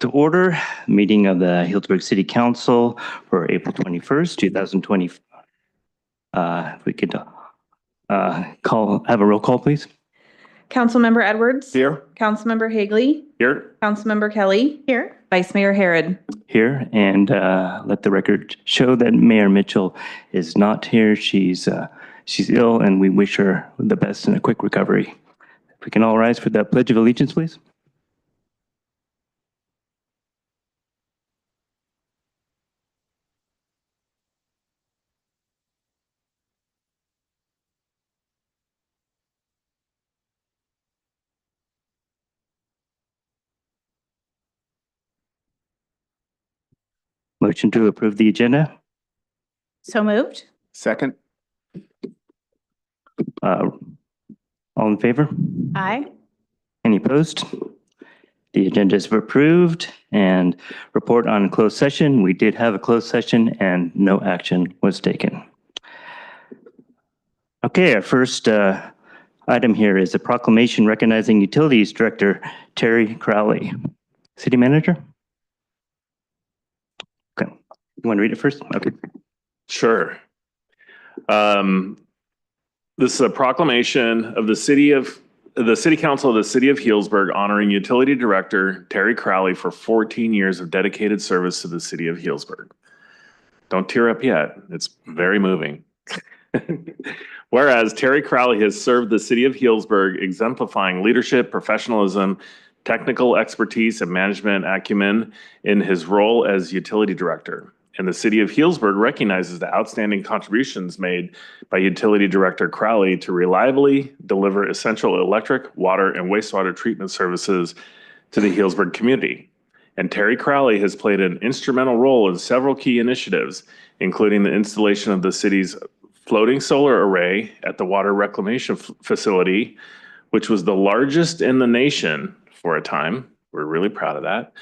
to order. Meeting of the Healdsburg City Council for April 21st, 2020. If we could have a roll call, please. Councilmember Edwards. Here. Councilmember Hagley. Here. Councilmember Kelly. Here. Vice Mayor Herod. Here, and let the record show that Mayor Mitchell is not here. She's ill, and we wish her the best and a quick recovery. If we can all rise for the Pledge of Allegiance, please. Motion to approve the agenda. So moved. Second. All in favor? Aye. Any opposed? The agenda is approved. And report on closed session. We did have a closed session and no action was taken. Okay, our first item here is a proclamation recognizing Utilities Director Terry Crowley. City Manager? Okay, you want to read it first? Okay. Sure. This is a proclamation of the City Council of the City of Healdsburg honoring Utility Director Terry Crowley for 14 years of dedicated service to the City of Healdsburg. Don't tear up yet. It's very moving. Whereas Terry Crowley has served the City of Healdsburg, exemplifying leadership, professionalism, technical expertise, and management acumen in his role as Utility Director. And the City of Healdsburg recognizes the outstanding contributions made by Utility Director Crowley to reliably deliver essential electric, water, and wastewater treatment services to the Healdsburg community. And Terry Crowley has played an instrumental role in several key initiatives, including the installation of the city's floating solar array at the water reclamation facility, which was the largest in the nation for a time. We're really proud of that.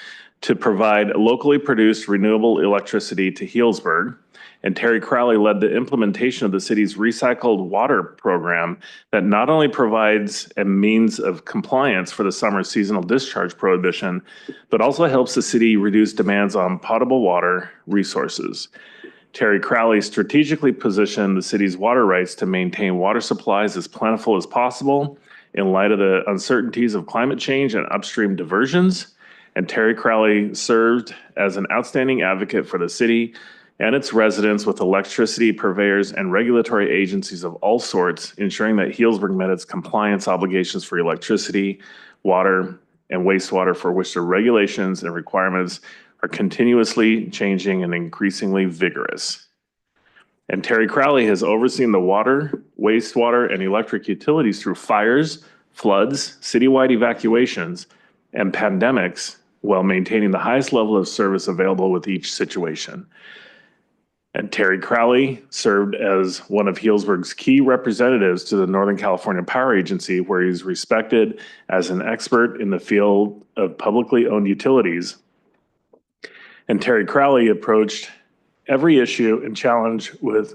To provide locally produced renewable electricity to Healdsburg. And Terry Crowley led the implementation of the city's recycled water program that not only provides a means of compliance for the summer seasonal discharge prohibition, but also helps the city reduce demands on potable water resources. Terry Crowley strategically positioned the city's water rights to maintain water supplies as plentiful as possible in light of the uncertainties of climate change and upstream diversions. And Terry Crowley served as an outstanding advocate for the city and its residents with electricity purveyors and regulatory agencies of all sorts, ensuring that Healdsburg met its compliance obligations for electricity, water, and wastewater, for which the regulations and requirements are continuously changing and increasingly vigorous. And Terry Crowley has overseen the water, wastewater, and electric utilities through fires, floods, citywide evacuations, and pandemics, while maintaining the highest level of service available with each situation. And Terry Crowley served as one of Healdsburg's key representatives to the Northern California Power Agency, where he's respected as an expert in the field of publicly owned utilities. And Terry Crowley approached every issue and challenge with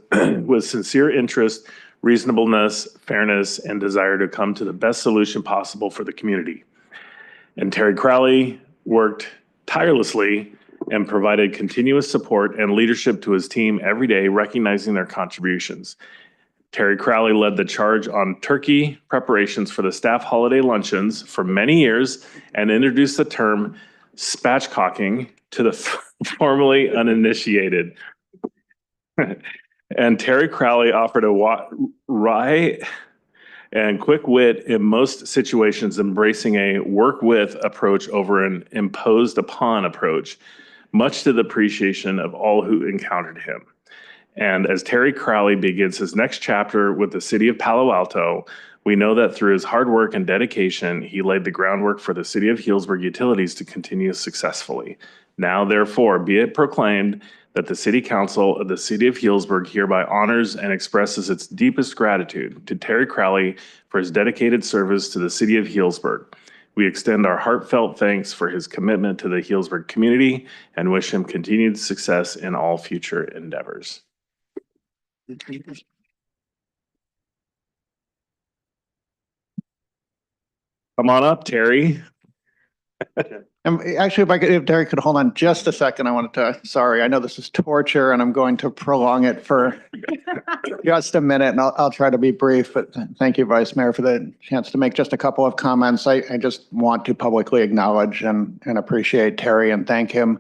sincere interest, reasonableness, fairness, and desire to come to the best solution possible for the community. And Terry Crowley worked tirelessly and provided continuous support and leadership to his team every day, recognizing their contributions. Terry Crowley led the charge on turkey preparations for the staff holiday luncheons for many years and introduced the term spatchcocking to the formerly uninitiated. And Terry Crowley offered a wry and quick wit in most situations, embracing a work with approach over an imposed upon approach, much to the appreciation of all who encountered him. And as Terry Crowley begins his next chapter with the city of Palo Alto, we know that through his hard work and dedication, he laid the groundwork for the city of Healdsburg Utilities to continue successfully. Now, therefore, be it proclaimed that the City Council of the City of Healdsburg hereby honors and expresses its deepest gratitude to Terry Crowley for his dedicated service to the City of Healdsburg. We extend our heartfelt thanks for his commitment to the Healdsburg community and wish him continued success in all future endeavors. Come on up, Terry. Actually, if Derek could hold on just a second, I wanted to, sorry, I know this is torture and I'm going to prolong it for just a minute and I'll try to be brief, but thank you, Vice Mayor, for the chance to make just a couple of comments. I just want to publicly acknowledge and appreciate Terry and thank him.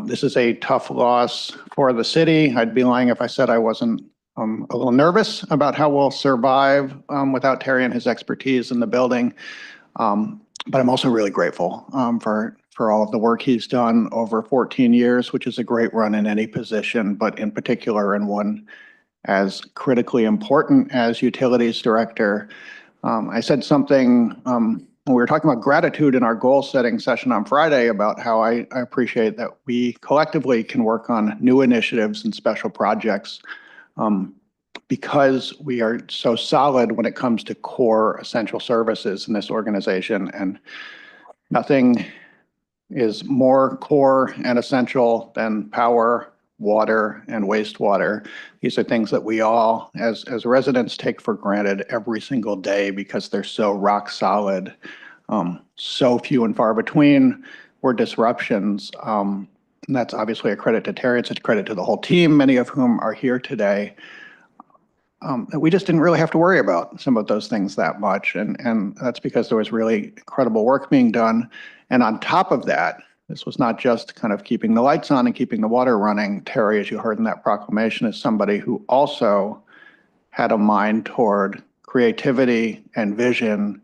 This is a tough loss for the city. I'd be lying if I said I wasn't a little nervous about how we'll survive without Terry and his expertise in the building. But I'm also really grateful for all of the work he's done over 14 years, which is a great run in any position, but in particular in one as critically important as Utilities Director. I said something when we were talking about gratitude in our goal-setting session on Friday about how I appreciate that we collectively can work on new initiatives and special projects because we are so solid when it comes to core essential services in this organization, and nothing is more core and essential than power, water, and wastewater. These are things that we all, as residents, take for granted every single day because they're so rock solid, so few and far between were disruptions. And that's obviously a credit to Terry. It's a credit to the whole team, many of whom are here today. We just didn't really have to worry about some of those things that much. And that's because there was really incredible work being done. And on top of that, this was not just kind of keeping the lights on and keeping the water running. Terry, as you heard in that proclamation, is somebody who also had a mind toward creativity and vision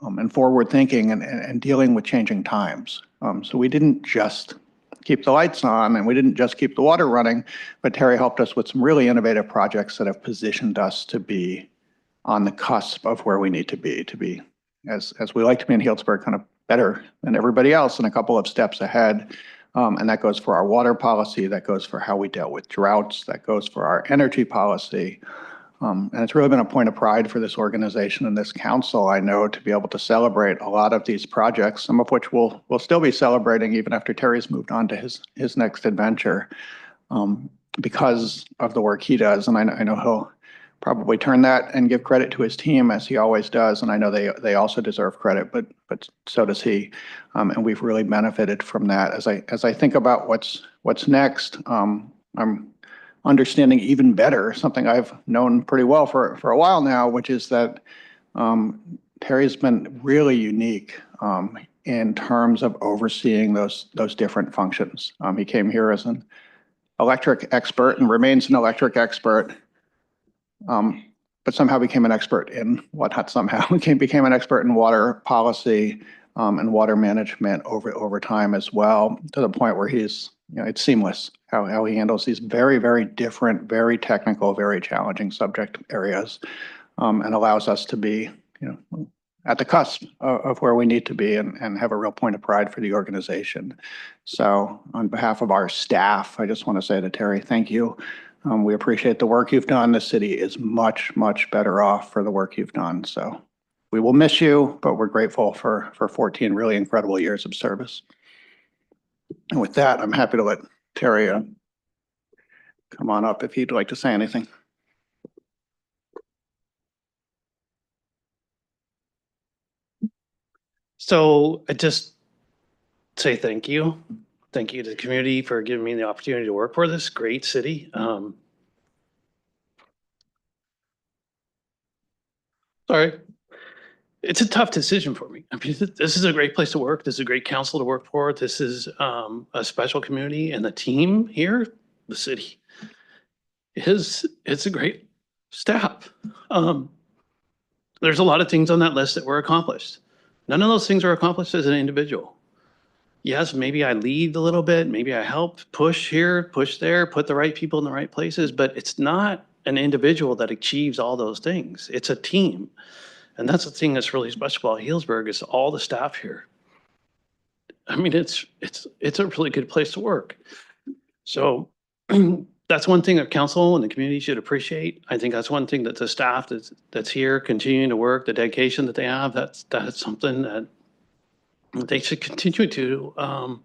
and forward thinking and dealing with changing times. So we didn't just keep the lights on and we didn't just keep the water running, but Terry helped us with some really innovative projects that have positioned us to be on the cusp of where we need to be as we like to be in Healdsburg, kind of better than everybody else and a couple of steps ahead. And that goes for our water policy, that goes for how we dealt with droughts, that goes for our energy policy. And it's really been a point of pride for this organization and this council, I know, to be able to celebrate a lot of these projects, some of which we'll still be celebrating even after Terry's moved on to his next adventure, because of the work he does. And I know he'll probably turn that and give credit to his team as he always does. And I know they also deserve credit, but so does he. And we've really benefited from that. As I think about what's next, I'm understanding even better something I've known pretty well for a while now, which is that Terry's been really unique in terms of overseeing those different functions. He came here as an electric expert and remains an electric expert, but somehow became an expert in became an expert in water policy and water management over time as well, to the point where he's, it's seamless how he handles these very, very different, very technical, very challenging subject areas, and allows us to be, at the cusp of where we need to be and have a real point of pride for the organization. So on behalf of our staff, I just want to say to Terry, thank you. We appreciate the work you've done. The city is much, much better off for the work you've done. So we will miss you, but we're grateful for 14 really incredible years of service. And with that, I'm happy to let Terry come on up if he'd like to say anything. So I just say thank you. Thank you to the community for giving me the opportunity to work for this great city. Sorry. It's a tough decision for me. I mean, this is a great place to work. This is a great council to work for. This is a special community, and the team here, the city, it's a great staff. There's a lot of things on that list that were accomplished. None of those things are accomplished as an individual. Yes, maybe I lead a little bit. Maybe I help push here, push there, put the right people in the right places, but it's not an individual that achieves all those things. It's a team. And that's the thing that's really special about Healdsburg is all the staff here. I mean, it's a really good place to work. So that's one thing that council and the community should appreciate. I think that's one thing that the staff that's here continuing to work, the dedication that they have, that's something that they should continue to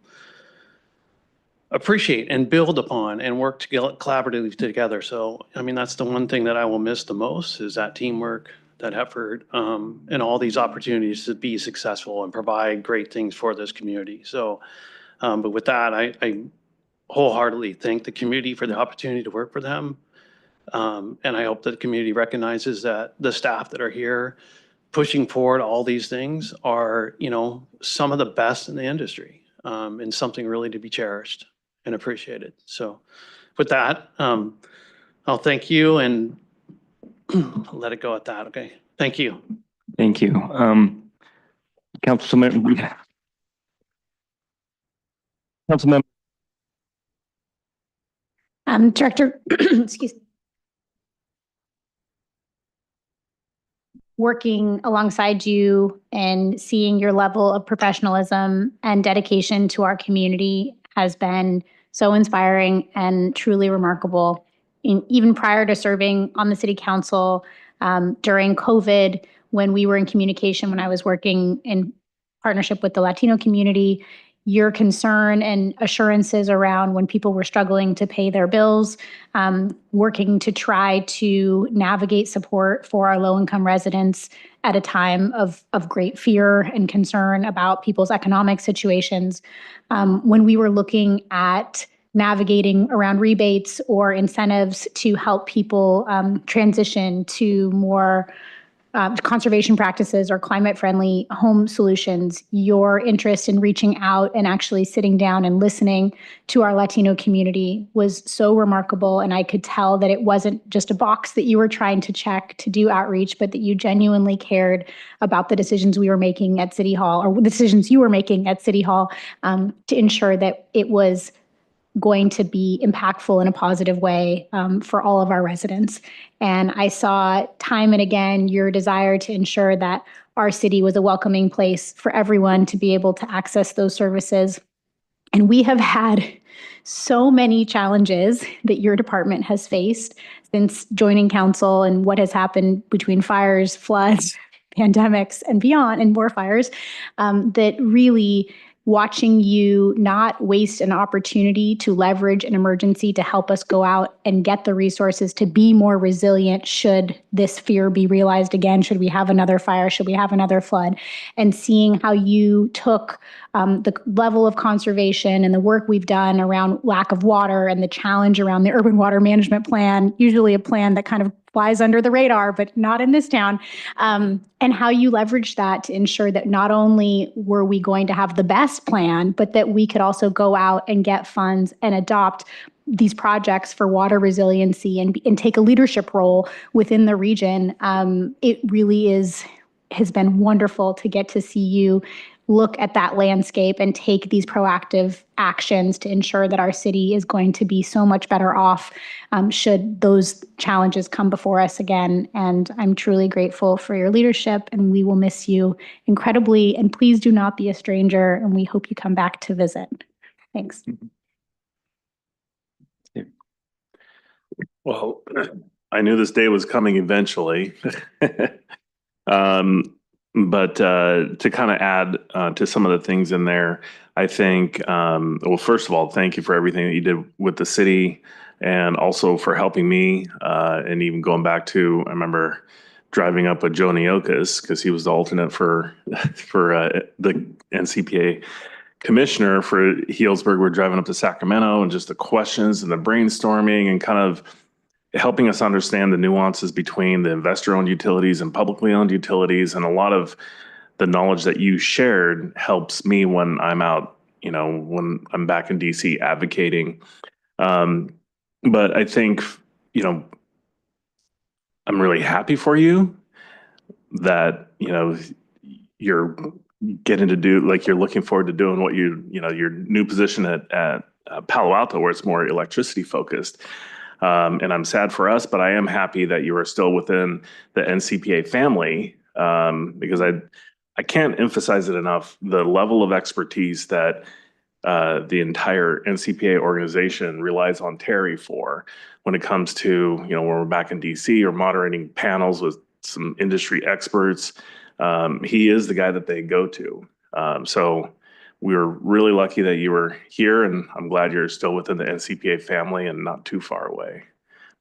appreciate and build upon and work together collaboratively together. So, I mean, that's the one thing that I will miss the most is that teamwork, that effort, and all these opportunities to be successful and provide great things for this community. So, but with that, I wholeheartedly thank the community for the opportunity to work for them. And I hope that the community recognizes that the staff that are here pushing forward all these things are, some of the best in the industry, and something really to be cherished and appreciated. So with that, I'll thank you and let it go at that. Okay. Thank you. Thank you. Councilmember. Director, excuse me. Working alongside you and seeing your level of professionalism and dedication to our community has been so inspiring and truly remarkable. Even prior to serving on the city council, during COVID, when we were in communication, when I was working in partnership with the Latino community, your concern and assurances around when people were struggling to pay their bills, working to try to navigate support for our low-income residents at a time of great fear and concern about people's economic situations. When we were looking at navigating around rebates or incentives to help people transition to more conservation practices or climate-friendly home solutions, your interest in reaching out and actually sitting down and listening to our Latino community was so remarkable. And I could tell that it wasn't just a box that you were trying to check to do outreach, but that you genuinely cared about the decisions we were making at City Hall, or the decisions you were making at City Hall, to ensure that it was going to be impactful in a positive way for all of our residents. And I saw time and again your desire to ensure that our city was a welcoming place for everyone to be able to access those services. And we have had so many challenges that your department has faced since joining council, and what has happened between fires, floods, pandemics, and beyond, and more fires, that really watching you not waste an opportunity to leverage an emergency to help us go out and get the resources to be more resilient should this fear be realized again, should we have another fire, should we have another flood, and seeing how you took the level of conservation and the work we've done around lack of water and the challenge around the urban water management plan, usually a plan that kind of flies under the radar, but not in this town, and how you leverage that to ensure that not only were we going to have the best plan, but that we could also go out and get funds and adopt these projects for water resiliency and take a leadership role within the region. It really has been wonderful to get to see you look at that landscape and take these proactive actions to ensure that our city is going to be so much better off should those challenges come before us again. And I'm truly grateful for your leadership, and we will miss you incredibly. And please do not be a stranger, and we hope you come back to visit. Thanks. Well, I knew this day was coming eventually. But to kind of add to some of the things in there, I think, well, first of all, thank you for everything that you did with the city, and also for helping me, and even going back to, I remember driving up with Joe Neokas, because he was the alternate for the NCPA commissioner for Healdsburg. We're driving up to Sacramento, and just the questions and the brainstorming and kind of helping us understand the nuances between the investor-owned utilities and publicly owned utilities. And a lot of the knowledge that you shared helps me when I'm out, when I'm back in DC advocating. But I think, I'm really happy for you that, you're getting to do, like, you're looking forward to doing what your new position at Palo Alto, where it's more electricity focused. And I'm sad for us, but I am happy that you are still within the NCPA family, because I can't emphasize it enough, the level of expertise that the entire NCPA organization relies on Terry for when it comes to, when we're back in DC or moderating panels with some industry experts. He is the guy that they go to. So we were really lucky that you were here, and I'm glad you're still within the NCPA family and not too far away.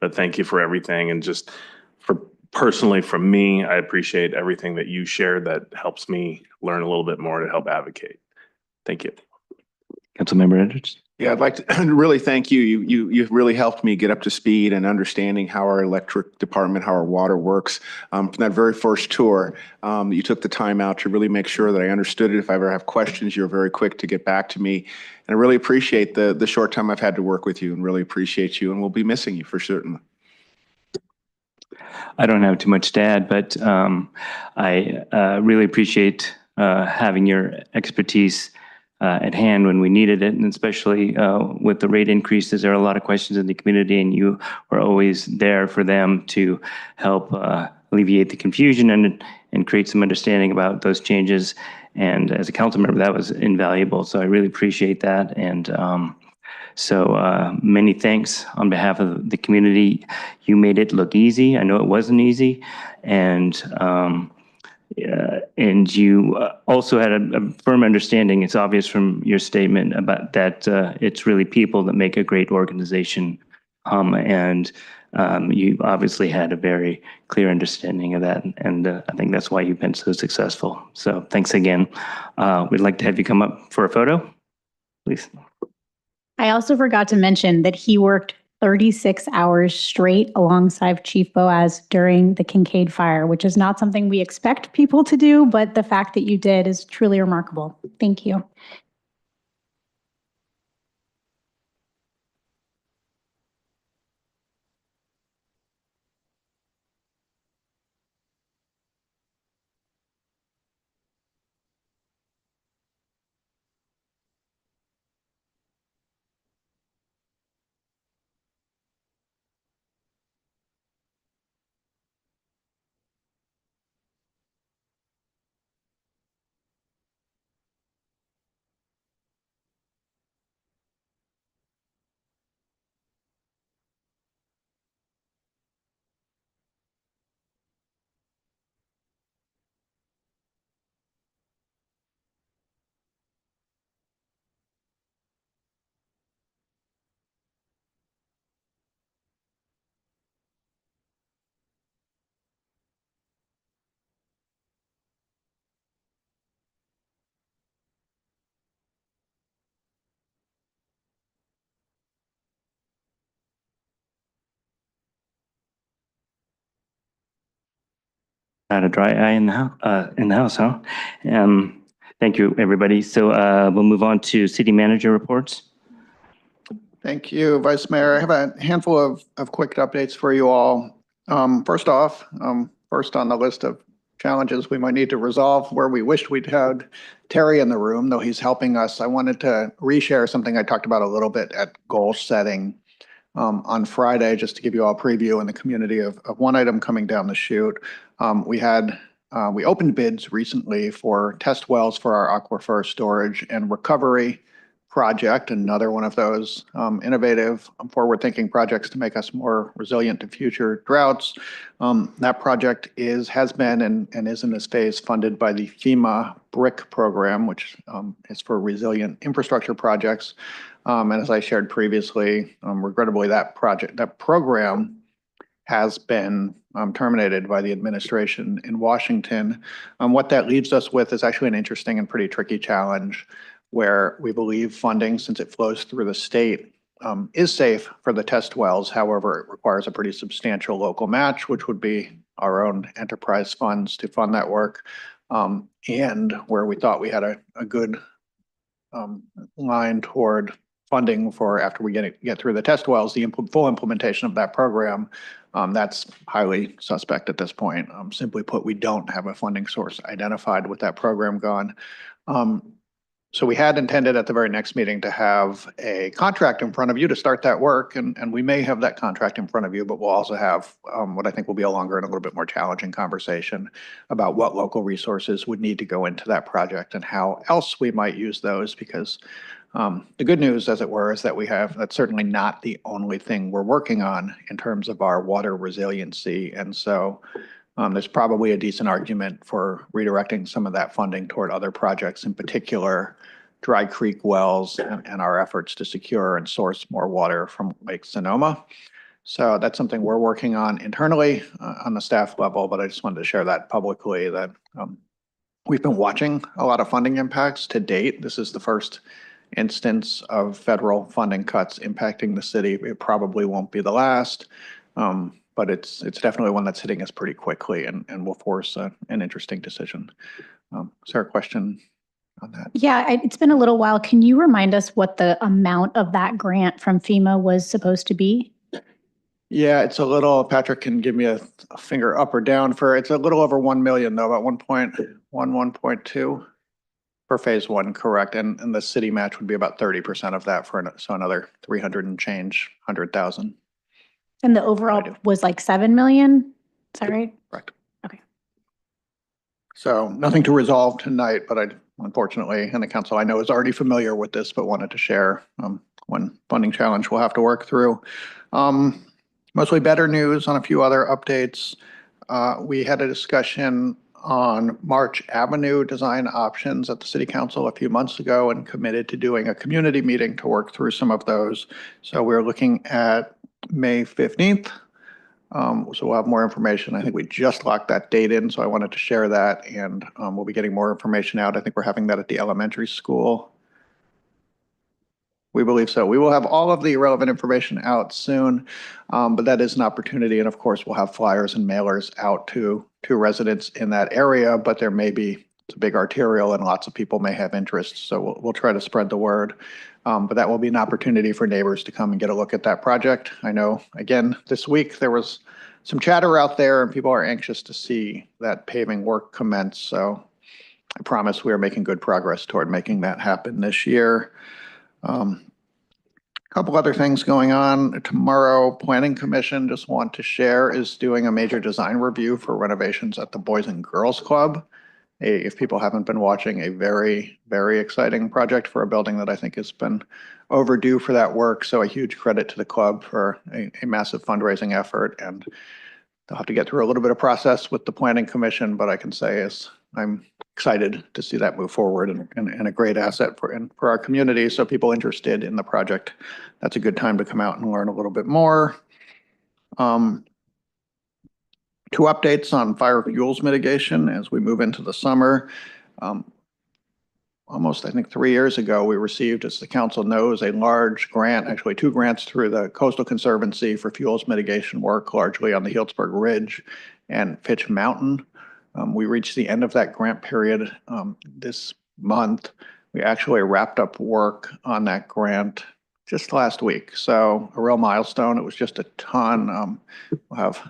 But thank you for everything, and just for personally from me, I appreciate everything that you shared that helps me learn a little bit more to help advocate. Thank you. Councilmember Edwards. Yeah, I'd like to really thank you. You've really helped me get up to speed and understanding how our electric department, how our water works. From that very first tour, you took the time out to really make sure that I understood it. If I ever have questions, you're very quick to get back to me. And I really appreciate the short time I've had to work with you, and really appreciate you, and we'll be missing you for certain. I don't have too much to add, but I really appreciate having your expertise at hand when we needed it, and especially with the rate increases. There are a lot of questions in the community, and you were always there for them to help alleviate the confusion and create some understanding about those changes. And as a council member, that was invaluable. So I really appreciate that. And so many thanks on behalf of the community. You made it look easy. I know it wasn't easy. And you also had a firm understanding, it's obvious from your statement, about that it's really people that make a great organization. You obviously had a very clear understanding of that. And I think that's why you've been so successful. So thanks again. We'd like to have you come up for a photo, please. I also forgot to mention that he worked 36 hours straight alongside Chief Boaz during the Kincaid fire, which is not something we expect people to do, but the fact that you did is truly remarkable. Thank you. Not a dry eye in the house, huh? Thank you, everybody. So we'll move on to city manager reports. Thank you, Vice Mayor. I have a handful of quick updates for you all. First off, first on the list of challenges we might need to resolve, where we wished we'd had Terry in the room, though he's helping us. I wanted to reshare something I talked about a little bit at goal setting on Friday, just to give you all a preview in the community of one item coming down the chute. We opened bids recently for test wells for our aquifer storage and recovery project, another one of those innovative, forward-thinking projects to make us more resilient to future droughts. That project has been and is in this phase funded by the FEMA BRIC program, which is for resilient infrastructure projects. And as I shared previously, regrettably, that program has been terminated by the administration in Washington. What that leaves us with is actually an interesting and pretty tricky challenge, where we believe funding, since it flows through the state, is safe for the test wells. However, it requires a pretty substantial local match, which would be our own enterprise funds to fund that work. And where we thought we had a good line toward funding for, after we get through the test wells, the full implementation of that program, that's highly suspect at this point. Simply put, we don't have a funding source identified with that program gone. So we had intended at the very next meeting to have a contract in front of you to start that work, and we may have that contract in front of you, but we'll also have what I think will be a longer and a little bit more challenging conversation about what local resources would need to go into that project and how else we might use those, because the good news, as it were, is that that's certainly not the only thing we're working on in terms of our water resiliency. And so there's probably a decent argument for redirecting some of that funding toward other projects, in particular Dry Creek wells and our efforts to secure and source more water from Lake Sonoma. So that's something we're working on internally on the staff level, but I just wanted to share that publicly that we've been watching a lot of funding impacts to date. This is the first instance of federal funding cuts impacting the city. It probably won't be the last, but it's definitely one that's hitting us pretty quickly and will force an interesting decision. Is there a question on that? Yeah, it's been a little while. Can you remind us what the amount of that grant from FEMA was supposed to be? Yeah, it's a little, Patrick can give me a finger up or down for, it's a little over 1 million though, about 1.1, 1.2 for phase one, correct. And the city match would be about 30% of that for, so another 300 and change, 100,000. And the overall was like 7 million? Is that right? Correct. Okay. So nothing to resolve tonight, but I unfortunately, and the council I know is already familiar with this, but wanted to share one funding challenge we'll have to work through. Mostly better news on a few other updates. We had a discussion on March Avenue design options at the city council a few months ago and committed to doing a community meeting to work through some of those. So we're looking at May 15th. So we'll have more information. I think we just locked that date in, so I wanted to share that, and we'll be getting more information out. I think we're having that at the elementary school. We believe so. We will have all of the relevant information out soon, but that is an opportunity. And of course, we'll have flyers and mailers out to residents in that area, but there may be, it's a big arterial and lots of people may have interest. So we'll try to spread the word. But that will be an opportunity for neighbors to come and get a look at that project. I know, again, this week there was some chatter out there and people are anxious to see that paving work commence. So I promise we are making good progress toward making that happen this year. A couple other things going on tomorrow. Planning Commission, just want to share, is doing a major design review for renovations at the Boys and Girls Club. If people haven't been watching, a very, very exciting project for a building that I think has been overdue for that work. So a huge credit to the club for a massive fundraising effort, and they'll have to get through a little bit of process with the Planning Commission, but I can say is I'm excited to see that move forward and a great asset for our community. So people interested in the project, that's a good time to come out and learn a little bit more. 2 updates on fire fuels mitigation as we move into the summer. Almost, I think 3 years ago, we received, as the council knows, a large grant, actually 2 grants through the Coastal Conservancy for fuels mitigation work, largely on the Healdsburg Ridge and Fitch Mountain. We reached the end of that grant period this month. We actually wrapped up work on that grant just last week. So a real milestone. It was just a ton. We'll have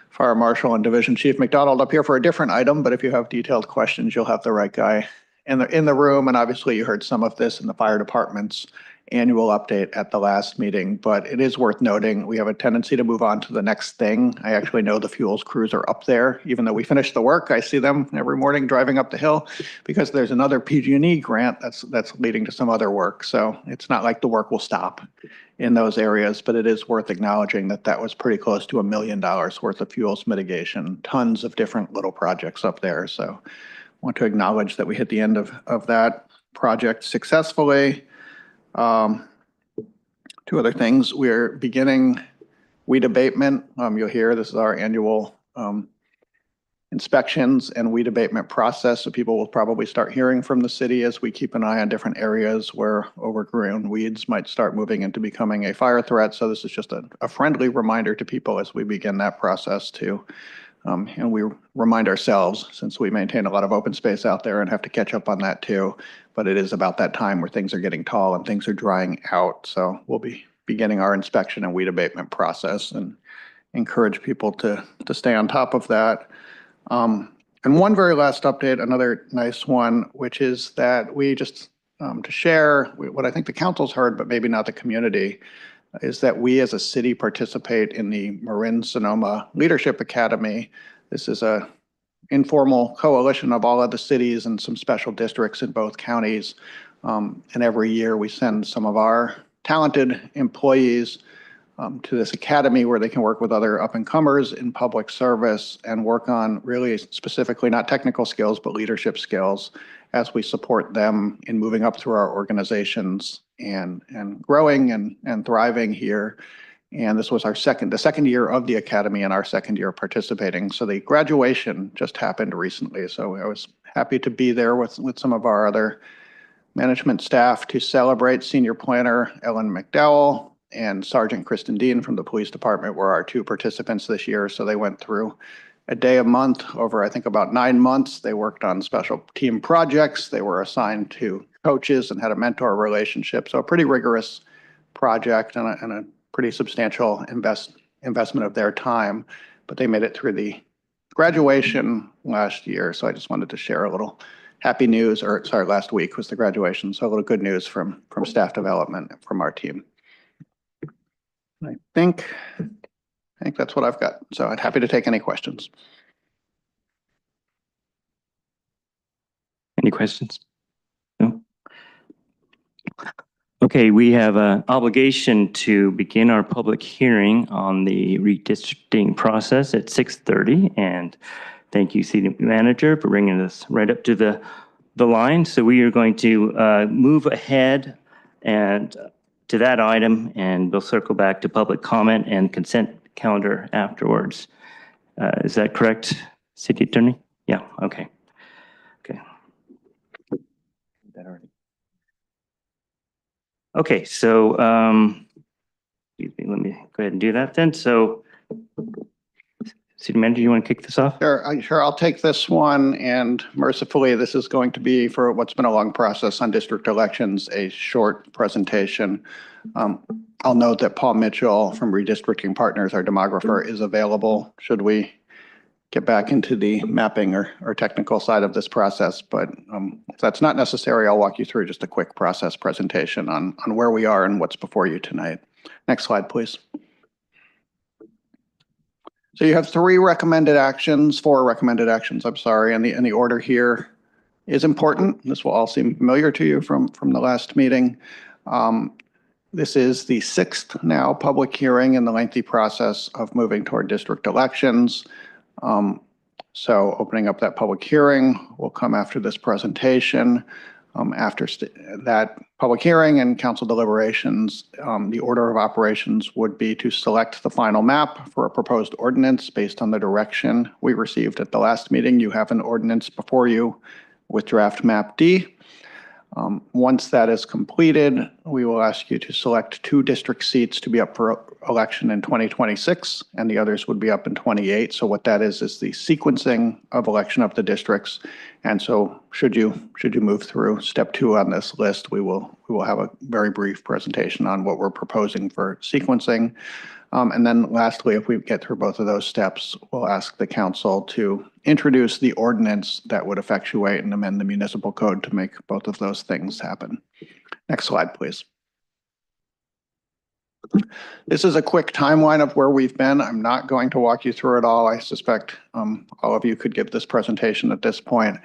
Fire Marshal and Division Chief McDonald up here for a different item, but if you have detailed questions, you'll have the right guy in the room. And obviously you heard some of this in the fire department's annual update at the last meeting, but it is worth noting we have a tendency to move on to the next thing. I actually know the fuels crews are up there. Even though we finished the work, I see them every morning driving up the hill because there's another PG&E grant that's leading to some other work. So it's not like the work will stop in those areas, but it is worth acknowledging that that was pretty close to $1 million worth of fuels mitigation, tons of different little projects up there. So I want to acknowledge that we hit the end of that project successfully. 2 other things. We're beginning weed abatement. You'll hear this is our annual inspections and weed abatement process. So people will probably start hearing from the city as we keep an eye on different areas where overgrown weeds might start moving into becoming a fire threat. So this is just a friendly reminder to people as we begin that process too. And we remind ourselves, since we maintain a lot of open space out there and have to catch up on that too, but it is about that time where things are getting tall and things are drying out. So we'll be beginning our inspection and weed abatement process and encourage people to stay on top of that. And one very last update, another nice one, which is that we just, to share what I think the council's heard, but maybe not the community, is that we as a city participate in the Marin Sonoma Leadership Academy. This is a informal coalition of all of the cities and some special districts in both counties. And every year we send some of our talented employees to this academy where they can work with other up-and-comers in public service and work on really specifically not technical skills, but leadership skills as we support them in moving up through our organizations and growing and thriving here And this was the second year of the academy and our second year participating. So the graduation just happened recently. So I was happy to be there with some of our other management staff to celebrate. Senior planner Ellen McDowell and Sergeant Kristen Dean from the police department were our two participants this year. So they went through a day a month over, I think, about 9 months. They worked on special team projects. They were assigned to coaches and had a mentor relationship. So a pretty rigorous project and a pretty substantial investment of their time. But they made it through the graduation last year. So I just wanted to share a little happy news, or sorry, last week was the graduation. So a little good news from staff development from our team. I think that's what I've got. So I'm happy to take any questions. Any questions? No? Okay, we have an obligation to begin our public hearing on the redistricting process at 6:30. And thank you, City Manager, for bringing us right up to the line. So we are going to move ahead and to that item, and we'll circle back to public comment and consent calendar afterwards. Is that correct, City Attorney? Yeah, okay. Okay. Okay, so excuse me, let me go ahead and do that then. So City Manager, you want to kick this off? Sure, I'll take this one, and mercifully, this is going to be, for what's been a long process on district elections, a short presentation. I'll note that Paul Mitchell from Redistricting Partners, our demographer, is available should we get back into the mapping or technical side of this process. But if that's not necessary, I'll walk you through just a quick process presentation on where we are and what's before you tonight. Next slide, please. So you have four recommended actions, I'm sorry, and the order here is important. This will all seem familiar to you from the last meeting. This is the sixth now public hearing in the lengthy process of moving toward district elections. So opening up that public hearing will come after this presentation. After that public hearing and council deliberations, the order of operations would be to select the final map for a proposed ordinance based on the direction we received at the last meeting. You have an ordinance before you with draft map D. Once that is completed, we will ask you to select 2 district seats to be up for election in 2026, and the others would be up in 28. So what that is the sequencing of election of the districts. And so should you move through step 2 on this list, we will have a very brief presentation on what we're proposing for sequencing. And then lastly, if we get through both of those steps, we'll ask the council to introduce the ordinance that would effectuate and amend the municipal code to make both of those things happen. Next slide, please. This is a quick timeline of where we've been. I'm not going to walk you through it all. I suspect all of you could give this presentation at this point.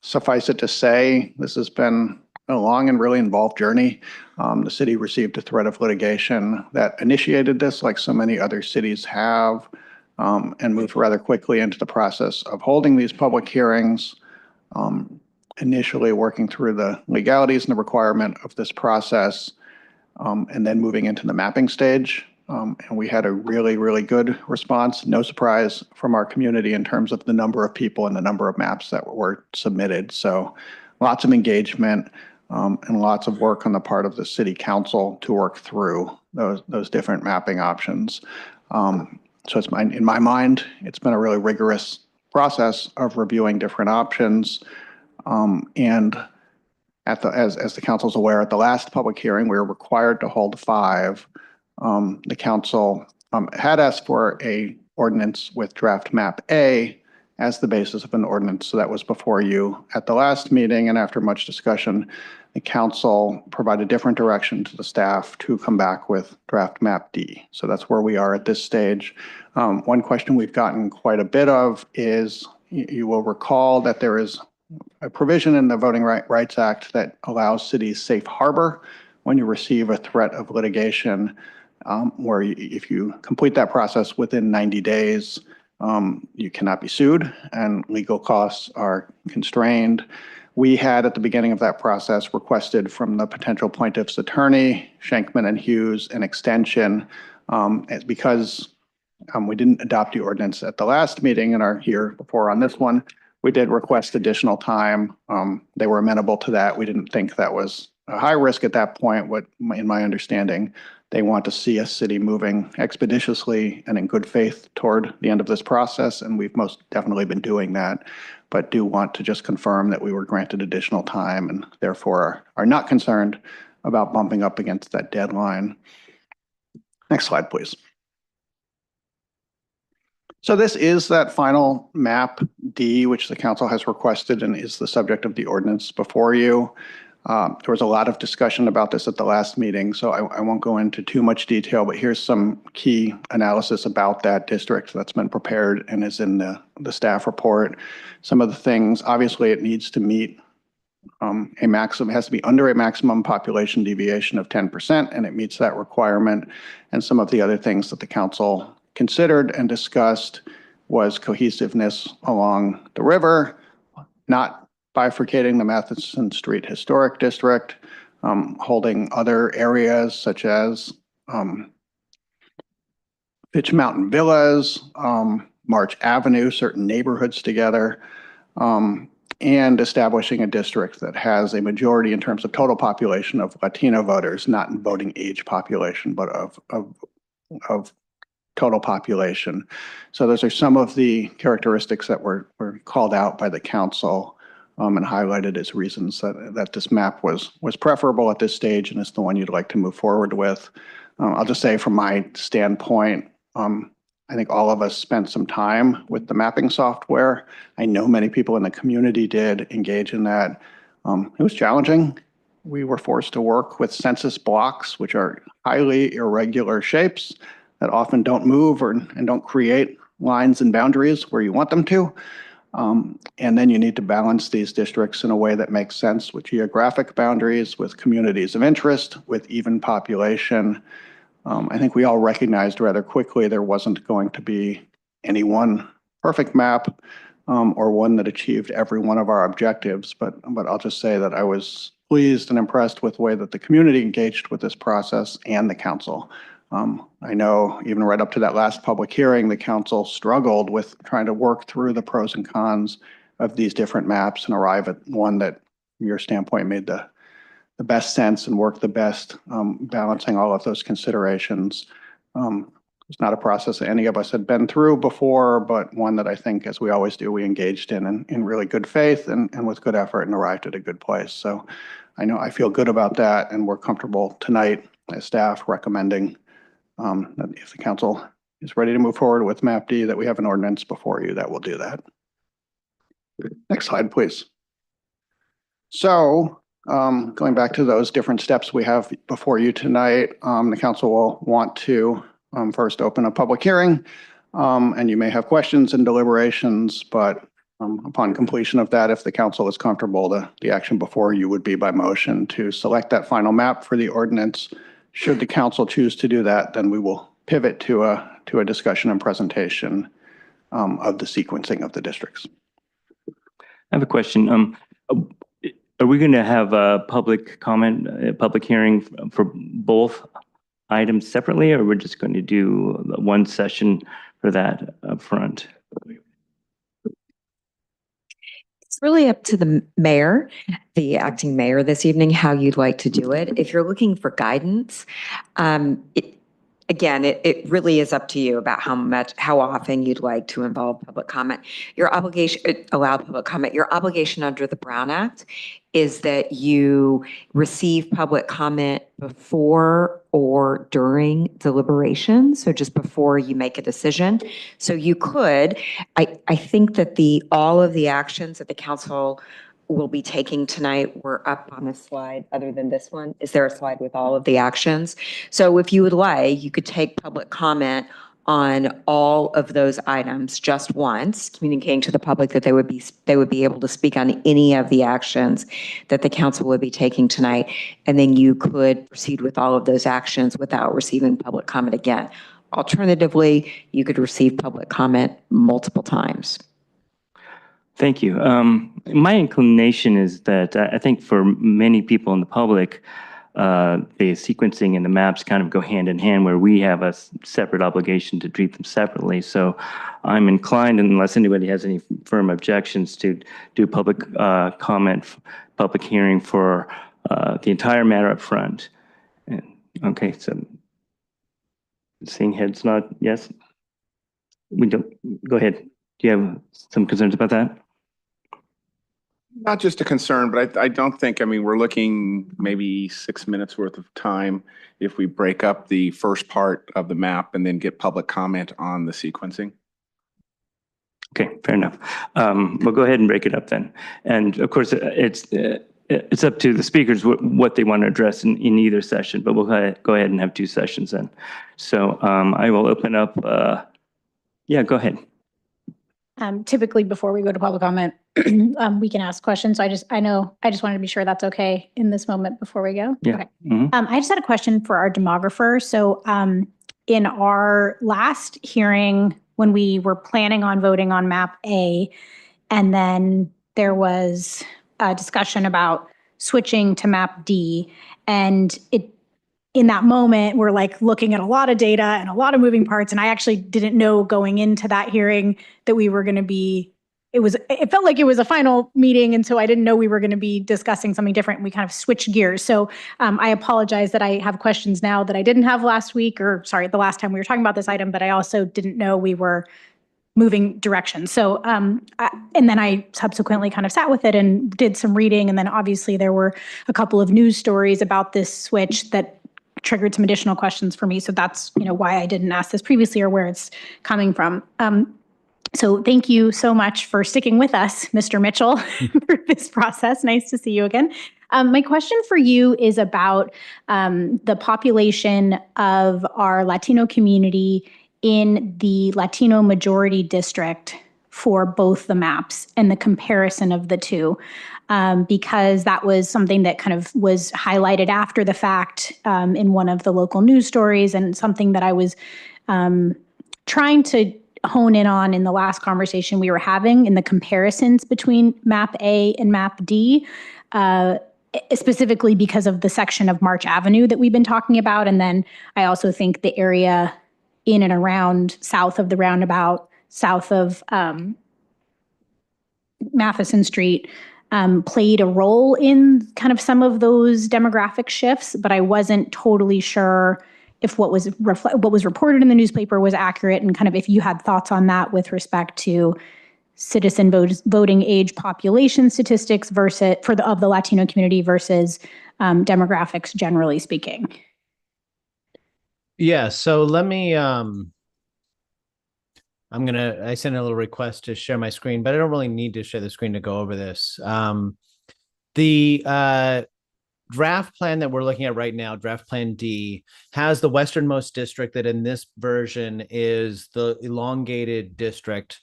Suffice it to say, this has been a long and really involved journey. The city received a threat of litigation that initiated this, like so many other cities have, and moved rather quickly into the process of holding these public hearings, initially working through the legalities and the requirement of this process, and then moving into the mapping stage. And we had a really, really good response. No surprise from our community in terms of the number of people and the number of maps that were submitted. So lots of engagement and lots of work on the part of the city council to work through those different mapping options. So in my mind, it's been a really rigorous process of reviewing different options. And as the council's aware, at the last public hearing, we were required to hold 5. The council had asked for a ordinance with draft map A as the basis of an ordinance. So that was before you at the last meeting. And after much discussion, the council provided different direction to the staff to come back with draft map D. So that's where we are at this stage. One question we've gotten quite a bit of is, you will recall that there is a provision in the Voting Rights Act that allows cities safe harbor when you receive a threat of litigation, where if you complete that process within 90 days, You cannot be sued and legal costs are constrained. We had at the beginning of that process requested from the potential plaintiff's attorney, Shankman and Hughes, an extension because we didn't adopt the ordinance at the last meeting and are here before on this one. We did request additional time. They were amenable to that. We didn't think that was a high risk at that point. In my understanding, they want to see a city moving expeditiously and in good faith toward the end of this process, and we've most definitely been doing that, but do want to just confirm that we were granted additional time and therefore are not concerned about bumping up against that deadline. Next slide, please. So this is that final map D, which the council has requested and is the subject of the ordinance before you. There was a lot of discussion about this at the last meeting, so I won't go into too much detail, but here's some key analysis about that district that's been prepared and is in the staff report. Some of the things, obviously it needs to meet a maximum, it has to be under a maximum population deviation of 10%, and it meets that requirement. And some of the other things that the council considered and discussed was cohesiveness along the river, not bifurcating the Matheson Street Historic District, holding other areas such as Pitch Mountain Villas, March Avenue, certain neighborhoods together, and establishing a district that has a majority in terms of total population of Latino voters, not in voting age population, but of total population. So those are some of the characteristics that were called out by the council and highlighted as reasons that this map was preferable at this stage and is the one you'd like to move forward with. I'll just say from my standpoint, I think all of us spent some time with the mapping software. I know many people in the community did engage in that. It was challenging. We were forced to work with census blocks, which are highly irregular shapes that often don't move and don't create lines and boundaries where you want them to. And then you need to balance these districts in a way that makes sense with geographic boundaries, with communities of interest, with even population. I think we all recognized rather quickly there wasn't going to be any one perfect map or one that achieved every one of our objectives. But I'll just say that I was pleased and impressed with the way that the community engaged with this process and the council. I know even right up to that last public hearing, the council struggled with trying to work through the pros and cons of these different maps and arrive at one that, from your standpoint, made the best sense and worked the best, balancing all of those considerations. It's not a process that any of us had been through before, but one that I think, as we always do, we engaged in really good faith and with good effort and arrived at a good place. So I know I feel good about that, and we're comfortable tonight as staff recommending that if the council is ready to move forward with map D, that we have an ordinance before you that will do that. Next slide, please. So going back to those different steps we have before you tonight, the council will want to first open a public hearing, and you may have questions and deliberations, but upon completion of that, if the council is comfortable, the action before you would be by motion to select that final map for the ordinance. Should the council choose to do that, then we will pivot to a discussion and presentation of the sequencing of the districts. I have a question. Are we going to have a public comment, a public hearing for both items separately, or we're just going to do one session for that up front? It's really up to the mayor, the acting mayor this evening, how you'd like to do it. If you're looking for guidance, it really is up to you about how often you'd like to involve public comment. Allow public comment. Your obligation under the Brown Act is that you receive public comment before or during deliberation, so just before you make a decision. So you could, I think that all of the actions that the council will be taking tonight were up on a slide other than this one. Is there a slide with all of the actions? So if you would like, you could take public comment on all of those items just once, communicating to the public that they would be able to speak on any of the actions that the council would be taking tonight, and then you could proceed with all of those actions without receiving public comment again. Alternatively, you could receive public comment multiple times. Thank you. My inclination is that I think for many people in the public, the sequencing and the maps kind of go hand in hand, where we have a separate obligation to treat them separately. So I'm inclined, unless anybody has any firm objections, to do public comment, public hearing for the entire matter up front. And, okay, so seeing heads nod, yes? We don't, go ahead. Do you have some concerns about that? Not just a concern, but I don't think, I mean, we're looking maybe 6 minutes worth of time if we break up the first part of the map and then get public comment on the sequencing. Okay, fair enough. We'll go ahead and break it up then. And of course, it's up to the speakers what they want to address in either session, but we'll go ahead and have 2 sessions then. So I will open up, yeah, go ahead. Typically, before we go to public comment, we can ask questions. So I just wanted to be sure that's okay in this moment before we go. Yeah. Okay. Mhm. I just had a question for our demographer. So in our last hearing, when we were planning on voting on map A, and then there was a discussion about switching to map D, and in that moment, we're like looking at a lot of data and a lot of moving parts. And I actually didn't know going into that hearing that we were going to be, it felt like it was a final meeting. And so I didn't know we were going to be discussing something different. We kind of switched gears. So I apologize that I have questions now that I didn't have last week, or sorry, the last time we were talking about this item, but I also didn't know we were moving direction. So, and then I subsequently kind of sat with it and did some reading. And then obviously there were a couple of news stories about this switch that triggered some additional questions for me. So that's, why I didn't ask this previously or where it's coming from. So thank you so much for sticking with us, Mr. Mitchell, for this process. Nice to see you again. My question for you is about the population of our Latino community in the Latino majority district for both the maps and the comparison of the two. Because that was something that kind of was highlighted after the fact in one of the local news stories, and something that I was trying to hone in on in the last conversation we were having in the comparisons between map A and map D, specifically because of the section of March Avenue that we've been talking about. And then I also think the area in and around south of the roundabout, south of Matheson Street, played a role in kind of some of those demographic shifts, but I wasn't totally sure if what was reported in the newspaper was accurate, and kind of if you had thoughts on that with respect to citizen voting age population statistics versus of the Latino community versus demographics generally speaking. Yeah, so let me I sent a little request to share my screen, but I don't really need to share the screen to go over this. The draft plan that we're looking at right now, draft plan D, has the westernmost district that in this version is the elongated district.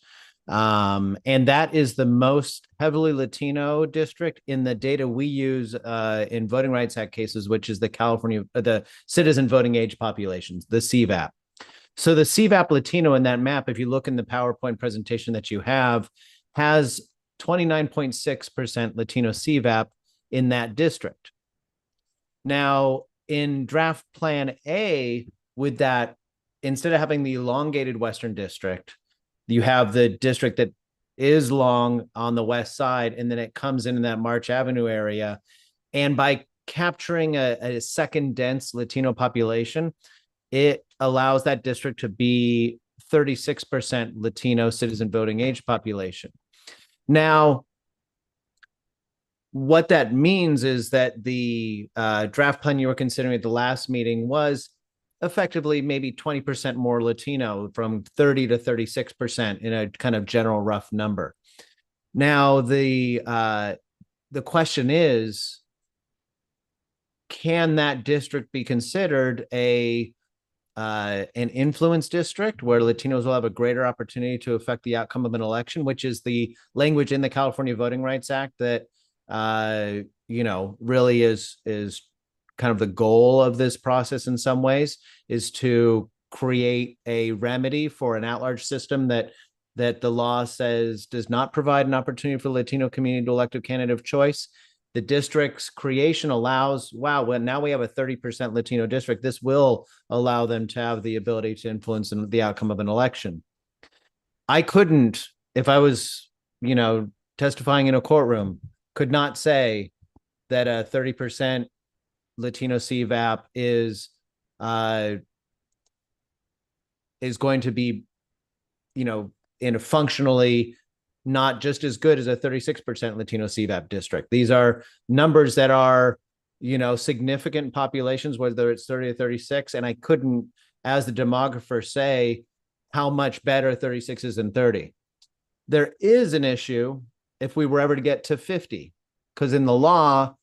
And that is the most heavily Latino district in the data we use in Voting Rights Act cases, which is the citizen voting age populations, the CVAP. So the CVAP Latino in that map, if you look in the PowerPoint presentation that you have, has 29.6% Latino CVAP in that district. Now, in draft plan A, with that, instead of having the elongated Western district, you have the district that is long on the west side, and then it comes in that March Avenue area. And by capturing a second dense Latino population, it allows that district to be 36% Latino citizen voting age population. Now, what that means is that the draft plan you were considering at the last meeting was effectively maybe 20% more Latino, from 30 to 36% in a kind of general rough number. Now, the question is, can that district be considered an influence district where Latinos will have a greater opportunity to affect the outcome of an election, which is the language in the California Voting Rights Act that really is kind of the goal of this process in some ways, is to create a remedy for an at-large system that the law says does not provide an opportunity for the Latino community to elect a candidate of choice. The district's creation allows, wow, well, now we have a 30% Latino district. This will allow them to have the ability to influence the outcome of an election. I couldn't, if I was, testifying in a courtroom, could not say that a 30% Latino CVAP is going to be, in a functionally not just as good as a 36% Latino CVAP district. These are numbers that are, significant populations, whether it's 30 or 36. And I couldn't, as the demographer, say how much better 36 is than 30. There is an issue if we were ever to get to 50, because in the law,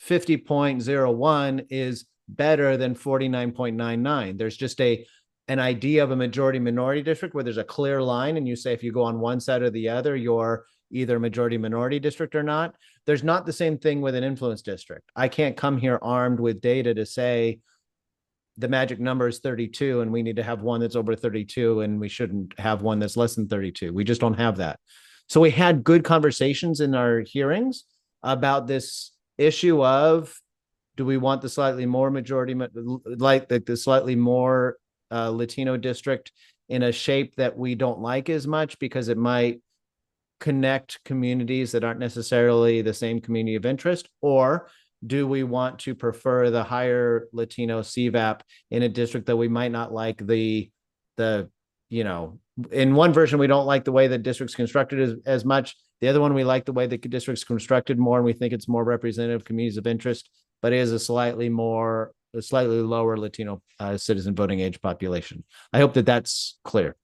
50.01 is better than 49.99. There's just an idea of a majority minority district where there's a clear line, and you say if you go on one side or the other, you're either a majority minority district or not. There's not the same thing with an influence district. I can't come here armed with data to say the magic number is 32 and we need to have one that's over 32 and we shouldn't have one that's less than 32. We just don't have that. So we had good conversations in our hearings about this issue of, do we want the slightly more majority, like the slightly more Latino district in a shape that we don't like as much because it might connect communities that aren't necessarily the same community of interest? Or do we want to prefer the higher Latino CVAP in a district that we might not like in one version, we don't like the way the district's constructed as much. The other one, we like the way the district's constructed more, and we think it's more representative of communities of interest, but it is a slightly lower Latino citizen voting age population. I hope that that's clear.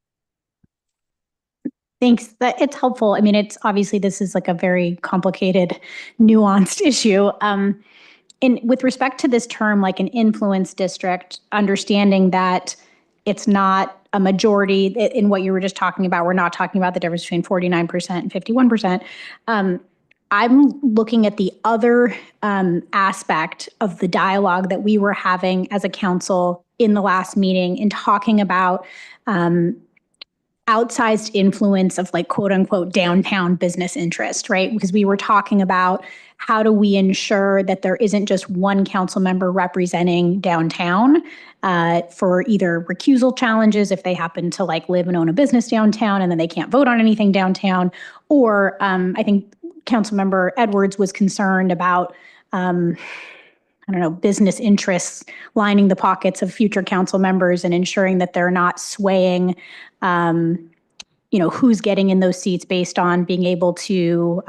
Thanks. It's helpful. I mean, it's obviously, this is like a very complicated, nuanced issue. With respect to this term, like an influence district, understanding that it's not a majority in what you were just talking about. We're not talking about the difference between 49% and 51%. I'm looking at the other aspect of the dialogue that we were having as a council in the last meeting in talking about outsized influence of like quote unquote downtown business interest, right? Because we were talking about how do we ensure that there isn't just one council member representing downtown for either recusal challenges if they happen to like live and own a business downtown and then they can't vote on anything downtown, or I think Councilmember Edwards was concerned about business interests lining the pockets of future council members and ensuring that they're not swaying, who's getting in those seats based on being able to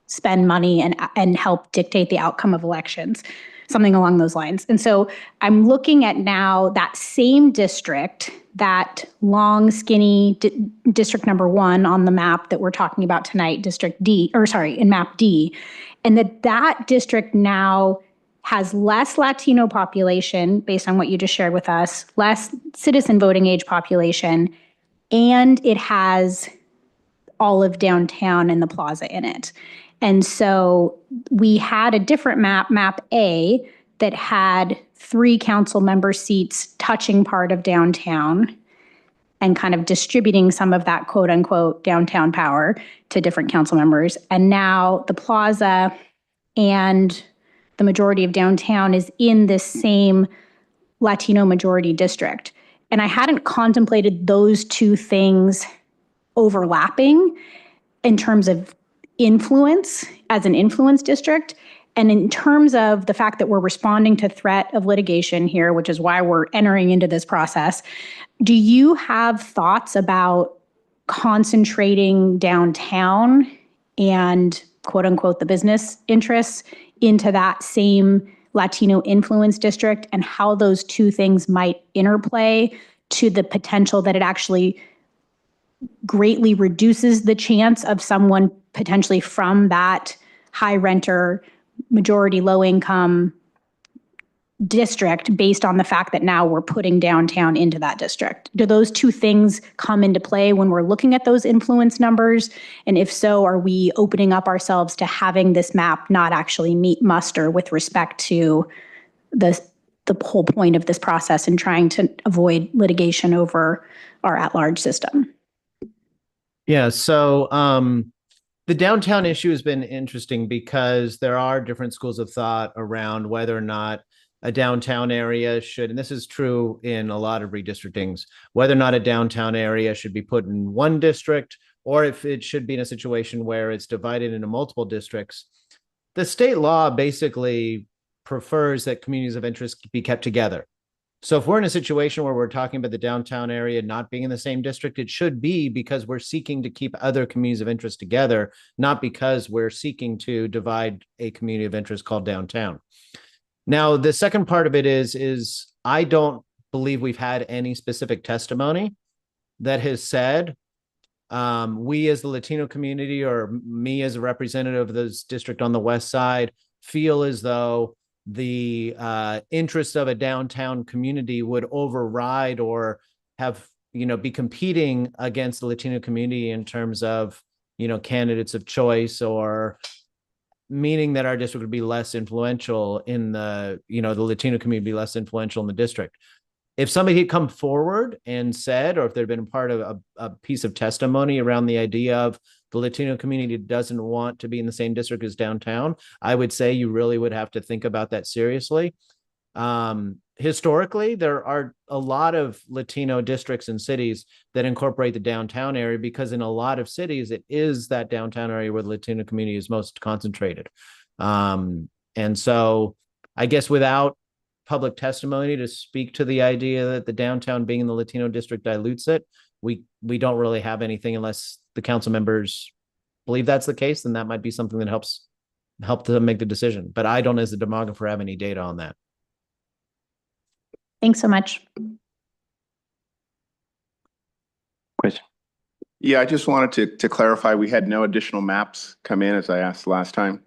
spend money and help dictate the outcome of elections, something along those lines. And so I'm looking at now that same district, that long, skinny district number 1 on the map that we're talking about tonight, in map D, and that district now has less Latino population based on what you just shared with us, less citizen voting age population, and it has all of downtown and the plaza in it. And so we had a different map A, that had 3 council member seats touching part of downtown and kind of distributing some of that quote unquote downtown power to different council members. And now the plaza and the majority of downtown is in this same Latino majority district. And I hadn't contemplated those two things overlapping in terms of influence as an influence district. And in terms of the fact that we're responding to threat of litigation here, which is why we're entering into this process, do you have thoughts about concentrating downtown and quote unquote the business interests into that same Latino influence district and how those two things might interplay to the potential that it actually greatly reduces the chance of someone potentially from that high renter, majority low income district based on the fact that now we're putting downtown into that district? Do those two things come into play when we're looking at those influence numbers? And if so, are we opening up ourselves to having this map not actually meet muster with respect to the the whole point of this process and trying to avoid litigation over our at-large system. Yeah, so the downtown issue has been interesting because there are different schools of thought around whether or not a downtown area should, and this is true in a lot of redistrictings, whether or not a downtown area should be put in one district or if it should be in a situation where it's divided into multiple districts. The state law basically prefers that communities of interest be kept together. So if we're in a situation where we're talking about the downtown area not being in the same district, it should be because we're seeking to keep other communities of interest together, not because we're seeking to divide a community of interest called downtown. Now, the second part of it is I don't believe we've had any specific testimony that has said we as the Latino community or me as a representative of this district on the west side feel as though the interest of a downtown community would override or have, be competing against the Latino community in terms of, candidates of choice, or meaning that our district would be less influential in the Latino community be less influential in the district. If somebody had come forward and said, or if there'd been part of a piece of testimony around the idea of the Latino community doesn't want to be in the same district as downtown, I would say you really would have to think about that seriously. Historically, there are a lot of Latino districts and cities that incorporate the downtown area because in a lot of cities, it is that downtown area where the Latino community is most concentrated. And so I guess without public testimony to speak to the idea that the downtown being in the Latino district dilutes it, we don't really have anything unless the council members believe that's the case, then that might be something that help them make the decision. But I don't, as a demographer, have any data on that. Thanks so much. Question. Yeah, I just wanted to clarify, we had no additional maps come in as I asked last time.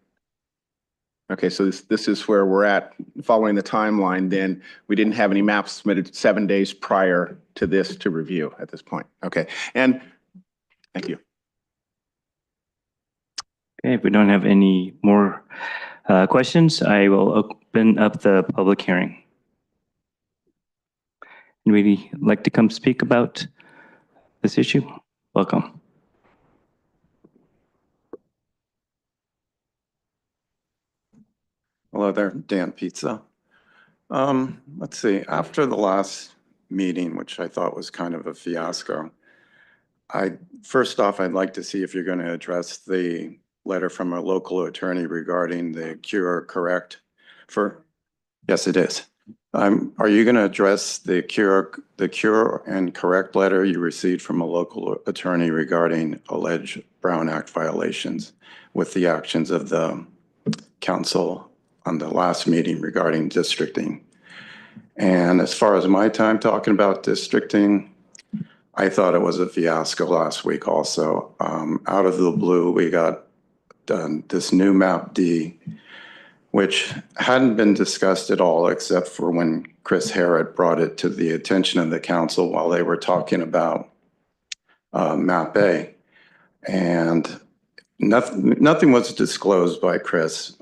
Okay, so this is where we're at. Following the timeline, then we didn't have any maps submitted 7 days prior to this to review at this point. Okay, and thank you. Okay, if we don't have any more questions, I will open up the public hearing. Anybody like to come speak about this issue? Welcome. Hello there, Dan Pizza. Let's see, after the last meeting, which I thought was kind of a fiasco, first off, I'd like to see if you're going to address the letter from a local attorney regarding the cure correct yes, it is. Are you going to address the cure and correct letter you received from a local attorney regarding alleged Brown Act violations with the actions of the council on the last meeting regarding districting? And as far as my time talking about districting, I thought it was a fiasco last week also. Out of the blue, we got this new map D, which hadn't been discussed at all except for when Chris Harrod brought it to the attention of the council while they were talking about map A. And nothing was disclosed by Chris.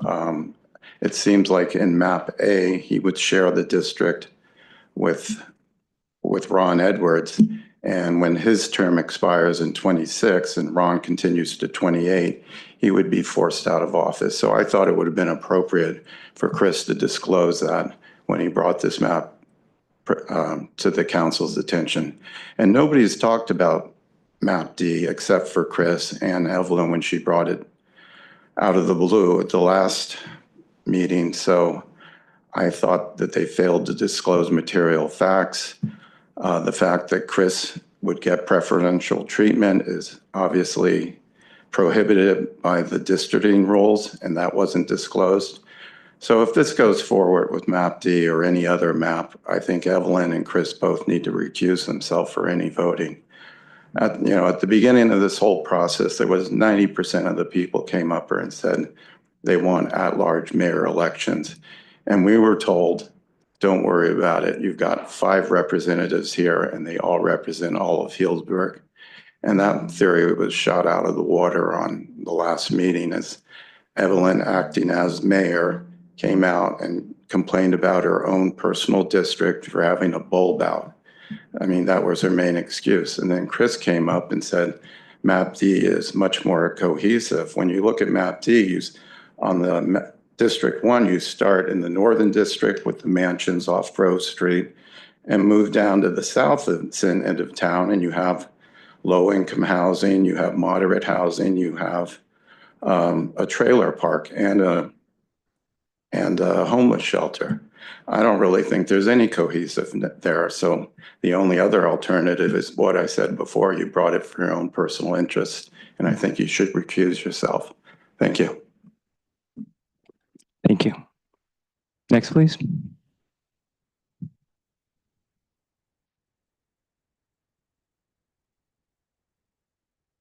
It seems like in map A, he would share the district with Ron Edwards. And when his term expires in 26 and Ron continues to 28, he would be forced out of office. So I thought it would have been appropriate for Chris to disclose that when he brought this map to the council's attention. And nobody's talked about map D except for Chris and Evelyn when she brought it out of the blue at the last meeting. So I thought that they failed to disclose material facts. The fact that Chris would get preferential treatment is obviously prohibited by the districting rules, and that wasn't disclosed. So if this goes forward with map D or any other map, I think Evelyn and Chris both need to recuse themselves for any voting. At the beginning of this whole process, there was 90% of the people came up here and said they want at-large mayor elections. And we were told, don't worry about it. You've got 5 representatives here and they all represent all of Healdsburg. And that theory was shot out of the water on the last meeting as Evelyn, acting as mayor, came out and complained about her own personal district for having a bulb out. I mean, that was her main excuse. And then Chris came up and said, MAP-D is much more cohesive. When you look at MAP-D, on the District 1, you start in the Northern District with the mansions off Grove Street and move down to the south end of town, and you have low-income housing, you have moderate housing, you have a trailer park and a homeless shelter. I don't really think there's any cohesiveness there. So the only other alternative is what I said before. You brought it for your own personal interest, and I think you should recuse yourself. Thank you. Thank you. Next, please.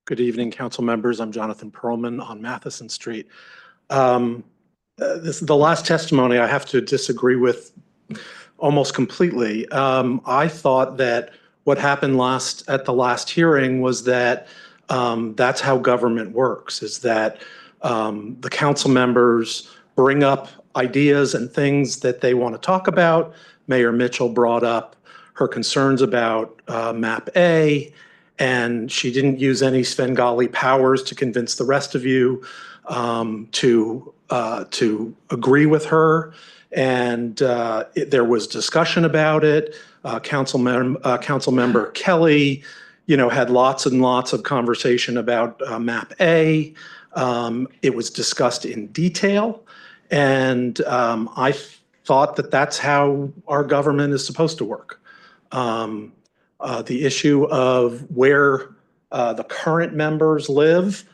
Good evening, council members. I'm Jonathan Perlman on Matheson Street. This is the last testimony I have to disagree with almost completely. I thought that what happened at the last hearing was that that's how government works, is that the council members bring up ideas and things that they want to talk about. Mayor Mitchell brought up her concerns about MAP-A, and she didn't use any Svengali powers to convince the rest of you to agree with her. And there was discussion about it. Council member Kelly, had lots and lots of conversation about MAP-A. It was discussed in detail. And I thought that that's how our government is supposed to work. The issue of where the current members live,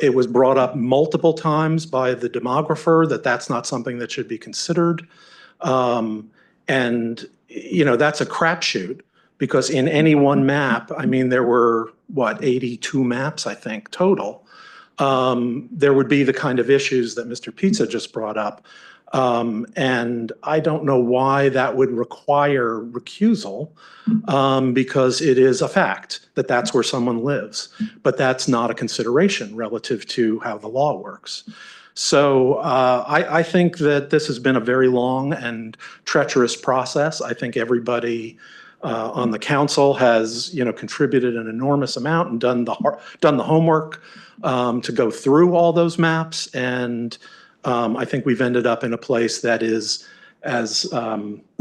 it was brought up multiple times by the demographer that that's not something that should be considered. And, that's a crapshoot, because in any one map, I mean, there were, 82 maps, I think, total. There would be the kind of issues that Mr. Pizza just brought up. And I don't know why that would require recusal, because it is a fact that that's where someone lives, but that's not a consideration relative to how the law works. So I think that this has been a very long and treacherous process. I think everybody on the council has, contributed an enormous amount and done the homework to go through all those maps. And I think we've ended up in a place that is, as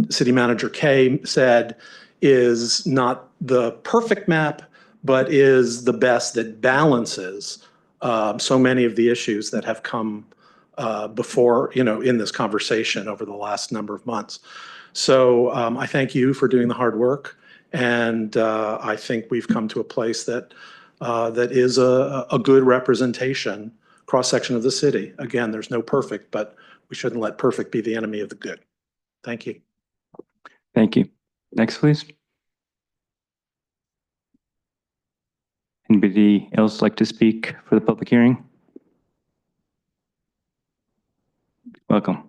City Manager Kay said, is not the perfect map, but is the best that balances so many of the issues that have come before, in this conversation over the last number of months. So I thank you for doing the hard work. And I think we've come to a place that that is a good representation, cross-section of the city. Again, there's no perfect, but we shouldn't let perfect be the enemy of the good. Thank you. Thank you. Next, please. Anybody else like to speak for the public hearing? Welcome.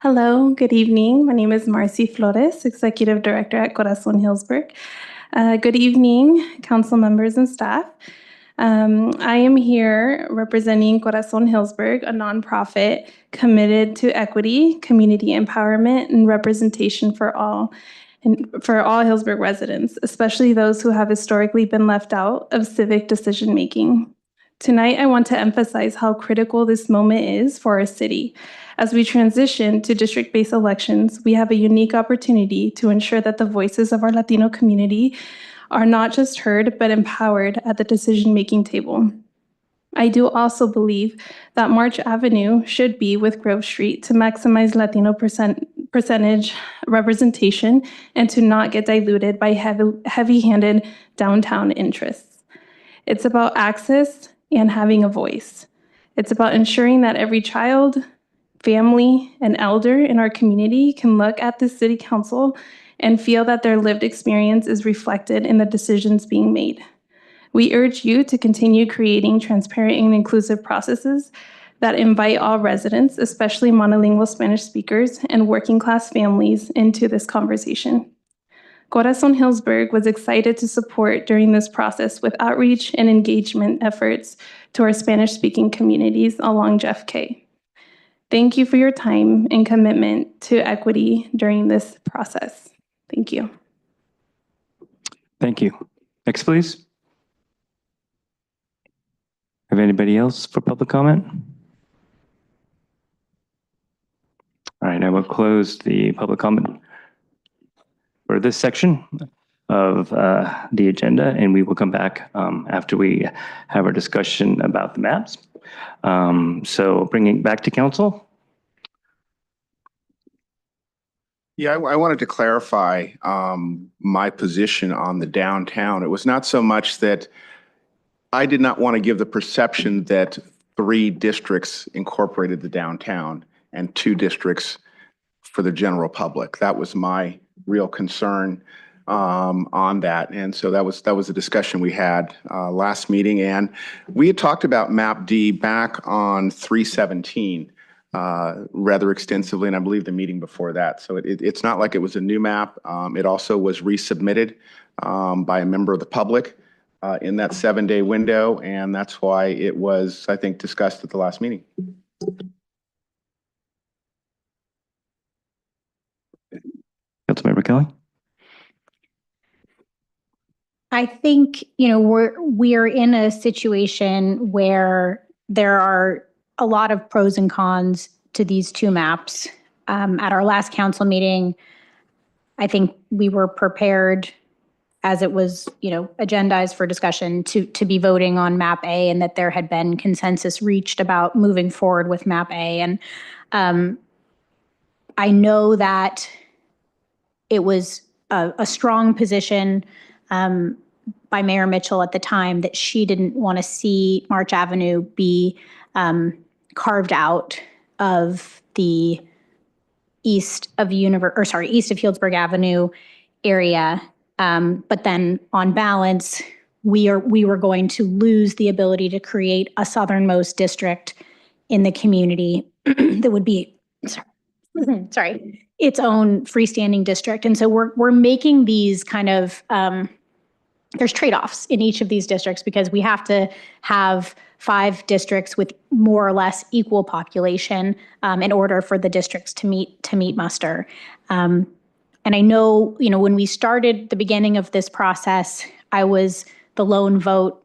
Hello, good evening. My name is Marcy Flores, Executive Director at Corazon Hillsburg. Good evening, council members and staff. I am here representing Corazon Hillsburg, a nonprofit committed to equity, community empowerment, and representation for all Hillsburg residents, especially those who have historically been left out of civic decision-making. Tonight, I want to emphasize how critical this moment is for our city. As we transition to district-based elections, we have a unique opportunity to ensure that the voices of our Latino community are not just heard, but empowered at the decision-making table. I do also believe that March Avenue should be with Grove Street to maximize Latino percentage representation and to not get diluted by heavy-handed downtown interests. It's about access and having a voice. It's about ensuring that every child, family, and elder in our community can look at the city council and feel that their lived experience is reflected in the decisions being made. We urge you to continue creating transparent and inclusive processes that invite all residents, especially monolingual Spanish speakers and working class families, into this conversation. Corazon Hillsburg was excited to support during this process with outreach and engagement efforts to our Spanish-speaking communities along Jeff K. Thank you for your time and commitment to equity during this process. Thank you. Thank you. Next, please. Have anybody else for public comment? All right, I will close the public comment for this section of the agenda, and we will come back after we have our discussion about the maps. So bringing back to council. Yeah, I wanted to clarify my position on the downtown. It was not so much that I did not want to give the perception that 3 districts incorporated the downtown and 2 districts for the general public. That was my real concern on that. And so that was a discussion we had last meeting. And we had talked about map D back on 3/17 rather extensively, and I believe the meeting before that. So it's not like it was a new map. It also was resubmitted by a member of the public in that 7-day window, and that's why it was, I think, discussed at the last meeting. Councilmember Kelly. I think, we're in a situation where there are a lot of pros and cons to these 2 maps. At our last council meeting, I think we were prepared, as it was, agendized for discussion, to be voting on map A, and that there had been consensus reached about moving forward with map A. And I know that it was a strong position by Mayor Mitchell at the time that she didn't want to see March Avenue be carved out of the east of Healdsburg Avenue area. But then on balance, we were going to lose the ability to create a southernmost district in the community that would be, its own freestanding district. And so we're making these kind of, there's trade-offs in each of these districts because we have to have 5 districts with more or less equal population in order for the districts to meet muster. And I know, when we started the beginning of this process, I was the lone vote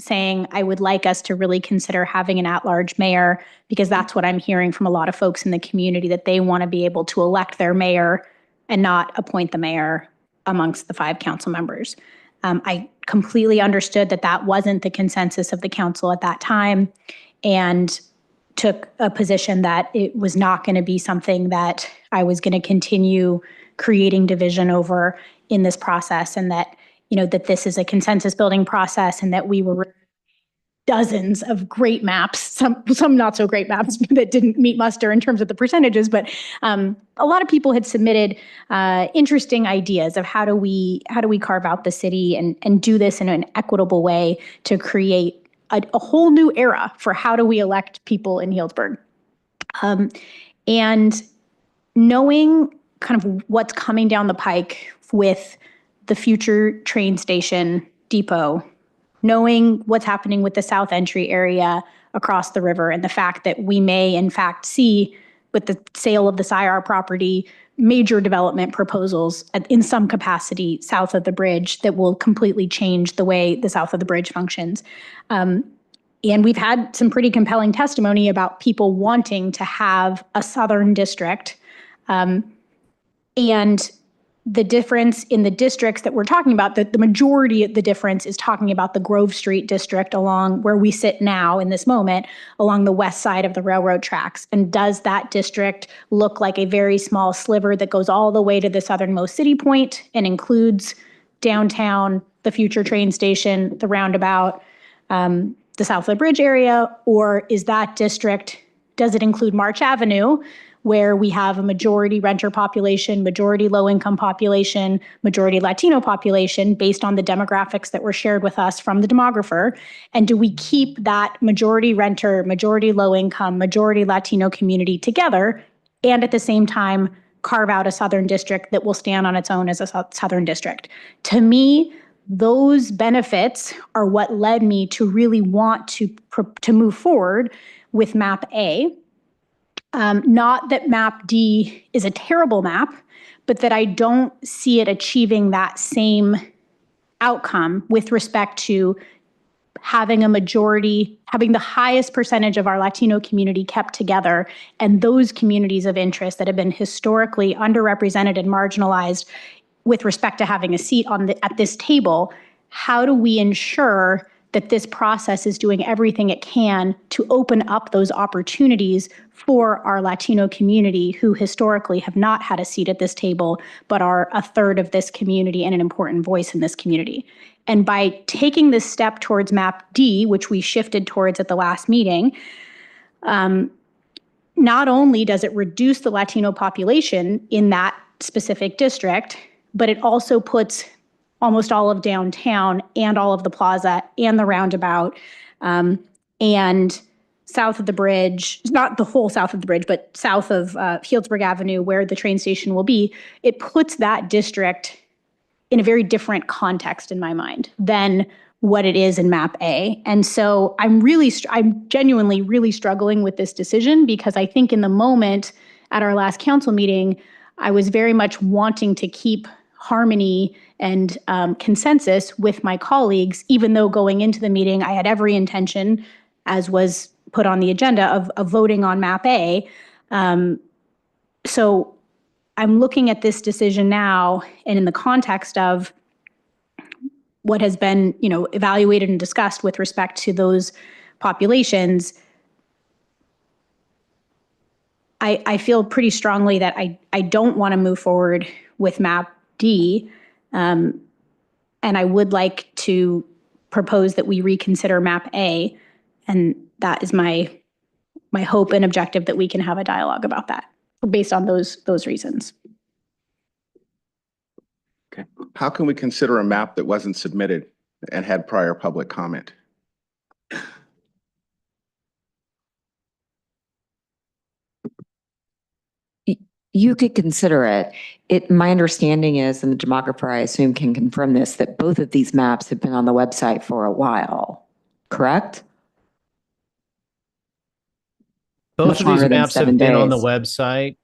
saying I would like us to really consider having an at-large mayor, because that's what I'm hearing from a lot of folks in the community, that they want to be able to elect their mayor and not appoint the mayor amongst the 5 council members. I completely understood that wasn't the consensus of the council at that time, and took a position that it was not going to be something that I was going to continue creating division over in this process, and that, that this is a consensus building process, and that we were dozens of great maps, some not so great maps that didn't meet muster in terms of the percentages, but a lot of people had submitted interesting ideas of how do we carve out the city and do this in an equitable way to create a whole new era for how do we elect people in Healdsburg. And knowing kind of what's coming down the pike with the future train station depot, knowing what's happening with the South Entry area across the river, and the fact that we may in fact see, with the sale of the SIR property, major development proposals in some capacity south of the bridge that will completely change the way the south of the bridge functions. And we've had some pretty compelling testimony about people wanting to have a southern district. And the difference in the districts that we're talking about, the majority of the difference is talking about the Grove Street district along where we sit now in this moment, along the west side of the railroad tracks. And does that district look like a very small sliver that goes all the way to the southernmost city point and includes downtown, the future train station, the roundabout, the South of the Bridge area? Or is that district, does it include March Avenue, where we have a majority renter population, majority low-income population, majority Latino population, based on the demographics that were shared with us from the demographer? And do we keep that majority renter, majority low-income, majority Latino community together, and at the same time carve out a southern district that will stand on its own as a southern district? To me, those benefits are what led me to really want to move forward with Map A. Not that map D is a terrible map, but that I don't see it achieving that same outcome with respect to having a majority, having the highest percentage of our Latino community kept together, and those communities of interest that have been historically underrepresented and marginalized with respect to having a seat at this table. How do we ensure that this process is doing everything it can to open up those opportunities for our Latino community who historically have not had a seat at this table, but are a third of this community and an important voice in this community? And by taking this step towards map D, which we shifted towards at the last meeting, not only does it reduce the Latino population in that specific district, but it also puts almost all of downtown and all of the plaza and the roundabout and south of the bridge, not the whole south of the bridge, but south of Healdsburg Avenue where the train station will be. It puts that district in a very different context in my mind than what it is in map A. And so I'm genuinely really struggling with this decision, because I think in the moment at our last council meeting, I was very much wanting to keep harmony and consensus with my colleagues, even though going into the meeting, I had every intention, as was put on the agenda, of voting on map A. So I'm looking at this decision now, and in the context of what has been, evaluated and discussed with respect to those populations, I feel pretty strongly that I don't want to move forward with map D, and I would like to propose that we reconsider map A, and that is my hope and objective, that we can have a dialogue about that based on those reasons. Okay. How can we consider a map that wasn't submitted and had prior public comment? You could consider it. My understanding is, and the demographer, I assume, can confirm this, that both of these maps have been on the website for a while, correct? Both of these longer than maps have 7 been on the days. website.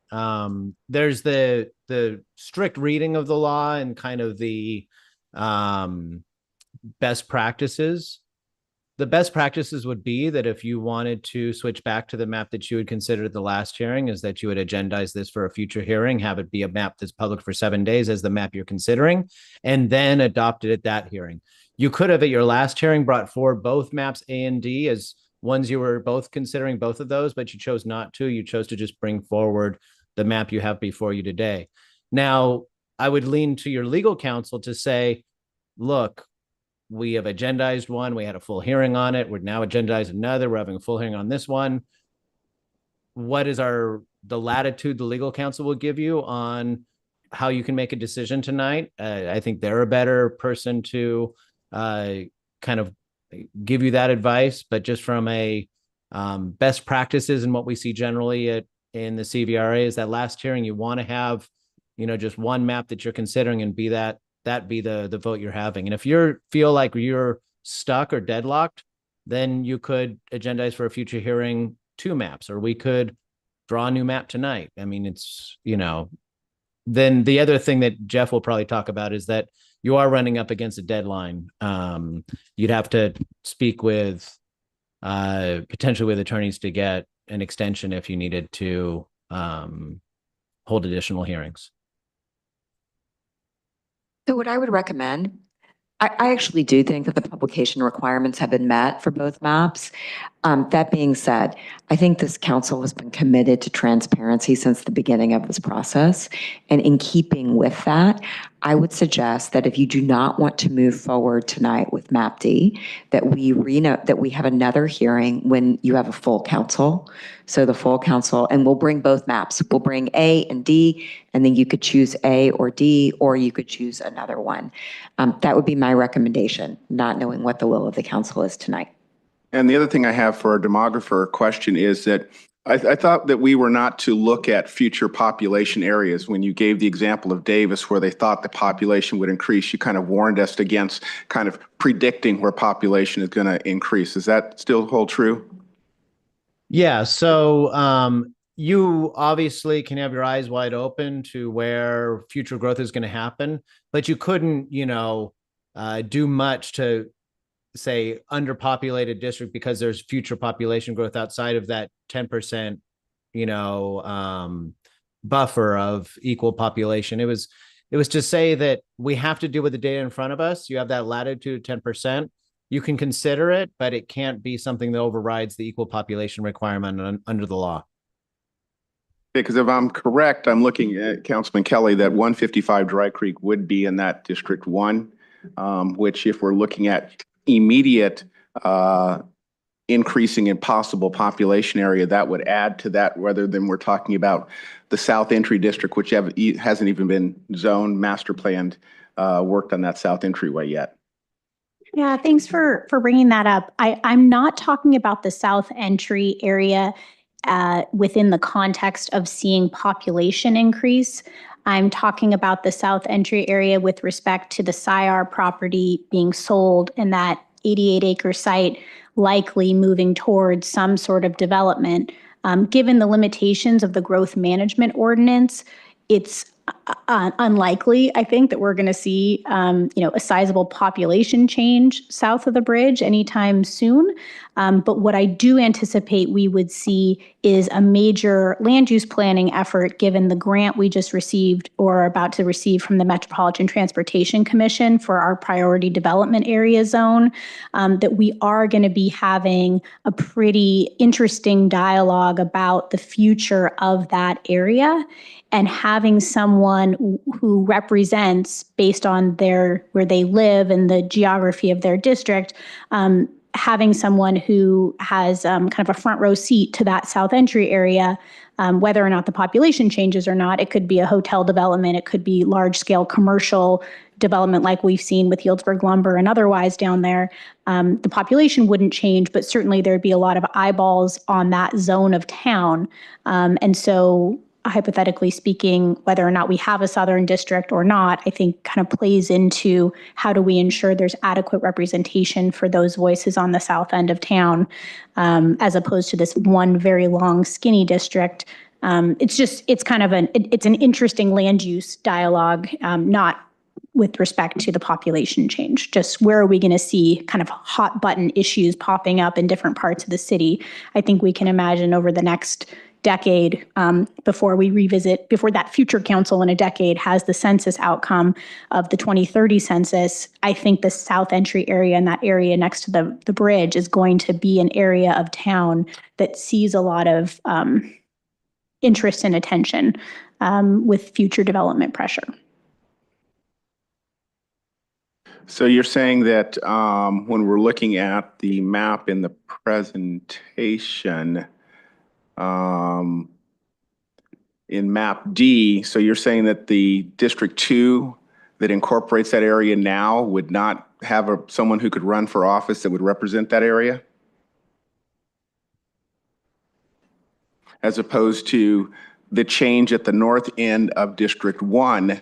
There's the strict reading of the law and kind of the best practices. The best practices would be that if you wanted to switch back to the map that you had considered at the last hearing, is that you would agendize this for a future hearing, have it be a map that's public for 7 days as the map you're considering, and then adopt it at that hearing. You could have at your last hearing brought forward both maps A and D as ones you were both considering, both of those, but you chose not to. You chose to just bring forward the map you have before you today. Now, I would lean to your legal counsel to say, look, we have agendized one. We had a full hearing on it. We're now agendized another. We're having a full hearing on this one. What is the latitude the legal counsel will give you on how you can make a decision tonight? I think they're a better person to kind of give you that advice, but just from a best practices and what we see generally in the CVRA is that last hearing, you want to have, just one map that you're considering and be that be the vote you're having. And if you feel like you're stuck or deadlocked, then you could agendize for a future hearing 2 maps, or we could draw a new map tonight. I mean, it's, then the other thing that Jeff will probably talk about is that you are running up against a deadline. You'd have to speak with potentially with attorneys to get an extension if you needed to hold additional hearings. So what I would recommend, I actually do think that the publication requirements have been met for both maps. That being said, I think this council has been committed to transparency since the beginning of this process. And in keeping with that, I would suggest that if you do not want to move forward tonight with map D, that we have another hearing when you have a full council. So the full council, and we'll bring both maps. We'll bring A and D, and then you could choose A or D, or you could choose another one. That would be my recommendation, not knowing what the will of the council is tonight. And the other thing I have for a demographer question is that I thought that we were not to look at future population areas. When you gave the example of Davis, where they thought the population would increase, you kind of warned us against kind of predicting where population is going to increase. Does that still hold true? Yeah. So you obviously can have your eyes wide open to where future growth is going to happen, but you couldn't, do much to say underpopulated district because there's future population growth outside of that 10%, buffer of equal population. It was to say that we have to deal with the data in front of us. You have that latitude 10%. You can consider it, but it can't be something that overrides the equal population requirement under the law. Because if I'm correct, I'm looking at Councilman Kelly, that 155 Dry Creek would be in that District 1, which if we're looking at immediate increasing in possible population area, that would add to that, rather than we're talking about the South Entry District, which hasn't even been zoned, master planned, worked on that South Entryway yet. Yeah, thanks for bringing that up. I'm not talking about the South Entry area within the context of seeing population increase. I'm talking about the South Entry area with respect to the SIAR property being sold and that 88-acre site likely moving towards some sort of development. Given the limitations of the growth management ordinance, it's unlikely, I think, that we're going to see, a sizable population change south of the bridge anytime soon. But what I do anticipate we would see is a major land use planning effort, given the grant we just received or are about to receive from the Metropolitan Transportation Commission for our priority development area zone, that we are going to be having a pretty interesting dialogue about the future of that area. And having someone who represents, based on where they live and the geography of their district, having someone who has kind of a front row seat to that South Entry area, whether or not the population changes or not. It could be a hotel development. It could be large scale commercial development like we've seen with Healdsburg Lumber and otherwise down there. The population wouldn't change, but certainly there'd be a lot of eyeballs on that zone of town. And so hypothetically speaking, whether or not we have a Southern district or not, I think kind of plays into how do we ensure there's adequate representation for those voices on the south end of town, as opposed to this one very long skinny district. It's kind of an interesting land use dialogue, not with respect to the population change. Just where are we going to see kind of hot button issues popping up in different parts of the city? I think we can imagine over the next decade, before that future council in a decade has the census outcome of the 2030 census, I think the South Entry area and that area next to the bridge is going to be an area of town that sees a lot of interest and attention with future development pressure. So you're saying that when we're looking at the map in the presentation, in map D, so you're saying that the District 2 that incorporates that area now would not have someone who could run for office that would represent that area? As opposed to the change at the north end of District 1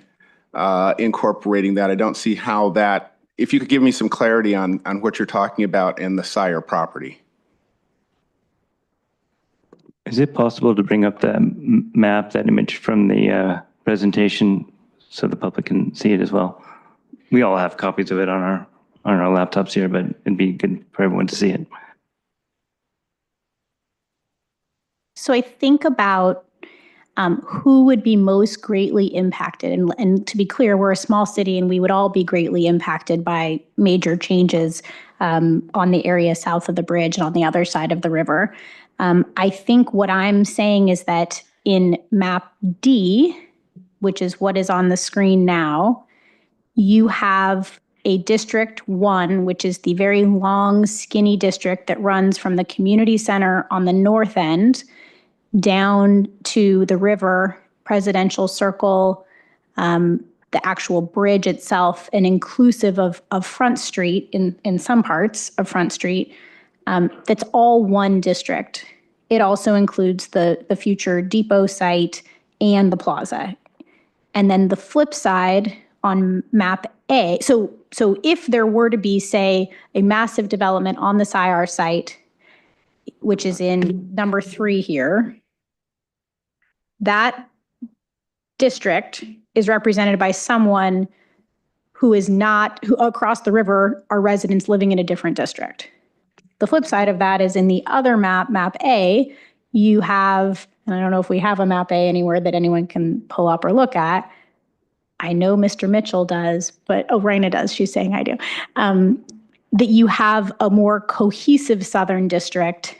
incorporating that. I don't see how that, if you could give me some clarity on what you're talking about in the SIAR property. Is it possible to bring up that map, that image from the presentation so the public can see it as well? We all have copies of it on our laptops here, but it'd be good for everyone to see it. So I think about who would be most greatly impacted. And to be clear, we're a small city and we would all be greatly impacted by major changes on the area south of the bridge and on the other side of the river. I think what I'm saying is that in map D, which is what is on the screen now, you have a District 1, which is the very long, skinny district that runs from the community center on the north end down to the river, Presidential Circle, the actual bridge itself, and inclusive of Front Street in some parts of Front Street. That's all one district. It also includes the future depot site and the plaza. And then the flip side on map A, so if there were to be, say, a massive development on the SIAR site, which is in number 3 here, that district is represented by someone who is not, who across the river are residents living in a different district. The flip side of that is in the other map, map A, you have, and I don't know if we have a map A anywhere that anyone can pull up or look at. I know Mr. Mitchell does, but Raina does, she's saying I do. That you have a more cohesive southern district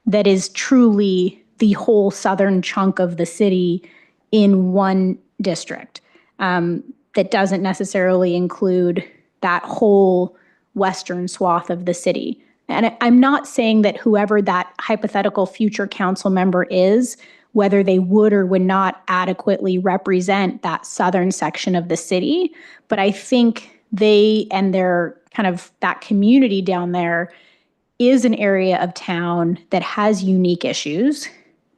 that is truly the whole southern chunk of the city in one district. That doesn't necessarily include that whole western swath of the city. And I'm not saying that whoever that hypothetical future council member is, whether they would or would not adequately represent that southern section of the city, but I think they and their kind of that community down there is an area of town that has unique issues.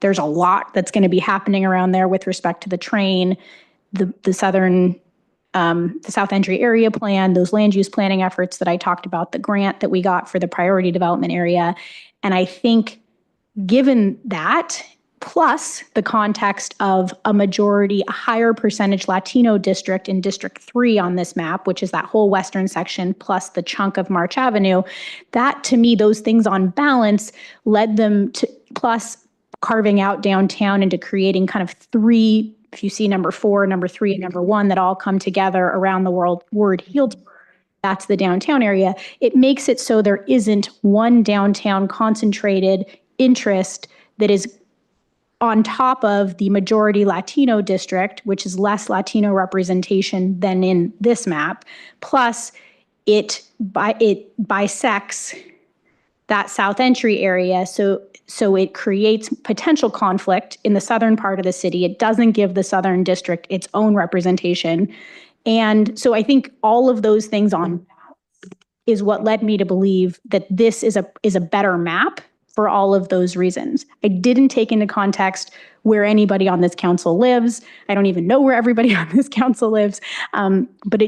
There's a lot that's going to be happening around there with respect to the train, the South Entry Area Plan, those land use planning efforts that I talked about, the grant that we got for the priority development area. And I think given that, plus the context of a higher percentage Latino district in District 3 on this map, which is that whole western section, plus the chunk of March Avenue, that to me, those things on balance led them to, plus carving out downtown into creating kind of three, if you see number 4, number 3, and number 1 that all come together around the word Healdsburg, that's the downtown area. It makes it so there isn't one downtown concentrated interest that is on top of the majority Latino district, which is less Latino representation than in this map, plus it bisects that South Entry area. So it creates potential conflict in the southern part of the city. It doesn't give the southern district its own representation. And so I think all of those things on is what led me to believe that this is a better map for all of those reasons. I didn't take into context where anybody on this council lives. I don't even know where everybody on this council lives. But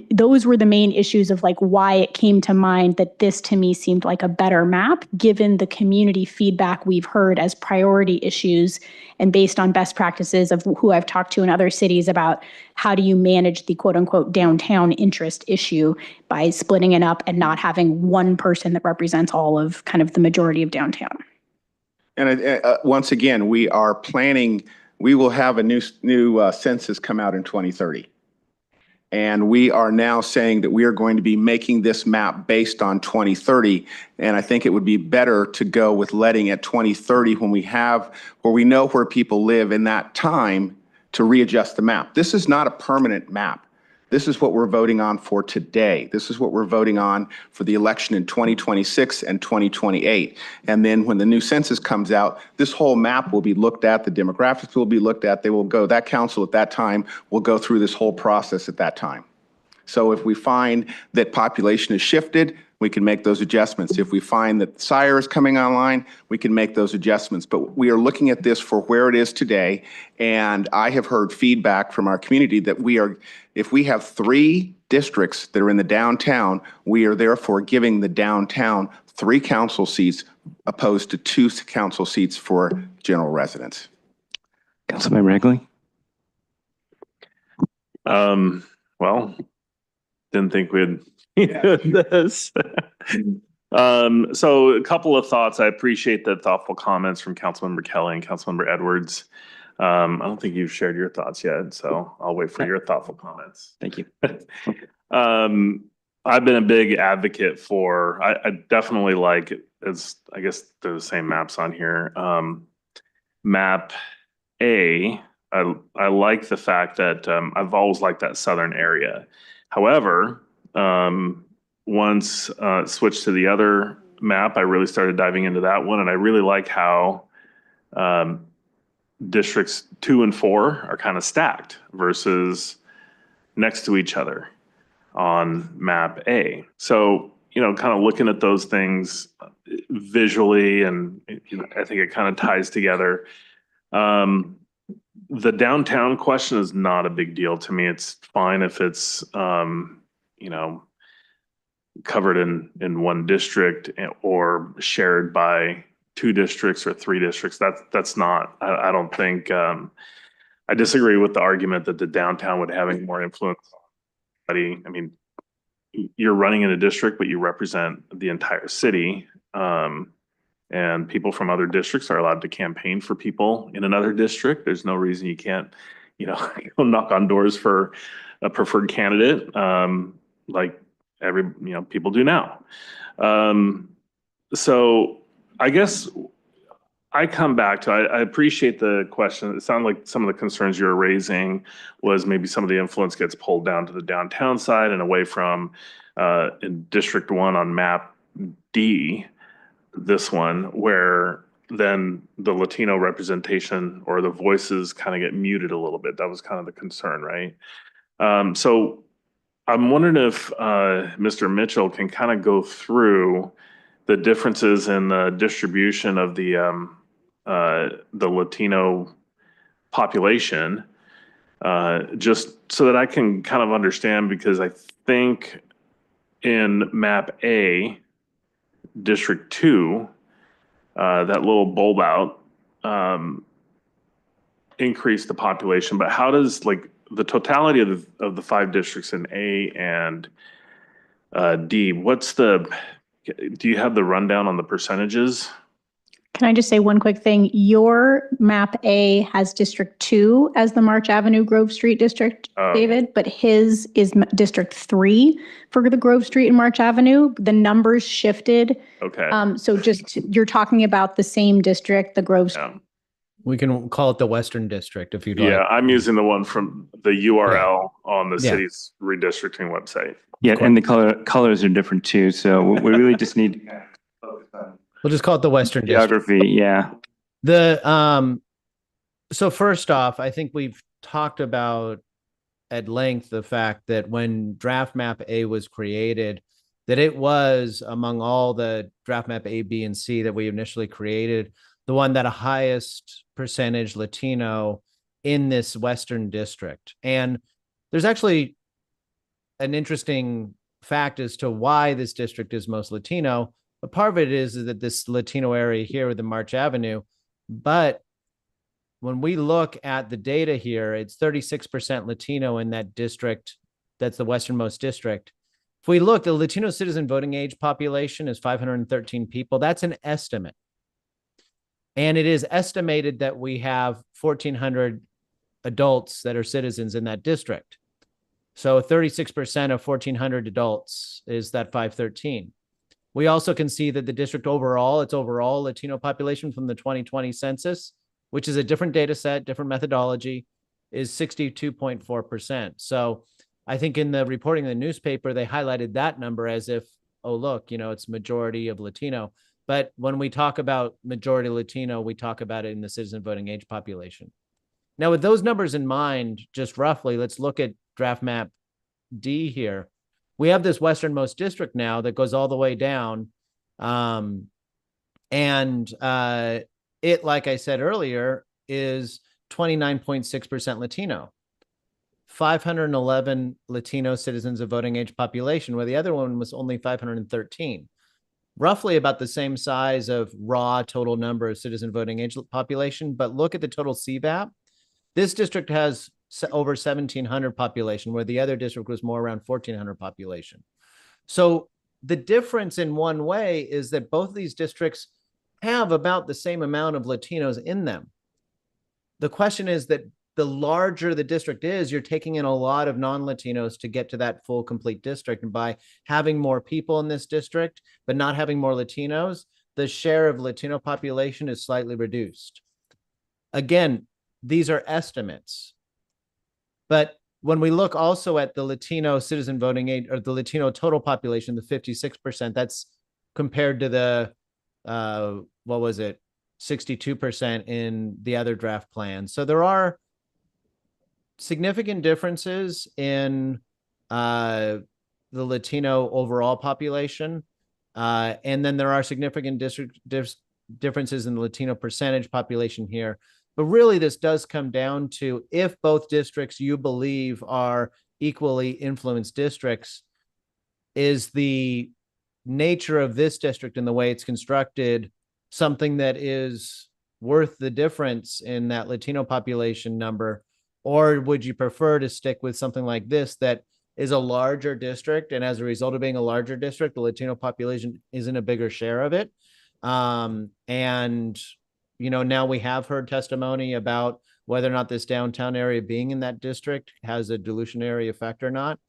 those were the main issues of like why it came to mind that this to me seemed like a better map given the community feedback we've heard as priority issues and based on best practices of who I've talked to in other cities about how do you manage the quote unquote downtown interest issue by splitting it up and not having one person that represents all of kind of the majority of downtown. And once again, we are planning, we will have a new census come out in 2030. And we are now saying that we are going to be making this map based on 2030. And I think it would be better to go with letting at 2030 when we know where people live in that time to readjust the map. This is not a permanent map. This is what we're voting on for today. This is what we're voting on for the election in 2026 and 2028. And then when the new census comes out, this whole map will be looked at, the demographics will be looked at, that council at that time will go through this whole process at that time. So if we find that population has shifted, we can make those adjustments. If we find that Sire is coming online, we can make those adjustments. But we are looking at this for where it is today. And I have heard feedback from our community that if we have 3 districts that are in the downtown, we are therefore giving the downtown 3 council seats opposed to 2 council seats for general residents. Councilmember Egley? Well, didn't think we'd this. So a couple of thoughts. I appreciate the thoughtful comments from Councilmember Kelly and Councilmember Edwards. I don't think you've shared your thoughts yet, so I'll wait for your thoughtful comments. Thank you. I've been a big advocate for, I definitely like, I guess they're the same maps on here. Map A, I like the fact that I've always liked that southern area. However, once switched to the other map, I really started diving into that one, and I really like how districts 2 and 4 are kind of stacked versus next to each other on map A. So, kind of looking at those things visually, and I think it kind of ties together. The downtown question is not a big deal to me. It's fine if it's, covered in one district or shared by 2 districts or 3 districts. That's not, I don't think, I disagree with the argument that the downtown would have any more influence. I mean, you're running in a district, but you represent the entire city. And people from other districts are allowed to campaign for people in another district. There's no reason you can't, go knock on doors for a preferred candidate, like people do now. So I guess I come back to, I appreciate the question. It sounded like some of the concerns you were raising was maybe some of the influence gets pulled down to the downtown side and away from in District 1 on map D, this one, where then the Latino representation or the voices kind of get muted a little bit. That was kind of the concern, right? So I'm wondering if Mr. Mitchell can kind of go through the differences in the distribution of the Latino population, just so that I can kind of understand, because I think in map A, District 2, that little bulb out increased the population, but how does like the totality of the 5 districts in A and D, do you have the rundown on the percentages? Can I just say one quick thing? Your map A has District 2 as the March Avenue Grove Street district, David, but his is District 3 for the Grove Street and March Avenue. The numbers shifted. Okay. So just, you're talking about the same district, the Grove Street. Yeah. We can call it the Western District if you'd like. Yeah, I'm using the one from the URL on the city's redistricting website. Yeah, and the colors are different too. So we really just need We'll just call it the Western District. geography. Yeah. So first off, I think we've talked about at length the fact that when draft map A was created, that it was among all the draft map A, B, and C that we initially created, the one that a highest percentage Latino in this Western district. And there's actually an interesting fact as to why this district is most Latino. But part of it is that this Latino area here with the March Avenue, but when we look at the data here, it's 36% Latino in that district. That's the westernmost district. If we look, the Latino citizen voting age population is 513 people. That's an estimate. And it is estimated that we have 1,400 adults that are citizens in that district. So 36% of 1,400 adults is that 513. We also can see that the district overall, its overall Latino population from the 2020 census, which is a different data set, different methodology, is 62.4%. So I think in the reporting in the newspaper, they highlighted that number as if, oh, look, it's majority of Latino. But when we talk about majority Latino, we talk about it in the citizen voting age population. Now, with those numbers in mind, just roughly, let's look at draft map D here. We have this westernmost district now that goes all the way down. It, like I said earlier, is 29.6% Latino. 511 Latino citizens of voting age population, where the other one was only 513. Roughly about the same size of raw total number of citizen voting age population, but look at the total CVAP. This district has over 1,700 population, where the other district was more around 1,400 population. So the difference in one way is that both of these districts have about the same amount of Latinos in them. The question is that the larger the district is, you're taking in a lot of non-Latinos to get to that full complete district. And by having more people in this district, but not having more Latinos, the share of Latino population is slightly reduced. Again, these are estimates. But when we look also at the Latino citizen voting age, or the Latino total population, the 56%, that's compared to the, 62% in the other draft plan. So there are significant differences in the Latino overall population. And then there are significant differences in the Latino percentage population here. But really, this does come down to if both districts you believe are equally influenced districts, is the nature of this district and the way it's constructed something that is worth the difference in that Latino population number? Or would you prefer to stick with something like this that is a larger district, and as a result of being a larger district, the Latino population isn't a bigger share of it? And, now we have heard testimony about whether or not this downtown area being in that district has a dilutionary effect or not.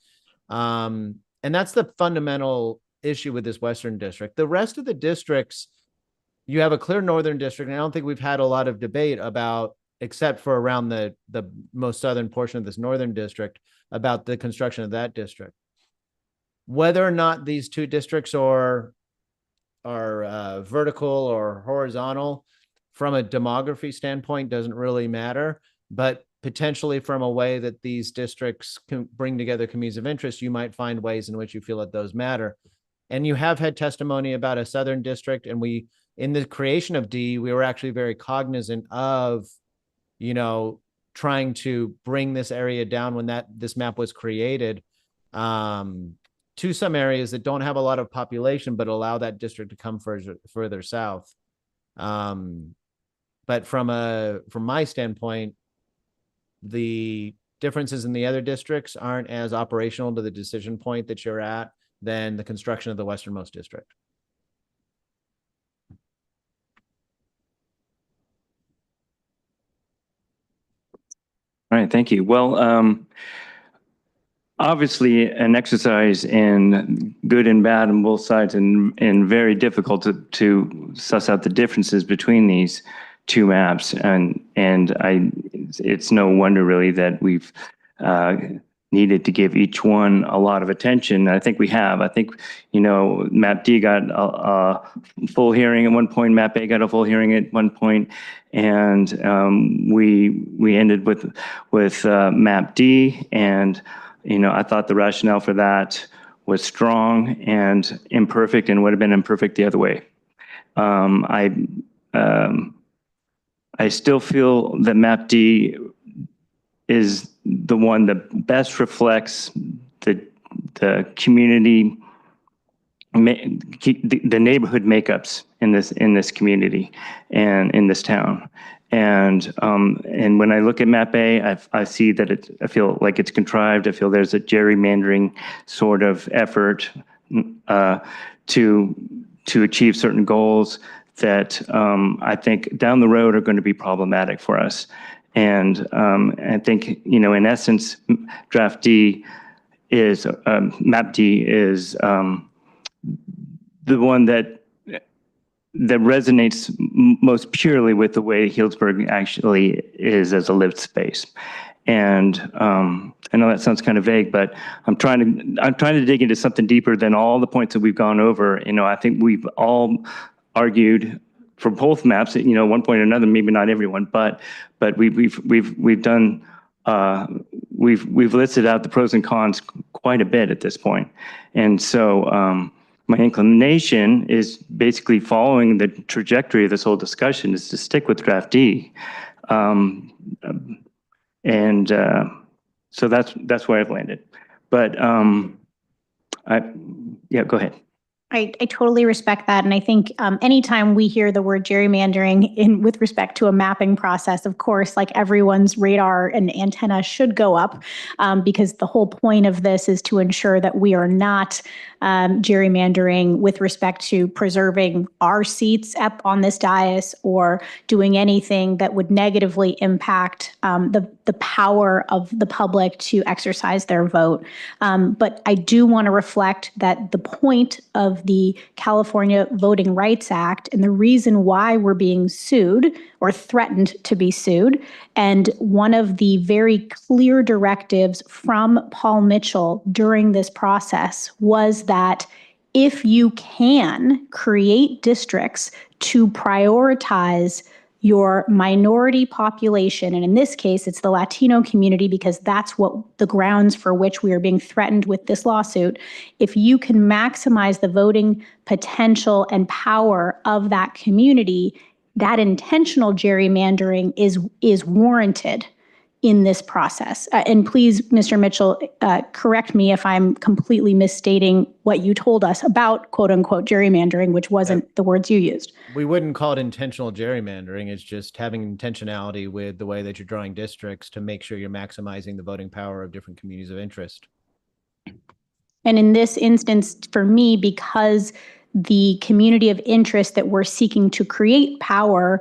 And that's the fundamental issue with this Western district. The rest of the districts, you have a clear Northern district, and I don't think we've had a lot of debate about, except for around the most southern portion of this Northern district, about the construction of that district. Whether or not these two districts are vertical or horizontal from a demography standpoint doesn't really matter, but potentially from a way that these districts can bring together communities of interest, you might find ways in which you feel that those matter. And you have had testimony about a southern district, and in the creation of D, we were actually very cognizant of, trying to bring this area down when this map was created, to some areas that don't have a lot of population, but allow that district to come further south. But from my standpoint, the differences in the other districts aren't as operational to the decision point that you're at than the construction of the westernmost district. All right, thank you. Well, obviously an exercise in good and bad on both sides, and very difficult to suss out the differences between these two maps. And it's no wonder really that we've needed to give each one a lot of attention. I think we have. I think, Map D got a full hearing at one point, Map A got a full hearing at one point, and we ended with Map D, and I thought the rationale for that was strong and imperfect, and would have been imperfect the other way. I still feel that Map D is the one that best reflects the community, the neighborhood makeups in this community and in this town. And when I look at Map A, I see that I feel like it's contrived. I feel there's a gerrymandering sort of effort to achieve certain goals that I think down the road are going to be problematic for us. And I think, in essence, Map D is the one that resonates most purely with the way Healdsburg actually is as a lived space. And I know that sounds kind of vague, but I'm trying to dig into something deeper than all the points that we've gone over. I think we've all argued for both maps at one point or another, maybe not everyone, but we've done we've listed out the pros and cons quite a bit at this point. And so my inclination is basically following the trajectory of this whole discussion is to stick with draft D. So that's where I've landed. But yeah, go ahead. I totally respect that. And I think anytime we hear the word gerrymandering with respect to a mapping process, of course, like everyone's radar and antenna should go up because the whole point of this is to ensure that we are not gerrymandering with respect to preserving our seats up on this dais or doing anything that would negatively impact the power of the public to exercise their vote. But I do want to reflect that the point of the California Voting Rights Act and the reason why we're being sued or threatened to be sued, and one of the very clear directives from Paul Mitchell during this process was that if you can create districts to prioritize your minority population, and in this case, it's the Latino community because that's what the grounds for which we are being threatened with this lawsuit. If you can maximize the voting potential and power of that community, that intentional gerrymandering is warranted. in this process. And please, Mr. Mitchell, correct me if I'm completely misstating what you told us about quote unquote gerrymandering, which wasn't the words you used. We wouldn't call it intentional gerrymandering. It's just having intentionality with the way that you're drawing districts to make sure you're maximizing the voting power of different communities of interest. And in this instance, for me, because the community of interest that we're seeking to create power,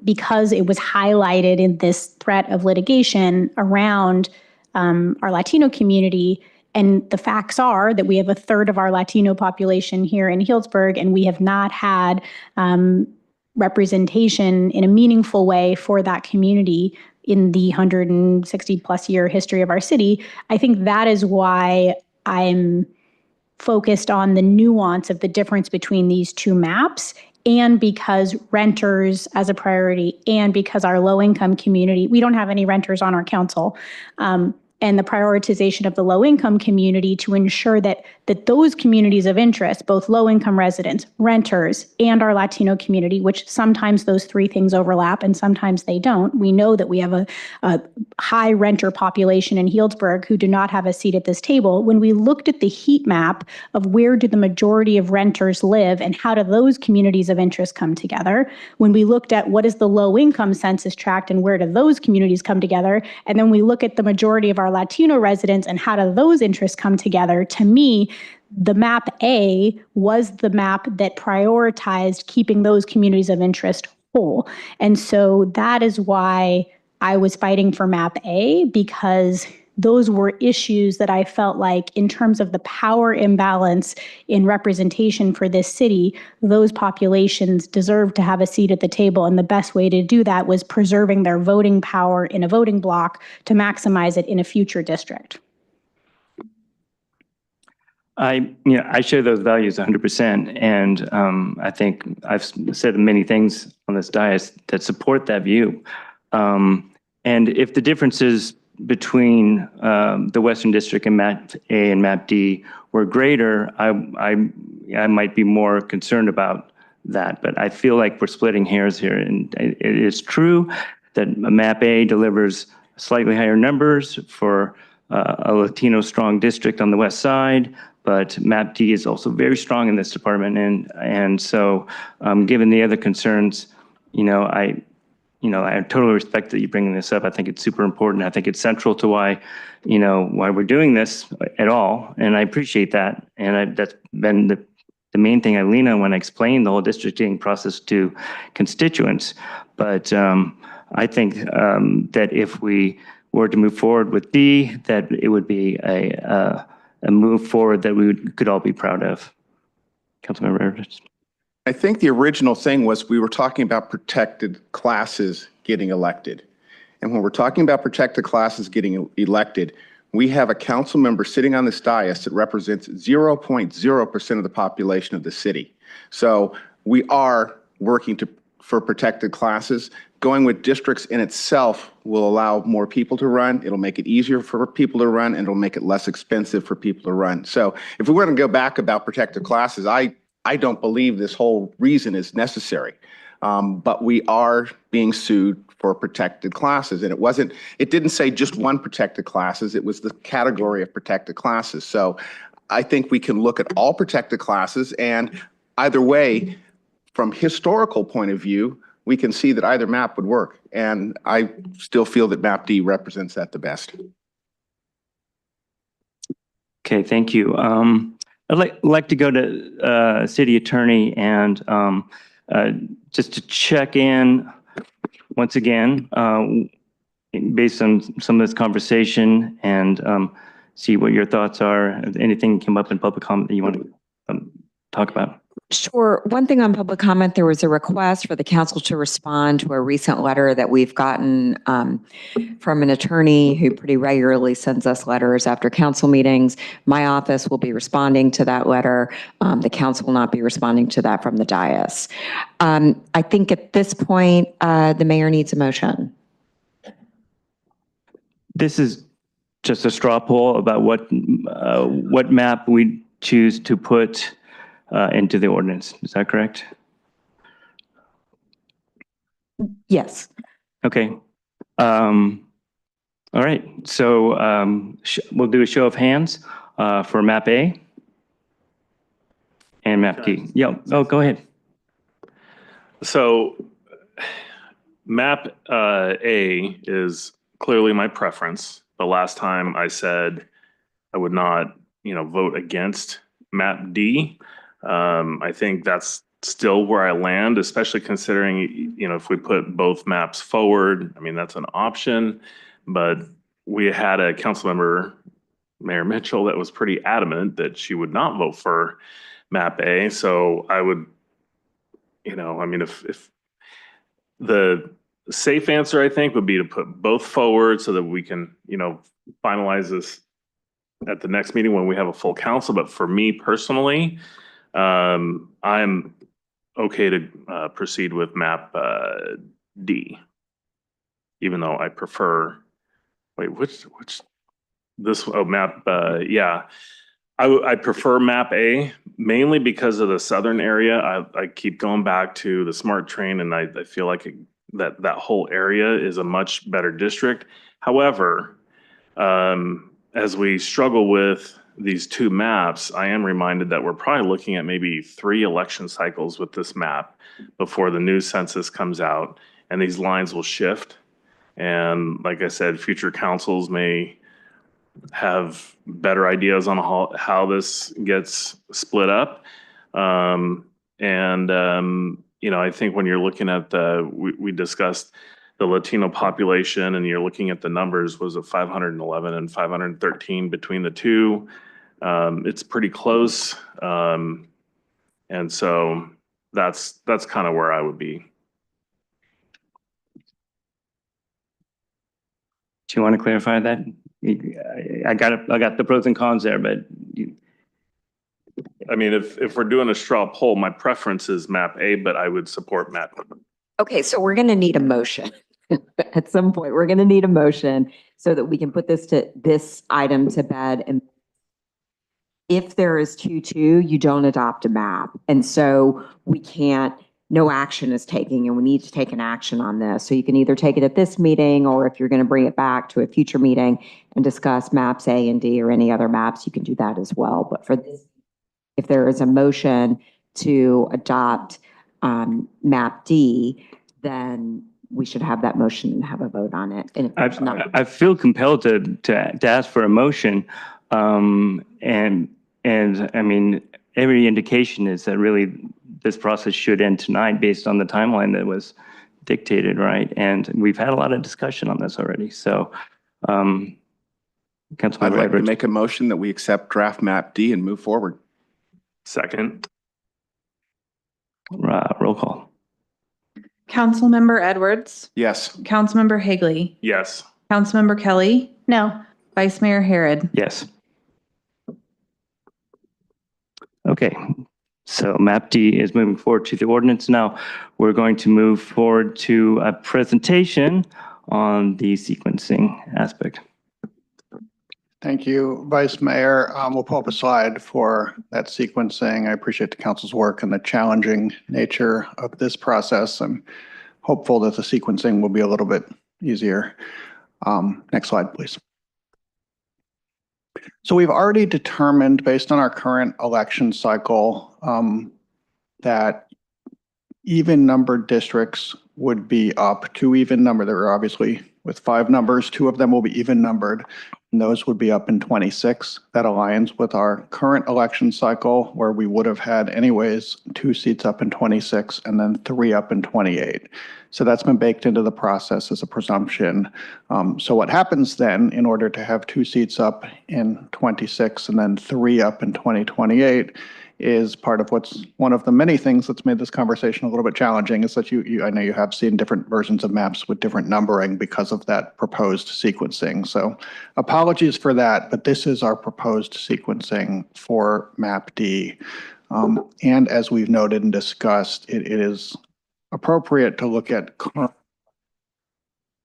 because it was highlighted in this threat of litigation around our Latino community, and the facts are that we have a third of our Latino population here in Healdsburg, and we have not had representation in a meaningful way for that community in the 160 plus year history of our city. I think that is why I'm focused on the nuance of the difference between these two maps, and because renters as a priority, and because our low-income community, we don't have any renters on our council, and the prioritization of the low-income community to ensure that those communities of interest, both low-income residents, renters, and our Latino community, which sometimes those three things overlap and sometimes they don't. We know that we have a high renter population in Healdsburg who do not have a seat at this table. When we looked at the heat map of where do the majority of renters live and how do those communities of interest come together, when we looked at what is the low-income census tract and where do those communities come together, and then we look at the majority of our Latino residents and how do those interests come together, to me, the map A was the map that prioritized keeping those communities of interest whole. And so that is why I was fighting for map A, because those were issues that I felt like, in terms of the power imbalance in representation for this city, those populations deserved to have a seat at the table. And the best way to do that was preserving their voting power in a voting block to maximize it in a future district. I share those values 100%, and I think I've said many things on this dais that support that view. And if the differences between the Western District and Map A and Map D were greater, I might be more concerned about that. But I feel like we're splitting hairs here, and it is true that Map A delivers slightly higher numbers for a Latino strong district on the west side, but Map D is also very strong in this department, and so given the other concerns, I totally respect that you're bringing this up. I think it's super important. I think it's central to why we're doing this at all, and I appreciate that. And that's been the main thing I lean on when I explain the whole districting process to constituents. But I think that if we were to move forward with D, that it would be a move forward that we could all be proud of. Councilmember Everett. I think the original thing was we were talking about protected classes getting elected. And when we're talking about protected classes getting elected, we have a council member sitting on this dais that represents 0.0% of the population of the city. So we are working for protected classes. Going with districts in itself will allow more people to run. It'll make it easier for people to run, and it'll make it less expensive for people to run. So if we were to go back about protected classes, I don't believe this whole reason is necessary. But we are being sued for protected classes. And it didn't say just one protected classes, it was the category of protected classes. So I think we can look at all protected classes, and either way, from historical point of view, we can see that either map would work. And I still feel that map D represents that the best. Okay, thank you. I'd like to go to City Attorney and just to check in once again, based on some of this conversation, and see what your thoughts are. Anything came up in public comment that you want to talk about? Sure. One thing on public comment, there was a request for the council to respond to a recent letter that we've gotten from an attorney who pretty regularly sends us letters after council meetings. My office will be responding to that letter. The council will not be responding to that from the dais. I think at this point, the mayor needs a motion. This is just a straw poll about what map we choose to put into the ordinance. Is that correct? Yes. Okay. All right, so we'll do a show of hands for map A and map D. Yeah, oh, go ahead. So map A is clearly my preference. The last time I said I would not, vote against map D. I think that's still where I land, especially considering, if we put both maps forward, I mean, that's an option. But we had a council member, Mayor Mitchell, that was pretty adamant that she would not vote for map A. So I would, if the safe answer, I think, would be to put both forward so that we can, finalize this at the next meeting when we have a full council. But for me personally, I'm okay to proceed with map D, even though I prefer, map, yeah. I prefer map A mainly because of the southern area. I keep going back to the SMART train, and I feel like that whole area is a much better district. However, as we struggle with these two maps, I am reminded that we're probably looking at maybe 3 election cycles with this map before the new census comes out, and these lines will shift. And like I said, future councils may have better ideas on how this gets split up. I think when you're looking at we discussed the Latino population, and you're looking at the numbers, was it 511 and 513 between the two? It's pretty close. And so that's kind of where I would be. Do you want to clarify that? I got the pros and cons there, but I mean, if we're doing a straw poll, my preference is map A, but I would support map B. Okay, so we're going to need a motion. At some point, we're going to need a motion so that we can put this item to bed. And if there is 2-2, you don't adopt a map. And so no action is taken, and we need to take an action on this. So you can either take it at this meeting, or if you're going to bring it back to a future meeting and discuss maps A and D or any other maps, you can do that as well. But for this, if there is a motion to adopt map D, then we should have that motion and have a vote on it. And if there's not, I feel compelled to ask for a motion, and I mean, every indication is that really this process should end tonight based on the timeline that was dictated, right? And we've had a lot of discussion on this already. So, Councilmember I'd like to Edwards. make a motion that we accept draft map D and move forward. Second. Roll call. Councilmember Edwards, Yes. Councilmember Higley, Yes. Councilmember Kelly, No. Vice Mayor Harrod. Yes. Okay, so map D is moving forward to the ordinance. Now we're going to move forward to a presentation on the sequencing aspect. Thank you, Vice Mayor. We'll pull up a slide for that sequencing. I appreciate the council's work and the challenging nature of this process. I'm hopeful that the sequencing will be a little bit easier. Next slide, please. So we've already determined, based on our current election cycle, that even numbered districts would be up to even number. There are obviously with 5 numbers, 2 of them will be even numbered, and those would be up in 26. That aligns with our current election cycle, where we would have had anyways 2 seats up in 26 and then 3 up in 28. So that's been baked into the process as a presumption. So what happens then, in order to have 2 seats up in 26 and then 3 up in 2028, is part of one of the many things that's made this conversation a little bit challenging, is that I know you have seen different versions of maps with different numbering because of that proposed sequencing. So apologies for that, but this is our proposed sequencing for map D. And as we've noted and discussed, it is appropriate to look at current,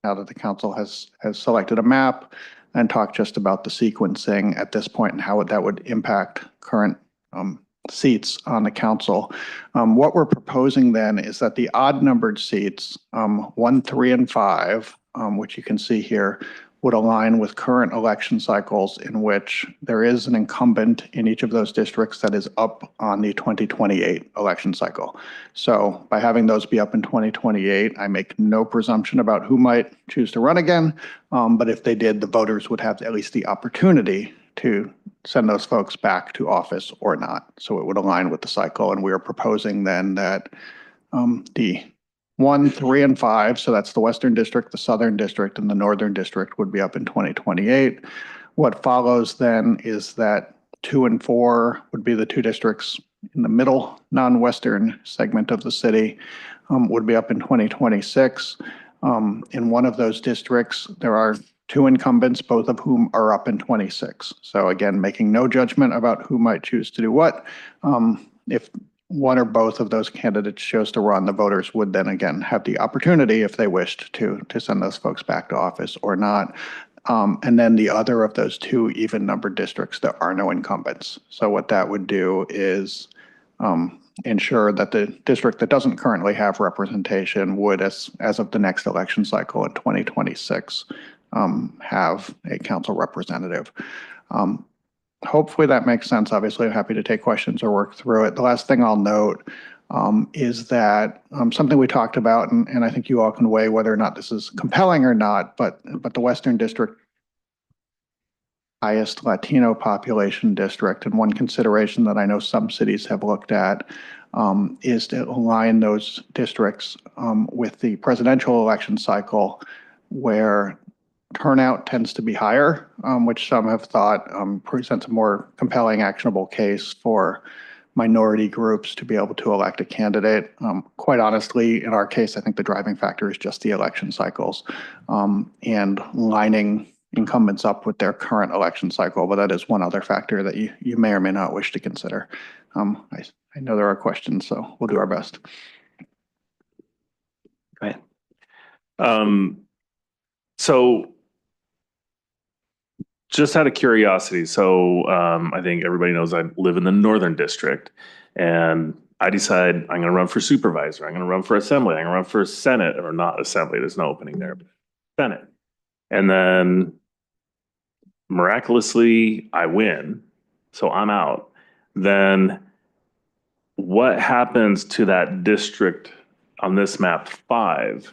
now that the council has selected a map, and talk just about the sequencing at this point and how that would impact current seats on the council. What we're proposing then is that the odd numbered seats, 1, 3, and 5, which you can see here, would align with current election cycles in which there is an incumbent in each of those districts that is up on the 2028 election cycle. So by having those be up in 2028, I make no presumption about who might choose to run again. But if they did, the voters would have at least the opportunity to send those folks back to office or not. So it would align with the cycle. And we are proposing then that the 1, 3, and 5, so that's the Western District, the Southern District, and the Northern District would be up in 2028. What follows then is that 2 and 4 would be the two districts in the middle, non-Western segment of the city, would be up in 2026. In one of those districts, there are 2 incumbents, both of whom are up in 26. So again, making no judgment about who might choose to do what. If one or both of those candidates chose to run, the voters would then again have the opportunity, if they wished, to send those folks back to office or not. And then the other of those 2 even numbered districts, there are no incumbents. So what that would do is ensure that the district that doesn't currently have representation would, as of the next election cycle in 2026, have a council representative. Hopefully that makes sense. Obviously, I'm happy to take questions or work through it. The last thing I'll note is that something we talked about, and I think you all can weigh whether or not this is compelling or not, but the Western District, highest Latino population district, and one consideration that I know some cities have looked at is to align those districts with the presidential election cycle, where turnout tends to be higher, which some have thought presents a more compelling, actionable case for minority groups to be able to elect a candidate. Quite honestly, in our case, I think the driving factor is just the election cycles and lining incumbents up with their current election cycle. But that is one other factor that you may or may not wish to consider. I know there are questions, so we'll do our best. Go ahead. So just out of curiosity, so I think everybody knows I live in the Northern District, and I decide I'm going to run for supervisor, I'm going to run for assembly, I'm going to run for Senate, or not assembly, there's no opening there, but Senate. And then miraculously I win, so I'm out. Then what happens to that district on this map 5?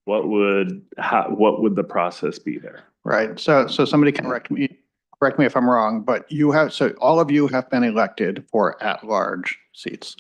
What would the process be there? Right. So somebody can correct me if I'm wrong, but all of you have been elected for at-large seats.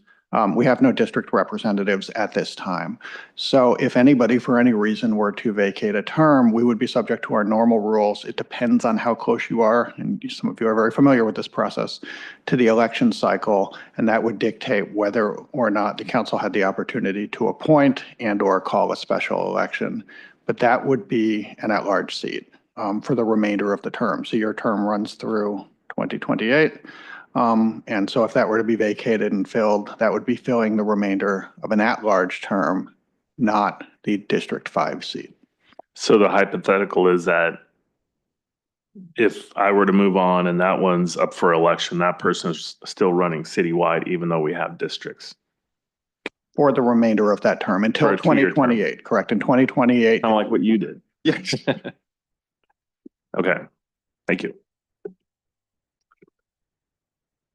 We have no district representatives at this time. So if anybody for any reason were to vacate a term, we would be subject to our normal rules. It depends on how close you are, and some of you are very familiar with this process, to the election cycle, and that would dictate whether or not the council had the opportunity to appoint and or call a special election. But that would be an at-large seat for the remainder of the term. So your term runs through 2028. And so if that were to be vacated and filled, that would be filling the remainder of an at-large term, not the District 5 seat. So the hypothetical is that if I were to move on and that one's up for election, that person is still running citywide, even though we have districts. For the remainder of that term until 2028, correct? In 2028. Kind of like what you did. Yes. Okay, thank you.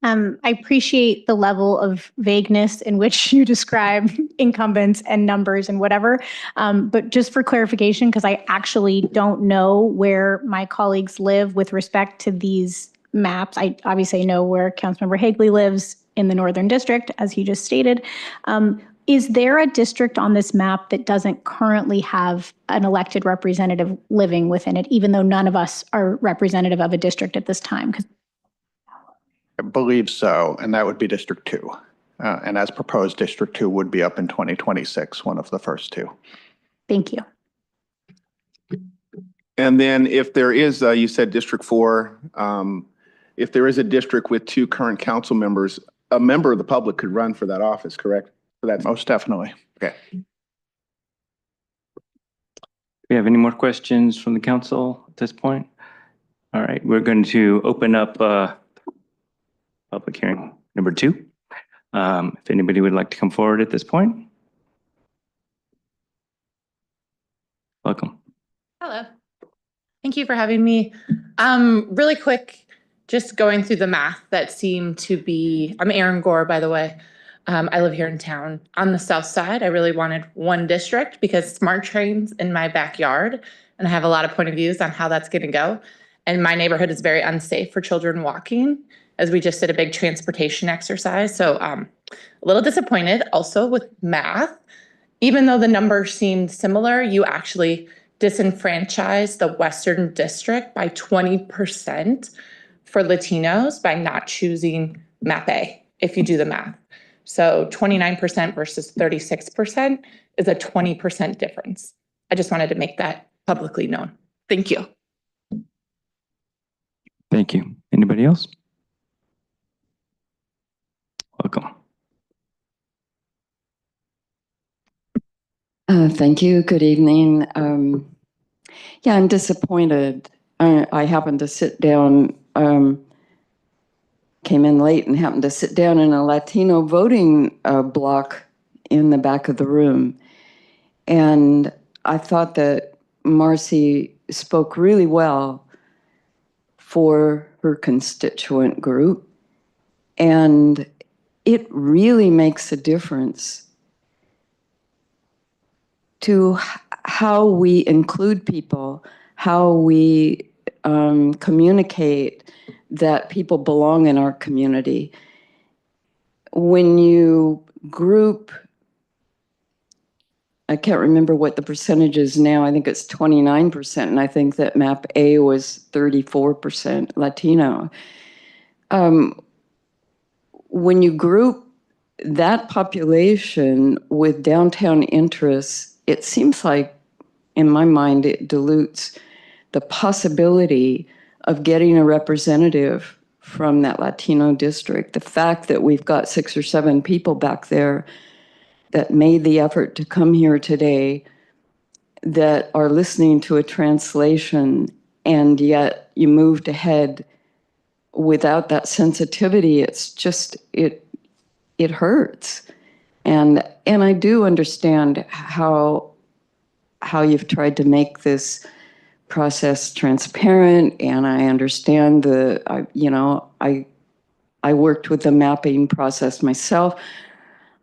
I appreciate the level of vagueness in which you describe incumbents and numbers and whatever. But just for clarification, because I actually don't know where my colleagues live with respect to these maps. I obviously know where Councilmember Hagley lives in the Northern District, as he just stated. Is there a district on this map that doesn't currently have an elected representative living within it, even though none of us are representative of a district at this time? I believe so, and that would be District 2. And as proposed, District 2 would be up in 2026, one of the first 2. Thank you. And then if there is, you said District 4, if there is a district with 2 current council members, a member of the public could run for that office, correct? So that's most definitely. Okay. Do we have any more questions from the council at this point? All right, we're going to open up public hearing number 2. If anybody would like to come forward at this point. Welcome. Hello. Thank you for having me. Really quick, just going through the math that seemed to be, I'm Erin Gore, by the way. I live here in town. On the south side, I really wanted one district because smart trains in my backyard, and I have a lot of point of views on how that's going to go. And my neighborhood is very unsafe for children walking, as we just did a big transportation exercise. So a little disappointed also with math. Even though the numbers seemed similar, you actually disenfranchised the Western District by 20% for Latinos by not choosing MAP A, if you do the math. So 29% versus 36% is a 20% difference. I just wanted to make that publicly known. Thank you. Thank you. Anybody else? Welcome. Thank you. Good evening. Yeah, I'm disappointed. I happened to sit down, came in late and happened to sit down in a Latino voting block in the back of the room. And I thought that Marcy spoke really well for her constituent group. And it really makes a difference to how we include people, how we communicate that people belong in our community. When you group, I can't remember what the percentage is now, I think it's 29%, and I think that MAP A was 34% Latino. When you group that population with downtown interests, it seems like, in my mind, it dilutes the possibility of getting a representative from that Latino district. The fact that we've got 6 or 7 people back there that made the effort to come here today that are listening to a translation, and yet you moved ahead without that sensitivity, it's just, it hurts. And I do understand how you've tried to make this process transparent, and I understand I worked with the mapping process myself.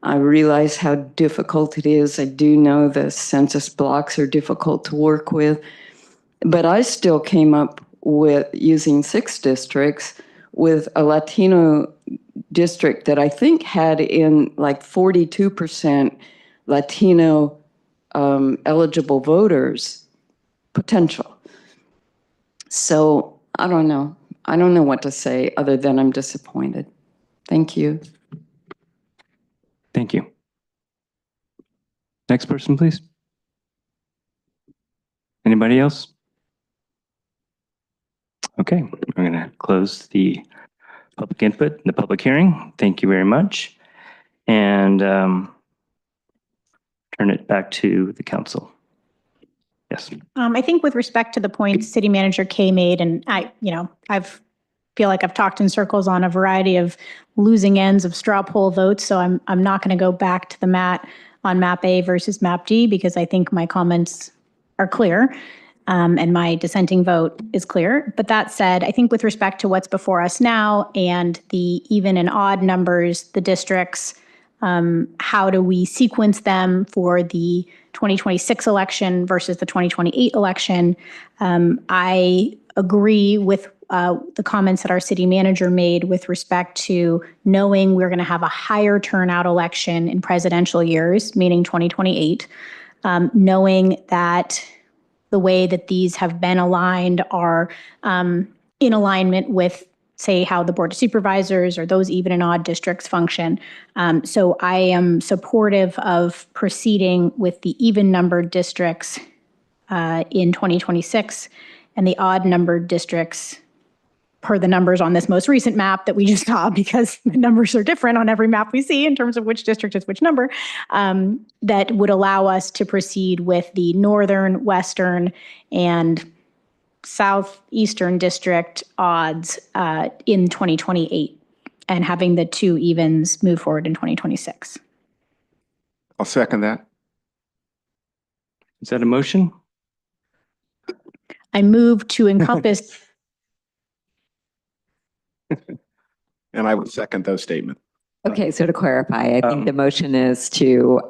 I realize how difficult it is. I do know the census blocks are difficult to work with, but I still came up with using 6 districts with a Latino district that I think had in like 42% Latino eligible voters potential. So I don't know. I don't know what to say other than I'm disappointed. Thank you. Thank you. Next person, please. Anybody else? Okay, we're going to close the public input, the public hearing. Thank you very much. And turn it back to the council. Yes. I think with respect to the points City Manager Kay made, and I feel like I've talked in circles on a variety of losing ends of straw poll votes, so I'm not going to go back to the mat on MAP A versus MAP D because I think my comments are clear. And my dissenting vote is clear. But that said, I think with respect to what's before us now and the even and odd numbers, the districts, how do we sequence them for the 2026 election versus the 2028 election? I agree with the comments that our city manager made with respect to knowing we're going to have a higher turnout election in presidential years, meaning 2028, knowing that the way that these have been aligned are in alignment with, say, how the Board of Supervisors or those even and odd districts function. So I am supportive of proceeding with the even numbered districts in 2026 and the odd numbered districts per the numbers on this most recent map that we just saw, because the numbers are different on every map we see in terms of which district is which number, that would allow us to proceed with the northern, western, and southeastern district odds in 2028 and having the 2 evens move forward in 2026. I'll second that. Is that a motion? I move to encompass, And I would second those statements. Okay, so to clarify, I think the motion is to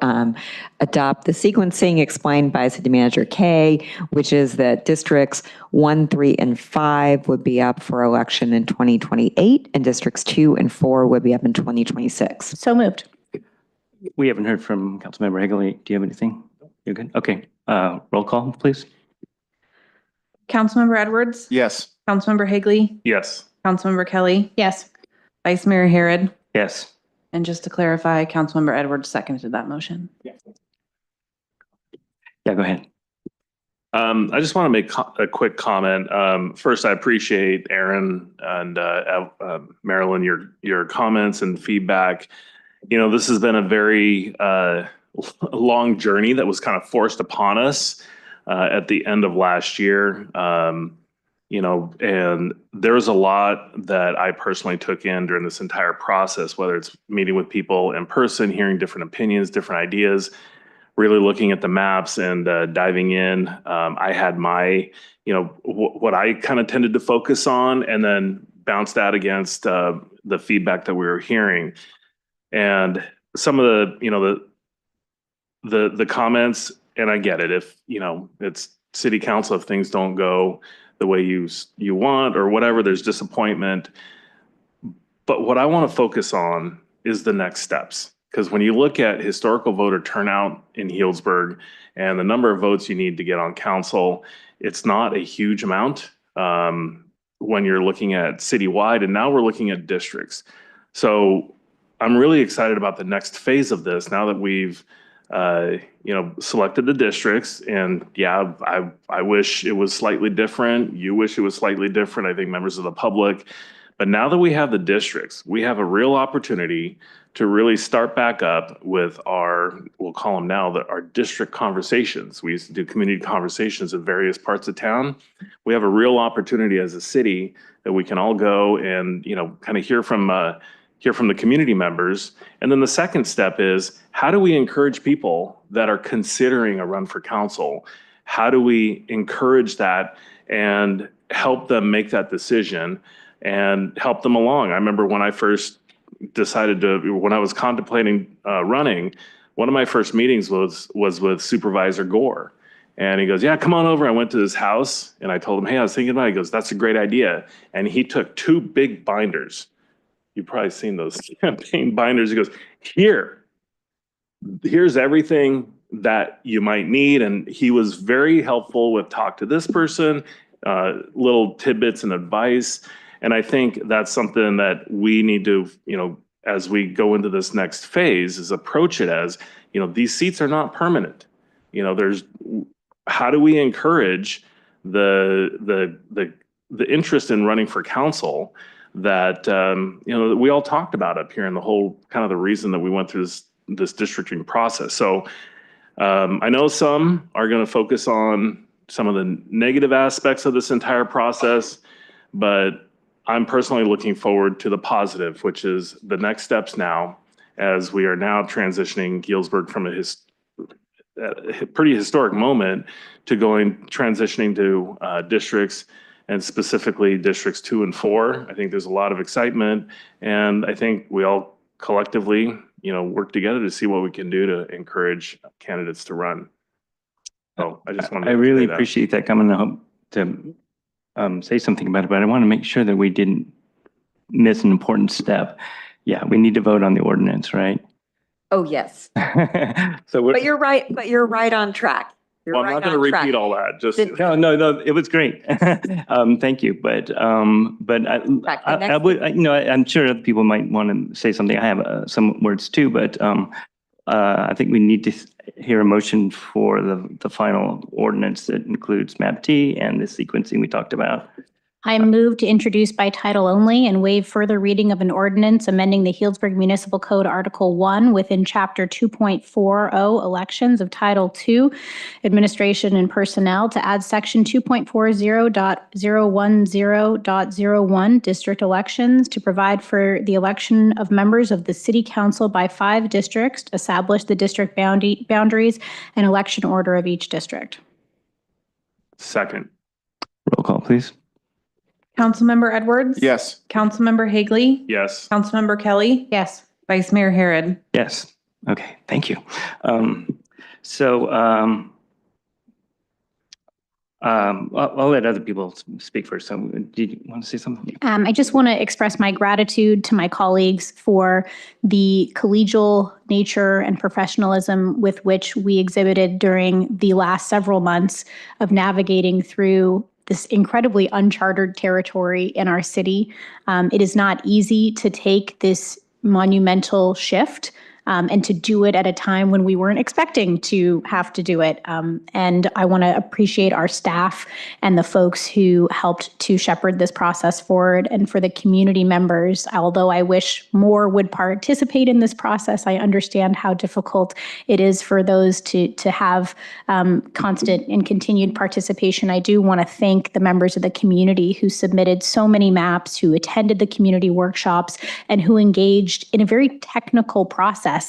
adopt the sequencing explained by City Manager Kay, which is that districts 1, 3, and 5 would be up for election in 2028, and districts 2 and 4 would be up in 2026. so moved. We haven't heard from Councilmember Higley. Do you have anything? You're good? Okay. Roll call, please. Councilmember Edwards? Yes. Councilmember Higley? Yes. Councilmember Kelly? Yes. Vice Mayor Harrod? Yes. And just to clarify, Councilmember Edwards seconded that motion. Yeah, go ahead. I just want to make a quick comment. First, I appreciate Aaron and Marilyn, your comments and feedback. You know, this has been a very long journey that was kind of forced upon us at the end of last year. You know, and there was a lot that I personally took in during this entire process, whether it's meeting with people in person, hearing different opinions, different ideas, really looking at the maps and diving in. I had my, you know, what I kind of tended to focus on, and then bounce that against the feedback that we were hearing. And some of the, you know, the comments, and I get it, if, you know, it's city council, if things don't go the way you want or whatever, there's disappointment. But what I want to focus on is the next steps. Because when you look at historical voter turnout in Healdsburg and the number of votes you need to get on council, it's not a huge amount when you're looking at citywide, and now we're looking at districts. So I'm really excited about the next phase of this now that we've you know, selected the districts. And yeah, I wish it was slightly different. You wish it was slightly different, I think, members of the public. But now that we have the districts, we have a real opportunity to really start back up with our, we'll call them now, our district conversations. We used to do community conversations in various parts of town. We have a real opportunity as a city that we can all go and, you know, kind of hear from the community members. And then the second step is, how do we encourage people that are considering a run for council? How do we encourage that and help them make that decision and help them along? I remember when I first decided to, when I was contemplating running, one of my first meetings was with Supervisor Gore. And he goes, yeah, come on over. I went to his house and I told him, hey, I was thinking about it. He goes, that's a great idea. And he took 2 big binders. You've probably seen those campaign binders. He goes, here's everything that you might need. And he was very helpful with talk to this person, little tidbits and advice. And I think that's something that we need to, you know, as we go into this next phase, is approach it as, you know, these seats are not permanent. You know, how do we encourage the interest in running for council that, you know, we all talked about up here, and the whole kind of the reason that we went through this districting process. So I know some are going to focus on some of the negative aspects of this entire process, but I'm personally looking forward to the positive, which is the next steps now, as we are now transitioning Healdsburg from a pretty historic moment to transitioning to districts, and specifically districts 2 and 4. I think there's a lot of excitement, and I think we all collectively, you know, work together to see what we can do to encourage candidates to run. So I just wanted to I really say that. appreciate that coming. I hope to say something about it, but I want to make sure that we didn't miss an important step. Yeah, we need to vote on the ordinance, right? Oh, yes. So But you're right on track. You're Well, I'm right not going to on track. repeat all that. Just no, it was great. Thank you. But I would, you know, I'm sure other people might want to say something. I have some words too, but I think we need to hear a motion for the final ordinance that includes map T and the sequencing we talked about. I move to introduce by title only and waive further reading of an ordinance amending the Healdsburg Municipal Code Article 1 within Chapter 2.40 Elections of Title 2 Administration and Personnel to add Section 2.40.010.01 District Elections to provide for the election of members of the City Council by 5 districts, establish the district boundaries and election order of each district. second. Roll call, please. Councilmember Edwards? Yes. Councilmember Hagley? Yes. Councilmember Kelly? Yes. Vice Mayor Harrod? Yes. Okay, thank you. I'll let other people speak first. So, did you want to say something? I just want to express my gratitude to my colleagues for the collegial nature and professionalism with which we exhibited during the last several months of navigating through this incredibly uncharted territory in our city. It is not easy to take this monumental shift and to do it at a time when we weren't expecting to have to do it. And I want to appreciate our staff and the folks who helped to shepherd this process forward. And for the community members, although I wish more would participate in this process, I understand how difficult it is for those to have constant and continued participation. I do want to thank the members of the community who submitted so many maps, who attended the community workshops, and who engaged in a very technical process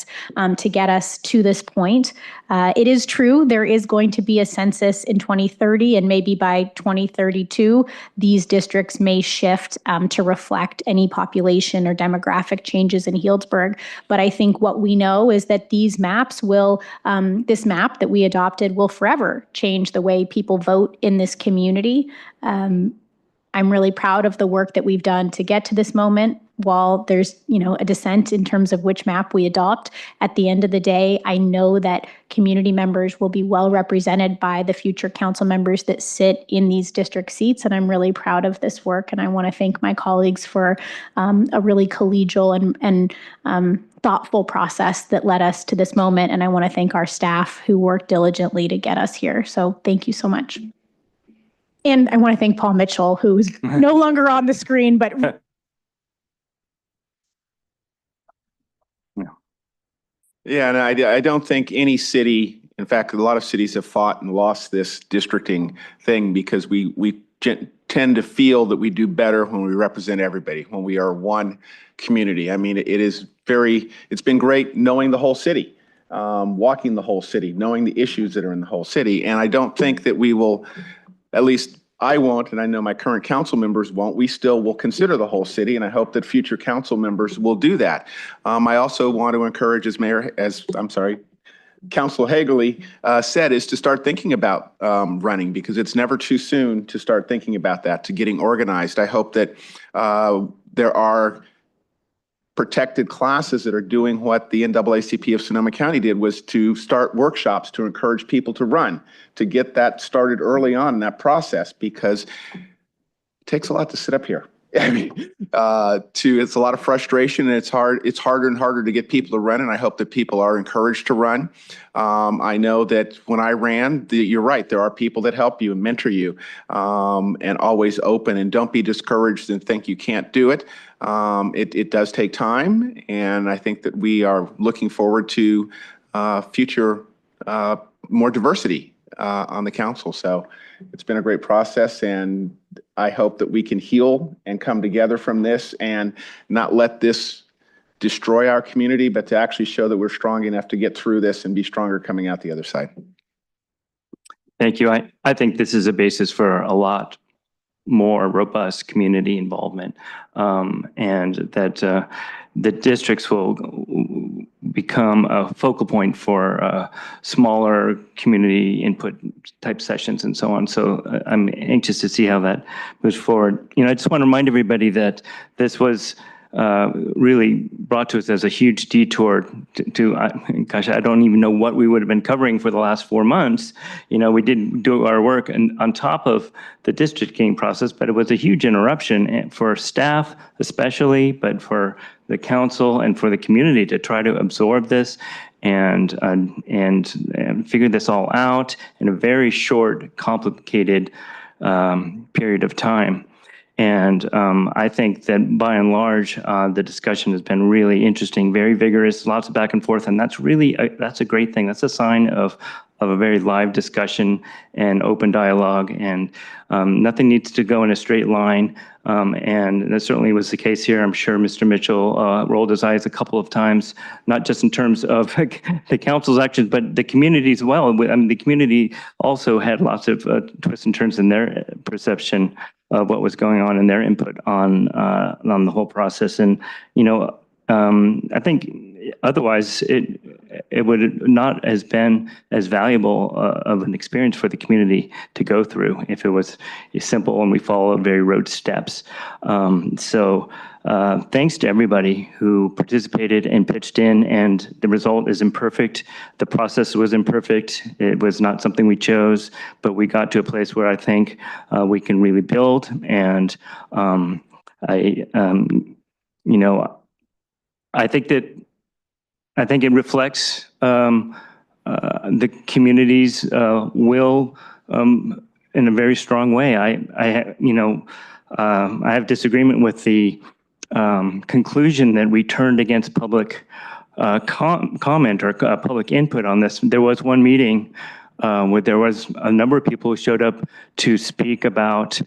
to get us to this point. It is true, there is going to be a census in 2030, and maybe by 2032, these districts may shift to reflect any population or demographic changes in Healdsburg. But I think what we know is that these maps will, this map that we adopted will forever change the way people vote in this community. I'm really proud of the work that we've done to get to this moment. While there's, a dissent in terms of which map we adopt, at the end of the day, I know that community members will be well represented by the future council members that sit in these district seats. And I'm really proud of this work. And I want to thank my colleagues for a really collegial and thoughtful process that led us to this moment. And I want to thank our staff who worked diligently to get us here. So thank you so much. And I want to thank Paul Mitchell, who's no longer on the screen, but Yeah, and I don't think any city, in fact, a lot of cities have fought and lost this districting thing because we tend to feel that we do better when we represent everybody, when we are one community. I mean, it's been great knowing the whole city, walking the whole city, knowing the issues that are in the whole city. And I don't think that we will, at least I won't, and I know my current council members won't, we still will consider the whole city, and I hope that future council members will do that. I also want to encourage, Councilor Hagley said, is to start thinking about running, because it's never too soon to start thinking about that, to getting organized. I hope that there are protected classes that are doing what the NAACP of Sonoma County did, was to start workshops to encourage people to run, to get that started early on in that process, because it takes a lot to sit up here. I mean, it's a lot of frustration, and it's harder and harder to get people to run, and I hope that people are encouraged to run. I know that when I ran, you're right, there are people that help you and mentor you, and always open, and don't be discouraged and think you can't do it. It does take time, and I think that we are looking forward to future more diversity on the council. So it's been a great process, and I hope that we can heal and come together from this and not let this destroy our community, but to actually show that we're strong enough to get through this and be stronger coming out the other side. Thank you. I think this is a basis for a lot more robust community involvement, and that the districts will become a focal point for smaller community input type sessions and so on. So I'm anxious to see how that moves forward. I just want to remind everybody that this was really brought to us as a huge detour gosh, I don't even know what we would have been covering for the last 4 months. We did do our work and on top of the districting process, but it was a huge interruption for staff especially, but for the council and for the community to try to absorb this and figure this all out in a very short, complicated period of time. And I think that by and large, the discussion has been really interesting, very vigorous, lots of back and forth, and that's a great thing. That's a sign of of a very live discussion and open dialogue, and nothing needs to go in a straight line. And that certainly was the case here. I'm sure Mr. Mitchell rolled his eyes a couple of times, not just in terms of the council's actions, but the community as well. I mean, the community also had lots of twists and turns in their perception of what was going on and their input on the whole process. And, you know, I think otherwise it would not has been as valuable of an experience for the community to go through if it was simple and we followed very rote steps. So thanks to everybody who participated and pitched in, and the result is imperfect. The process was imperfect. It was not something we chose, but we got to a place where I think we can really build. And you know, I think it reflects the community's will in a very strong way. I have disagreement with the conclusion that we turned against public comment or public input on this. There was one meeting where there was a number of people who showed up to speak about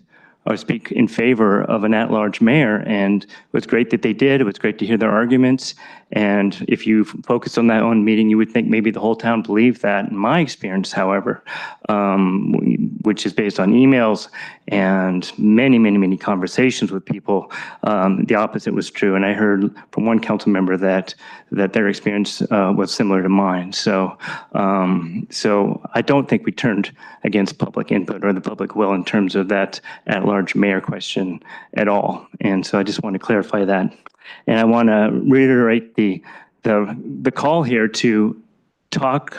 or speak in favor of an at-large mayor, and it was great that they did. It was great to hear their arguments. And if you focus on that one meeting, you would think maybe the whole town believed that. In my experience, however, which is based on emails and many conversations with people, the opposite was true. And I heard from one council member that their experience was similar to mine. So I don't think we turned against public input or the public will in terms of that at-large mayor question at all. And so I just want to clarify that. And I want to reiterate the call here to talk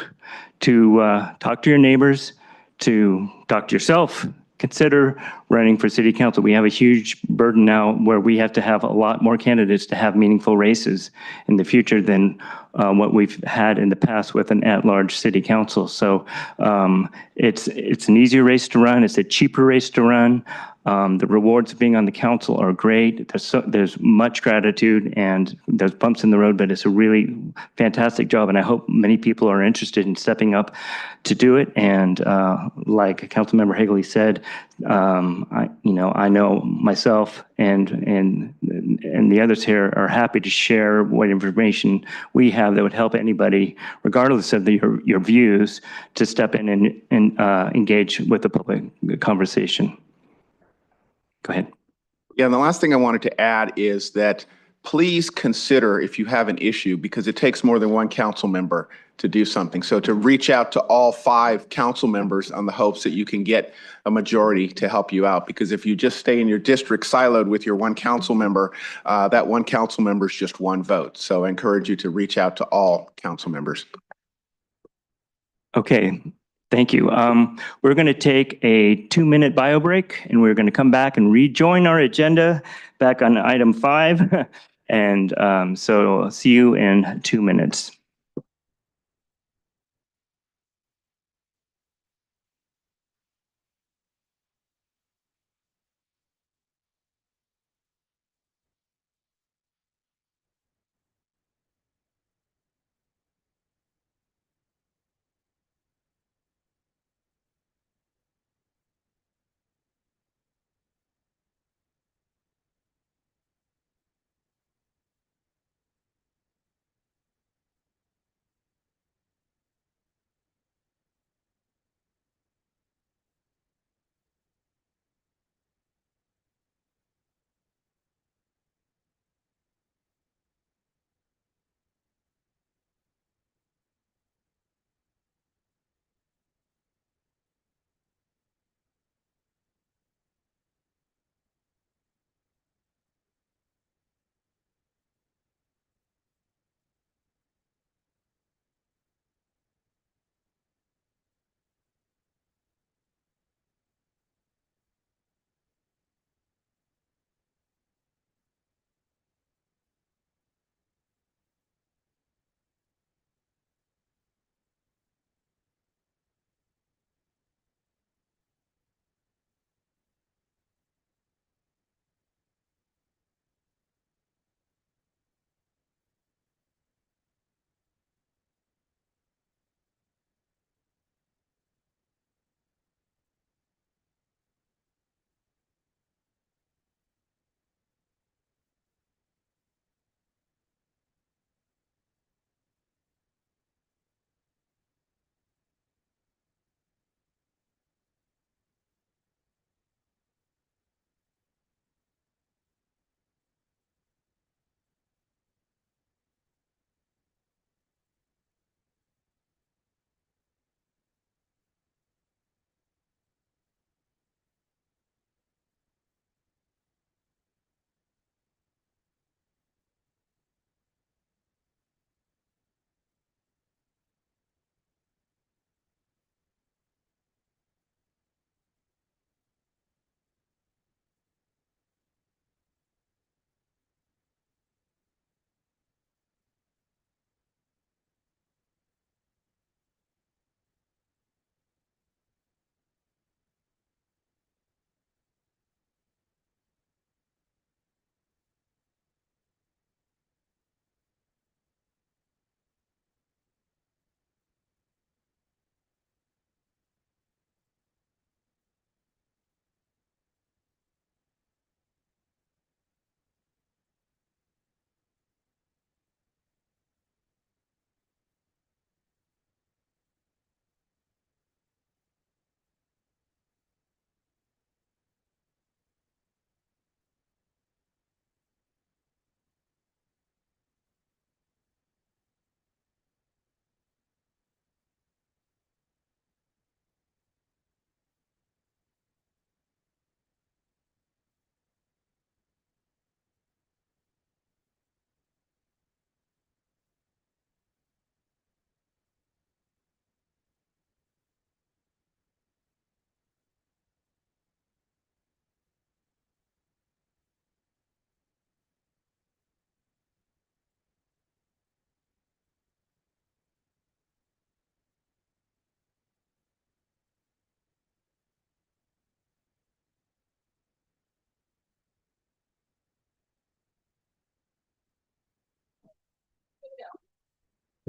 to your neighbors, to talk to yourself. Consider running for city council. We have a huge burden now where we have to have a lot more candidates to have meaningful races in the future than what we've had in the past with an at-large city council. So it's an easier race to run. It's a cheaper race to run. The rewards of being on the council are great. There's much gratitude and there's bumps in the road, but it's a really fantastic job. And I hope many people are interested in stepping up to do it. And like Councilmember Higley said, I know myself and the others here are happy to share what information we have that would help anybody, regardless of your views, to step in and engage with the public conversation. Go ahead. Yeah, and the last thing I wanted to add is that please consider if you have an issue, because it takes more than one council member to do something. So to reach out to all 5 council members on the hopes that you can get a majority to help you out. Because if you just stay in your district siloed with your one council member, that one council member is just one vote. So I encourage you to reach out to all council members. Okay. Thank you. We're going to take a 2-minute bio break, and we're going to come back and rejoin our agenda back on item 5. And so I'll see you in 2 minutes.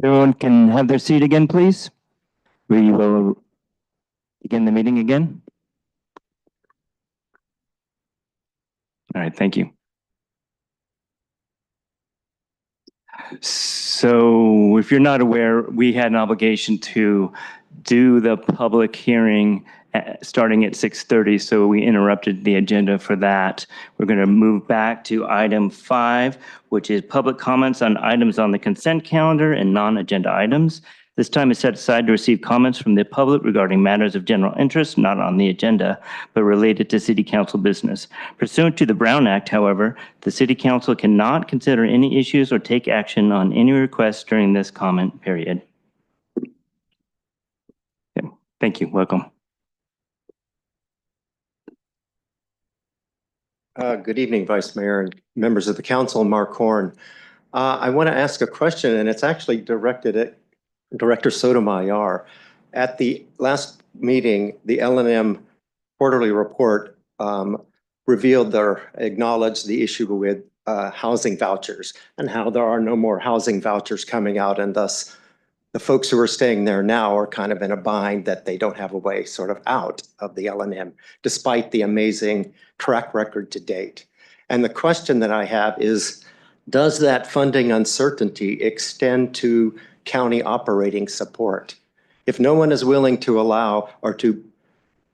Everyone can have their seat again, please. We will begin the meeting again. All right, thank you. So if you're not aware, we had an obligation to do the public hearing starting at 6:30, so we interrupted the agenda for that. We're going to move back to item 5, which is public comments on items on the consent calendar and non-agenda items. This time is set aside to receive comments from the public regarding matters of general interest, not on the agenda, but related to City Council business. Pursuant to the Brown Act, however, the City Council cannot consider any issues or take action on any requests during this comment period. Okay. Thank you. Welcome. Good evening, Vice Mayor and members of the council. Mark Horn. I want to ask a question, and it's actually directed at Director Sotomayor. At the last meeting, the L&M quarterly report revealed or acknowledged the issue with housing vouchers and how there are no more housing vouchers coming out, and thus the folks who are staying there now are kind of in a bind that they don't have a way sort of out of the L&M, despite the amazing track record to date. And the question that I have is, does that funding uncertainty extend to county operating support? If no one is willing to allow or to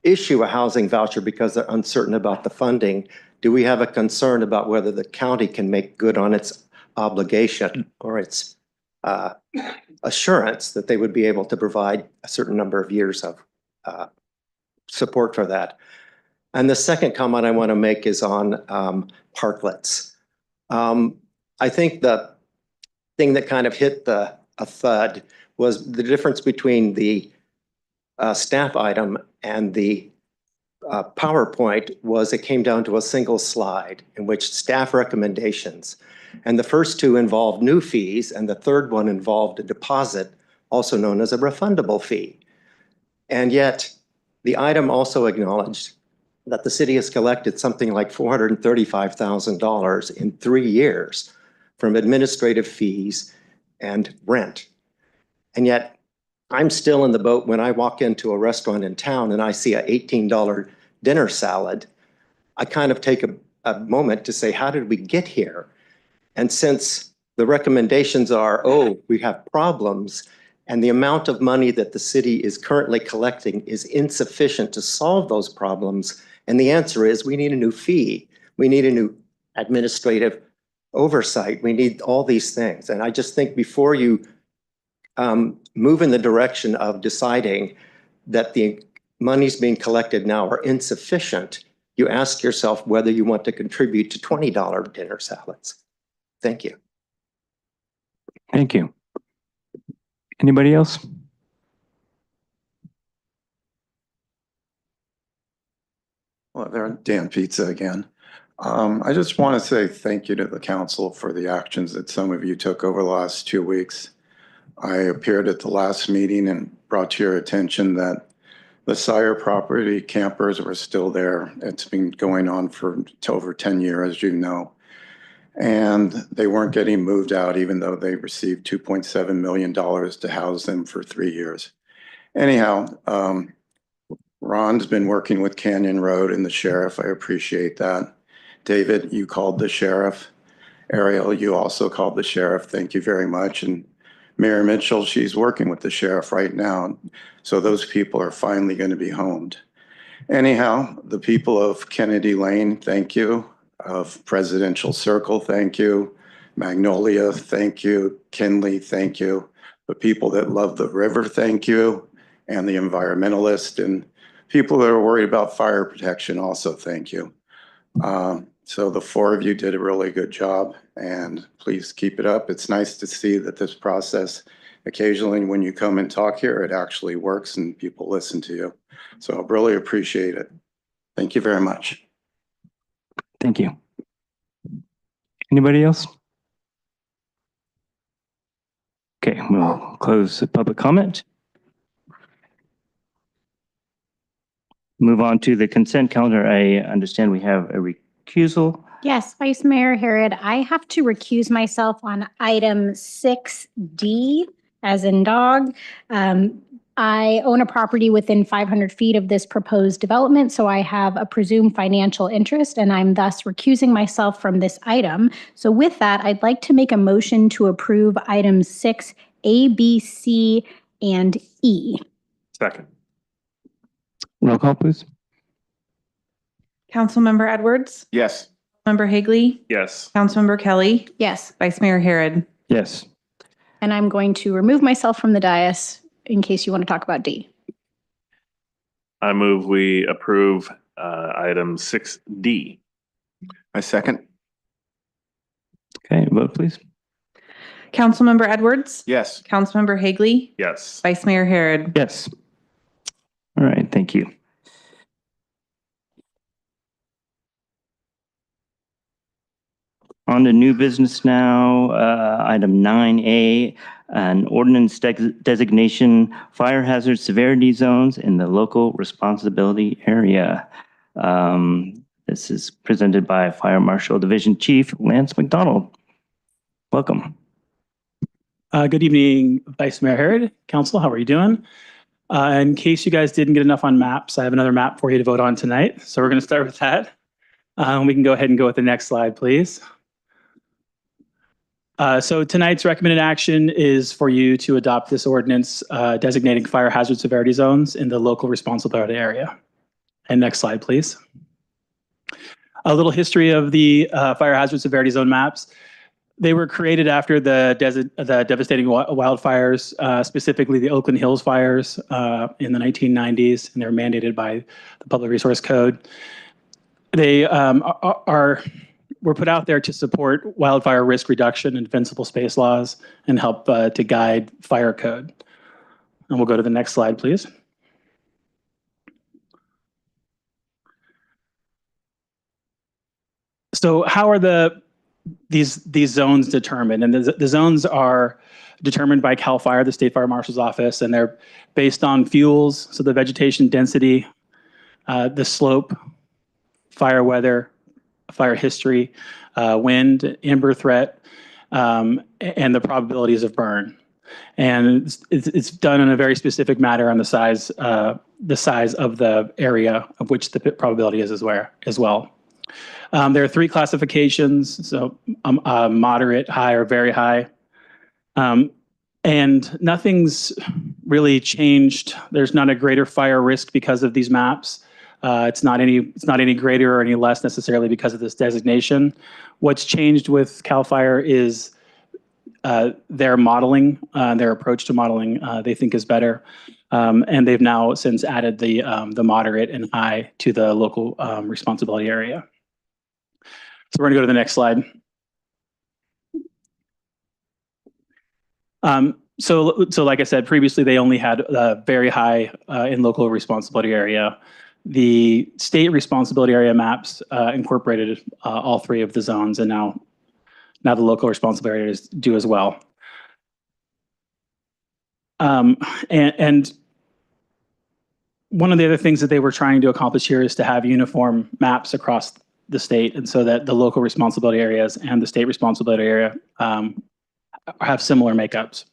issue a housing voucher because they're uncertain about the funding, do we have a concern about whether the county can make good on its obligation or its assurance that they would be able to provide a certain number of years of support for that? And the second comment I want to make is on parklets. I think the thing that kind of hit a thud was the difference between the staff item and the PowerPoint was it came down to a single slide in which staff recommendations. And the first two involved new fees, and the third one involved a deposit, also known as a refundable fee. And yet, the item also acknowledged that the city has collected something like $435,000 in 3 years from administrative fees and rent. And yet, I'm still in the boat when I walk into a restaurant in town and I see an $18 dinner salad. I kind of take a moment to say, how did we get here? And since the recommendations are, oh, we have problems, and the amount of money that the city is currently collecting is insufficient to solve those problems, and the answer is we need a new fee. We need a new administrative oversight. We need all these things. And I just think before you move in the direction of deciding that the monies being collected now are insufficient, you ask yourself whether you want to contribute to $20 dinner salads. Thank you. Thank you. Anybody else? Well, there, Dan Pizza again. I just want to say thank you to the council for the actions that some of you took over the last 2 weeks. I appeared at the last meeting and brought to your attention that the Sire property campers were still there. It's been going on for over 10 years, as you know. And they weren't getting moved out, even though they received $2.7 million to house them for 3 years. Anyhow, Ron's been working with Canyon Road and the sheriff. I appreciate that. David, you called the sheriff. Ariel, you also called the sheriff. Thank you very much. And Mayor Mitchell, she's working with the sheriff right now. So those people are finally going to be homed. Anyhow, the people of Kennedy Lane, thank you. Of Presidential Circle, thank you. Magnolia, thank you. Kinley, thank you. The people that love the river, thank you. And the environmentalists and people that are worried about fire protection also, thank you. So the 4 of you did a really good job, and please keep it up. It's nice to see that this process, occasionally when you come and talk here, it actually works and people listen to you. So I really appreciate it. Thank you very much. Thank you. Anybody else? Okay, we'll close the public comment. Move on to the consent calendar. I understand we have a recusal. Yes, Vice Mayor Herod, I have to recuse myself on item 6D as in dog. I own a property within 500 feet of this proposed development, so I have a presumed financial interest, and I'm thus recusing myself from this item. So with that, I'd like to make a motion to approve items 6A, B, C, and E. Second. Roll call, please. Councilmember Edwards, Yes. Member Higley, Yes. Councilmember Kelly, Yes, Vice Mayor Harrod. Yes. and I'm going to remove myself from the dais in case you want to talk about D. I move we approve item 6D. I second. Okay, vote please. Councilmember Edwards, Yes. Councilmember Higley, Yes. Vice Mayor Harrod. Yes. All right, thank you. On to new business now, item 9A, an ordinance designation fire hazard severity zones in the local responsibility area. This is presented by Fire Marshal Division Chief Lance McDonald. Welcome. Good evening, Vice Mayor Harrod, Council, how are you doing? In case you guys didn't get enough on maps, I have another map for you to vote on tonight. So we're going to start with that. We can go ahead and go with the next slide, please. So tonight's recommended action is for you to adopt this ordinance designating fire hazard severity zones in the local responsibility area. And next slide, please. A little history of the fire hazard severity zone maps. They were created after the devastating wildfires, specifically the Oakland Hills fires in the 1990s, and they were mandated by the Public Resource Code. They were put out there to support wildfire risk reduction and defensible space laws and help to guide fire code. And we'll go to the next slide, please. So how are these zones determined? And the zones are determined by CAL FIRE, the State Fire Marshal's Office, and they're based on fuels, so the vegetation density, the slope, fire weather, fire history, wind, ember threat, and the probabilities of burn. And it's done in a very specific manner on the size of the area of which the probability is as well. There are three classifications, so moderate, high, or very high. And nothing's really changed. There's not a greater fire risk because of these maps. It's not any greater or any less necessarily because of this designation. What's changed with CAL FIRE is their modeling, their approach to modeling, they think is better. And they've now since added the moderate and high to the local responsibility area. So we're gonna go to the next slide. So like I said, previously they only had very high in local responsibility area. The state responsibility area maps incorporated all three of the zones, and now the local responsibility areas do as well. And one of the other things that they were trying to accomplish here is to have uniform maps across the state, and so that the local responsibility areas and the state responsibility area have similar makeups.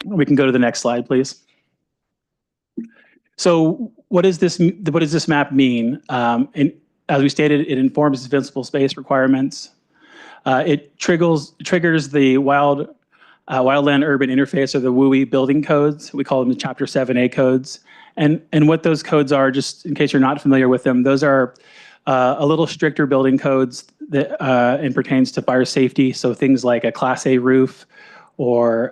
We can go to the next slide, please. So what does this map mean? And as we stated, it informs defensible space requirements. It triggers the wildland urban interface, or the WUI building codes. We call them the Chapter 7A codes. And what those codes are, just in case you're not familiar with them, those are a little stricter building codes that and pertains to fire safety. So things like a Class A roof or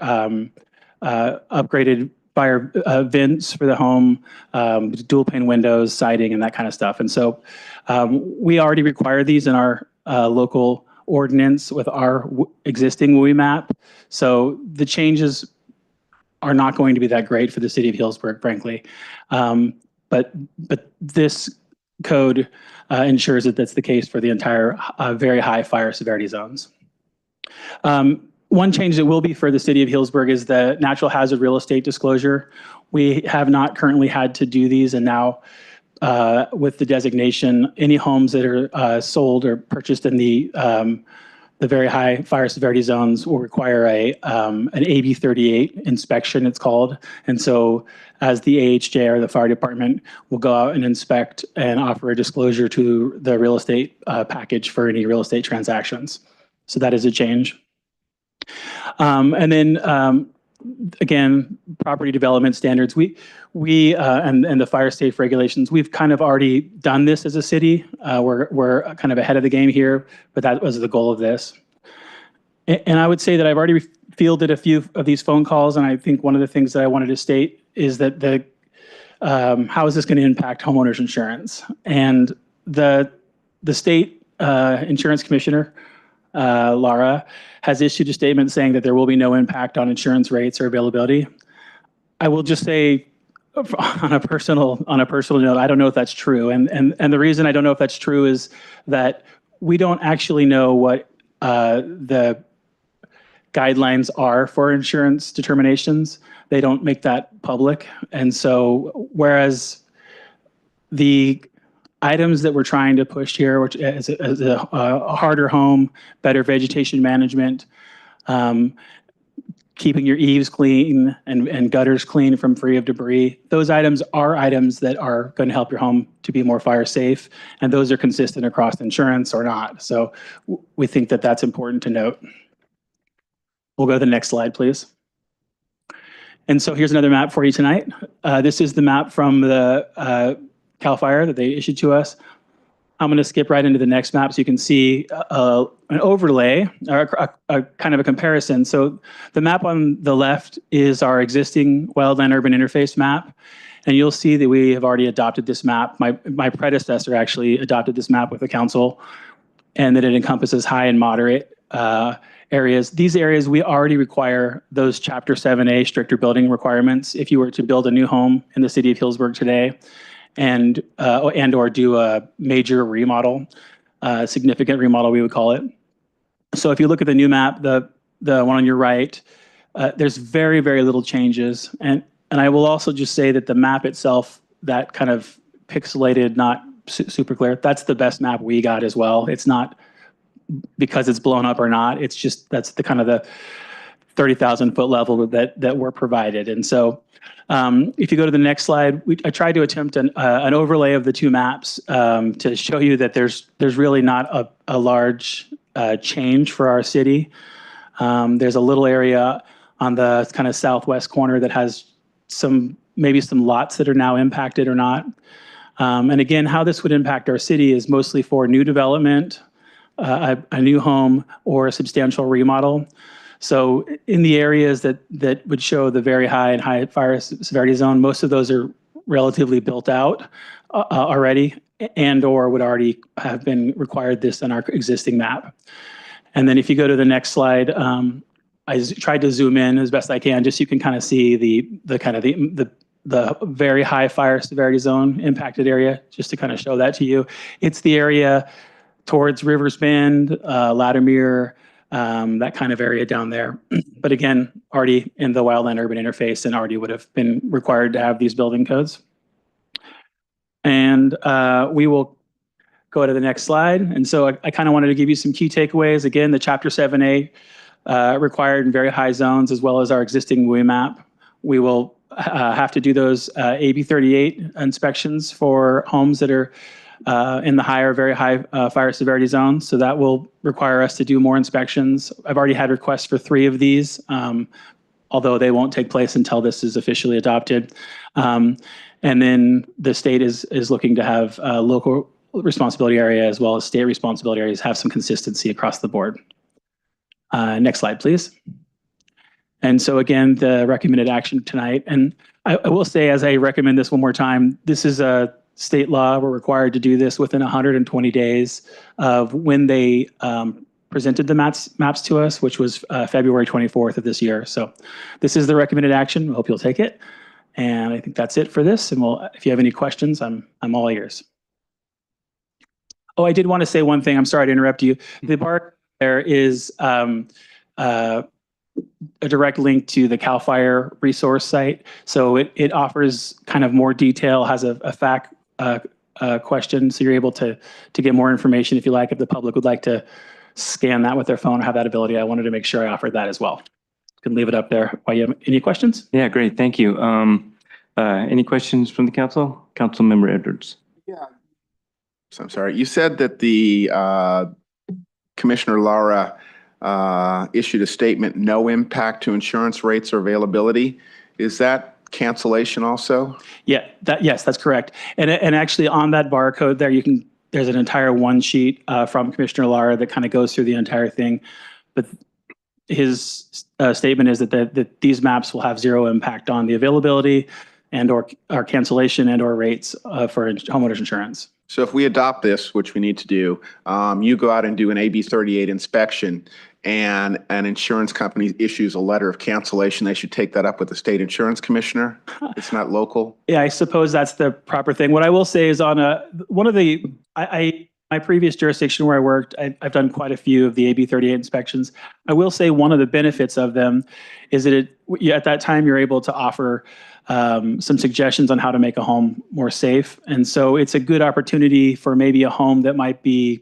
upgraded fire vents for the home, dual pane windows, siding, and that kind of stuff. And so we already require these in our local ordinance with our existing WUI map. So the changes are not going to be that great for the city of Healdsburg, frankly. But this code ensures that that's the case for the entire very high fire severity zones. One change that will be for the city of Healdsburg is the natural hazard real estate disclosure. We have not currently had to do these, and now with the designation, any homes that are sold or purchased in the the very high fire severity zones will require an AB 38 inspection, it's called. And so as the AHJ or the fire department will go out and inspect and offer a disclosure to the real estate package for any real estate transactions. So that is a change. And then again, property development standards. And the fire safe regulations. We've kind of already done this as a city. We're kind of ahead of the game here, but that was the goal of this. And I would say that I've already fielded a few of these phone calls, and I think one of the things that I wanted to state is that how is this going to impact homeowners insurance? And the state insurance commissioner, Laura, has issued a statement saying that there will be no impact on insurance rates or availability. I will just say, on a personal note, I don't know if that's true. And the reason I don't know if that's true is that we don't actually know what the guidelines are for insurance determinations. They don't make that public. And so whereas the items that we're trying to push here, which is a harder home, better vegetation management, keeping your eaves clean and gutters clean from free of debris. Those items are items that are going to help your home to be more fire safe, and those are consistent across insurance or not. So we think that that's important to note. We'll go to the next slide, please. And so here's another map for you tonight. This is the map from the CAL FIRE that they issued to us. I'm going to skip right into the next map so you can see an overlay or a kind of a comparison. So the map on the left is our existing wildland urban interface map. And you'll see that we have already adopted this map. My predecessor actually adopted this map with the council, and that it encompasses high and moderate areas. These areas, we already require those Chapter 7A stricter building requirements. If you were to build a new home in the city of Healdsburg today, and or do a major remodel, significant remodel, we would call it. So if you look at the new map, the one on your right, there's very, very little changes. And I will also just say that the map itself, that kind of pixelated, not super clear, that's the best map we got as well. It's not because it's blown up or not. It's just that's the kind of the 30,000 foot level that we're provided. And so if you go to the next slide, I tried to attempt an overlay of the two maps to show you that there's really not a large change for our city. There's a little area on the kind of southwest corner that has maybe some lots that are now impacted or not. And again, how this would impact our city is mostly for new development, a new home, or a substantial remodel. So in the areas that would show the very high and high fire severity zone, most of those are relatively built out already, and or would already have been required this in our existing map. And then if you go to the next slide, I tried to zoom in as best I can, just so you can kind of see the very high fire severity zone impacted area, just to kind of show that to you. It's the area towards Rivers Bend, Latimer, that kind of area down there. But again, already in the wildland urban interface and already would have been required to have these building codes. And we will go to the next slide. And so I kind of wanted to give you some key takeaways. Again, the Chapter 7A required in very high zones, as well as our existing WUI map. We will have to do those AB 38 inspections for homes that are in the higher, very high fire severity zones. So that will require us to do more inspections. I've already had requests for 3 of these, although they won't take place until this is officially adopted. And then the state is looking to have local responsibility area as well as state responsibility areas have some consistency across the board. Next slide, please. And so again, the recommended action tonight. And I will say, as I recommend this one more time, this is a state law. We're required to do this within 120 days of when they presented the maps to us, which was February 24th of this year. So this is the recommended action. I hope you'll take it. And I think that's it for this. And if you have any questions, I'm all ears. Oh, I did want to say one thing. I'm sorry to interrupt you. The bar there is a direct link to the CAL FIRE resource site. So it offers kind of more detail, has a fact question. So you're able to get more information if you like, if the public would like to scan that with their phone or have that ability, I wanted to make sure I offered that as well. Can leave it up there. While you have any questions? Yeah, great. Thank you. Any questions from the council? Councilmember Edwards. Yeah. So I'm sorry. You said that the Commissioner Lara issued a statement, no impact to insurance rates or availability. Is that cancellation also? Yeah, yes, that's correct. And actually on that barcode there, there's an entire one sheet from Commissioner Lara that kind of goes through the entire thing. But his statement is that these maps will have zero impact on the availability and or cancellation and or rates for homeowners insurance. So if we adopt this, which we need to do, you go out and do an AB 38 inspection and an insurance company issues a letter of cancellation, they should take that up with the state insurance commissioner. It's not local. Yeah, I suppose that's the proper thing. What I will say is on one of the, my previous jurisdiction where I worked, I've done quite a few of the AB 38 inspections. I will say one of the benefits of them is that at that time you're able to offer some suggestions on how to make a home more safe. And so it's a good opportunity for maybe a home that might be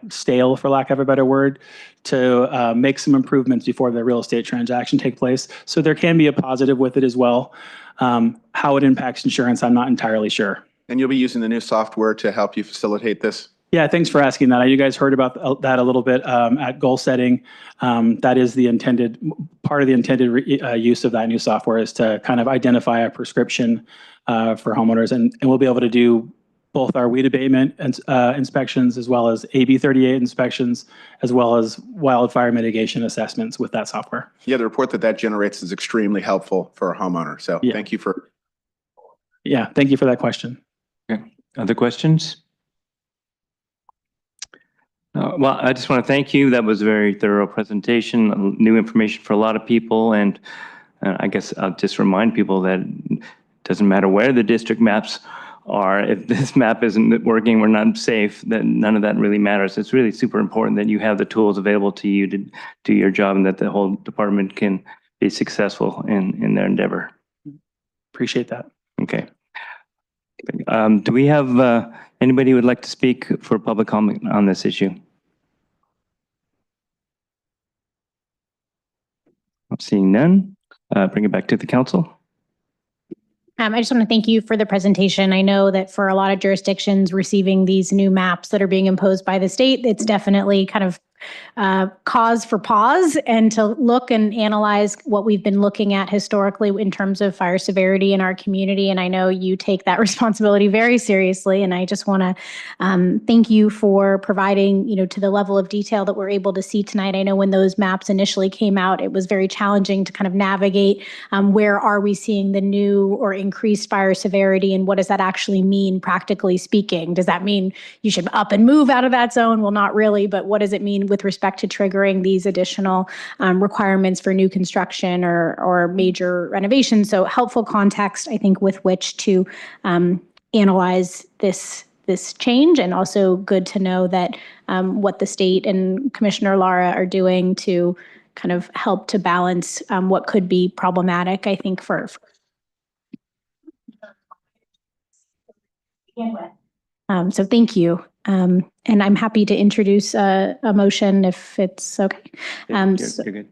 stale, for lack of a better word, to make some improvements before the real estate transaction take place. So there can be a positive with it as well. How it impacts insurance, I'm not entirely sure. And you'll be using the new software to help you facilitate this? Yeah, thanks for asking that. You guys heard about that a little bit at goal setting. That is the intended, part of the intended use of that new software is to kind of identify a prescription for homeowners. And we'll be able to do both our weed abatement inspections as well as AB 38 inspections, as well as wildfire mitigation assessments with that software. Yeah, the report that generates is extremely helpful for a homeowner. So yeah. Thank you for. Yeah, thank you for that question. Okay. Other questions? Well, I just want to thank you. That was a very thorough presentation, new information for a lot of people. And I guess I'll just remind people that it doesn't matter where the district maps are. If this map isn't working, we're not safe, then none of that really matters. It's really super important that you have the tools available to you to do your job and that the whole department can be successful in their endeavor. Appreciate that. Okay. Do we have anybody who would like to speak for public comment on this issue? I'm seeing none. Bring it back to the council. I just want to thank you for the presentation. I know that for a lot of jurisdictions receiving these new maps that are being imposed by the state, it's definitely kind of cause for pause and to look and analyze what we've been looking at historically in terms of fire severity in our community. And I know you take that responsibility very seriously. And I just want to thank you for providing, to the level of detail that we're able to see tonight. I know when those maps initially came out, it was very challenging to kind of navigate where are we seeing the new or increased fire severity and what does that actually mean practically speaking? Does that mean you should up and move out of that zone? Well, not really, but what does it mean with respect to triggering these additional requirements for new construction or major renovations? So helpful context, I think, with which to analyze this change, and also good to know that what the state and Commissioner Lara are doing to kind of help to balance what could be problematic, I think, for so thank you. And I'm happy to introduce a motion if it's okay. You're good.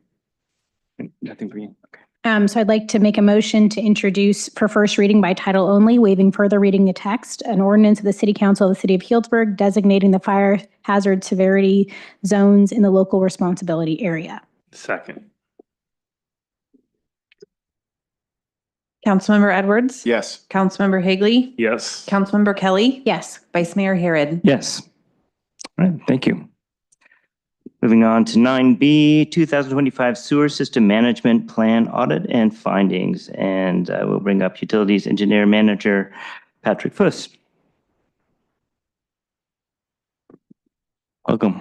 Nothing for you. Okay. So I'd like to make a motion to introduce for first reading by title only, waiving further reading the text, an ordinance of the City Council of the City of Healdsburg designating the fire hazard severity zones in the local responsibility area. Second. Councilmember Edwards? Yes. Councilmember Higley? Yes. Councilmember Kelly? Yes. Vice Mayor Harrod? Yes. All right, thank you. Moving on to 9B, 2025 Sewer System Management Plan Audit and Findings. And we'll bring up Utilities Engineer Manager Patrick Fuss. Welcome.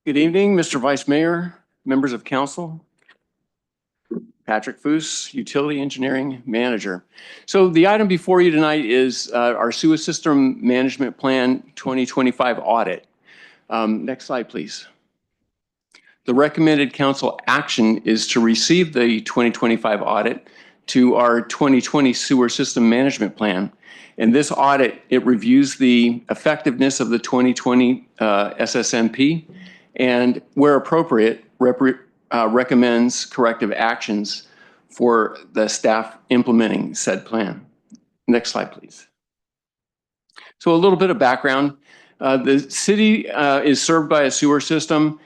Good evening, Mr. Vice Mayor, members of council. Patrick Fuss, Utility Engineering Manager. So the item before you tonight is our Sewer System Management Plan 2025 audit. Next slide, please. The recommended council action is to receive the 2025 audit, to our 2020 sewer system management plan. In this audit, it reviews the effectiveness of the 2020 SSMP and, where appropriate, recommends corrective actions for the staff implementing said plan. Next slide, please. So a little bit of background. The city is served by a sewer system.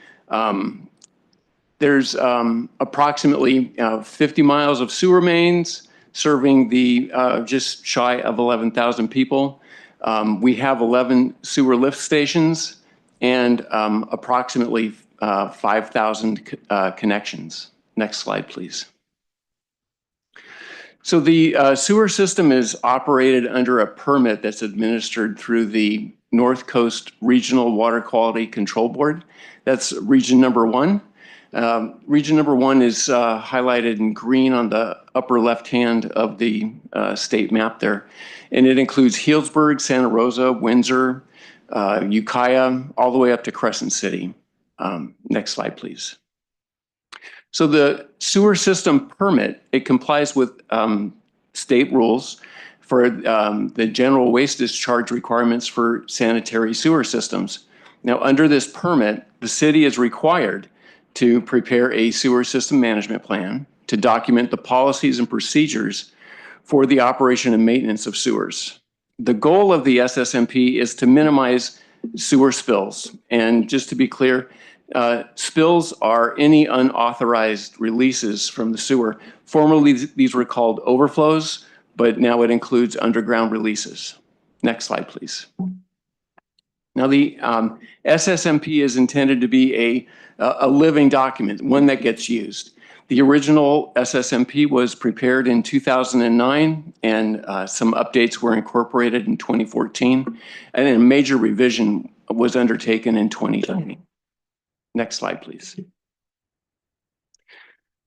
There's approximately 50 miles of sewer mains serving the just shy of 11,000 people. We have 11 sewer lift stations and approximately 5,000 connections. Next slide, please. So the sewer system is operated under a permit that's administered through the North Coast Regional Water Quality Control Board. That's region number 1. Region number 1 is highlighted in green on the upper left hand of the state map there. And it includes Healdsburg, Santa Rosa, Windsor, Ukiah, all the way up to Crescent City. Next slide, please. So the sewer system permit, it complies with state rules for the general waste discharge requirements for sanitary sewer systems. Now, under this permit, the city is required to prepare a sewer system management plan to document the policies and procedures for the operation and maintenance of sewers. The goal of the SSMP is to minimize sewer spills. And just to be clear, spills are any unauthorized releases from the sewer. Formerly, these were called overflows, but now it includes underground releases. Next slide, please. Now, the SSMP is intended to be a living document, one that gets used. The original SSMP was prepared in 2009, and some updates were incorporated in 2014, and a major revision was undertaken in 2020. Next slide, please.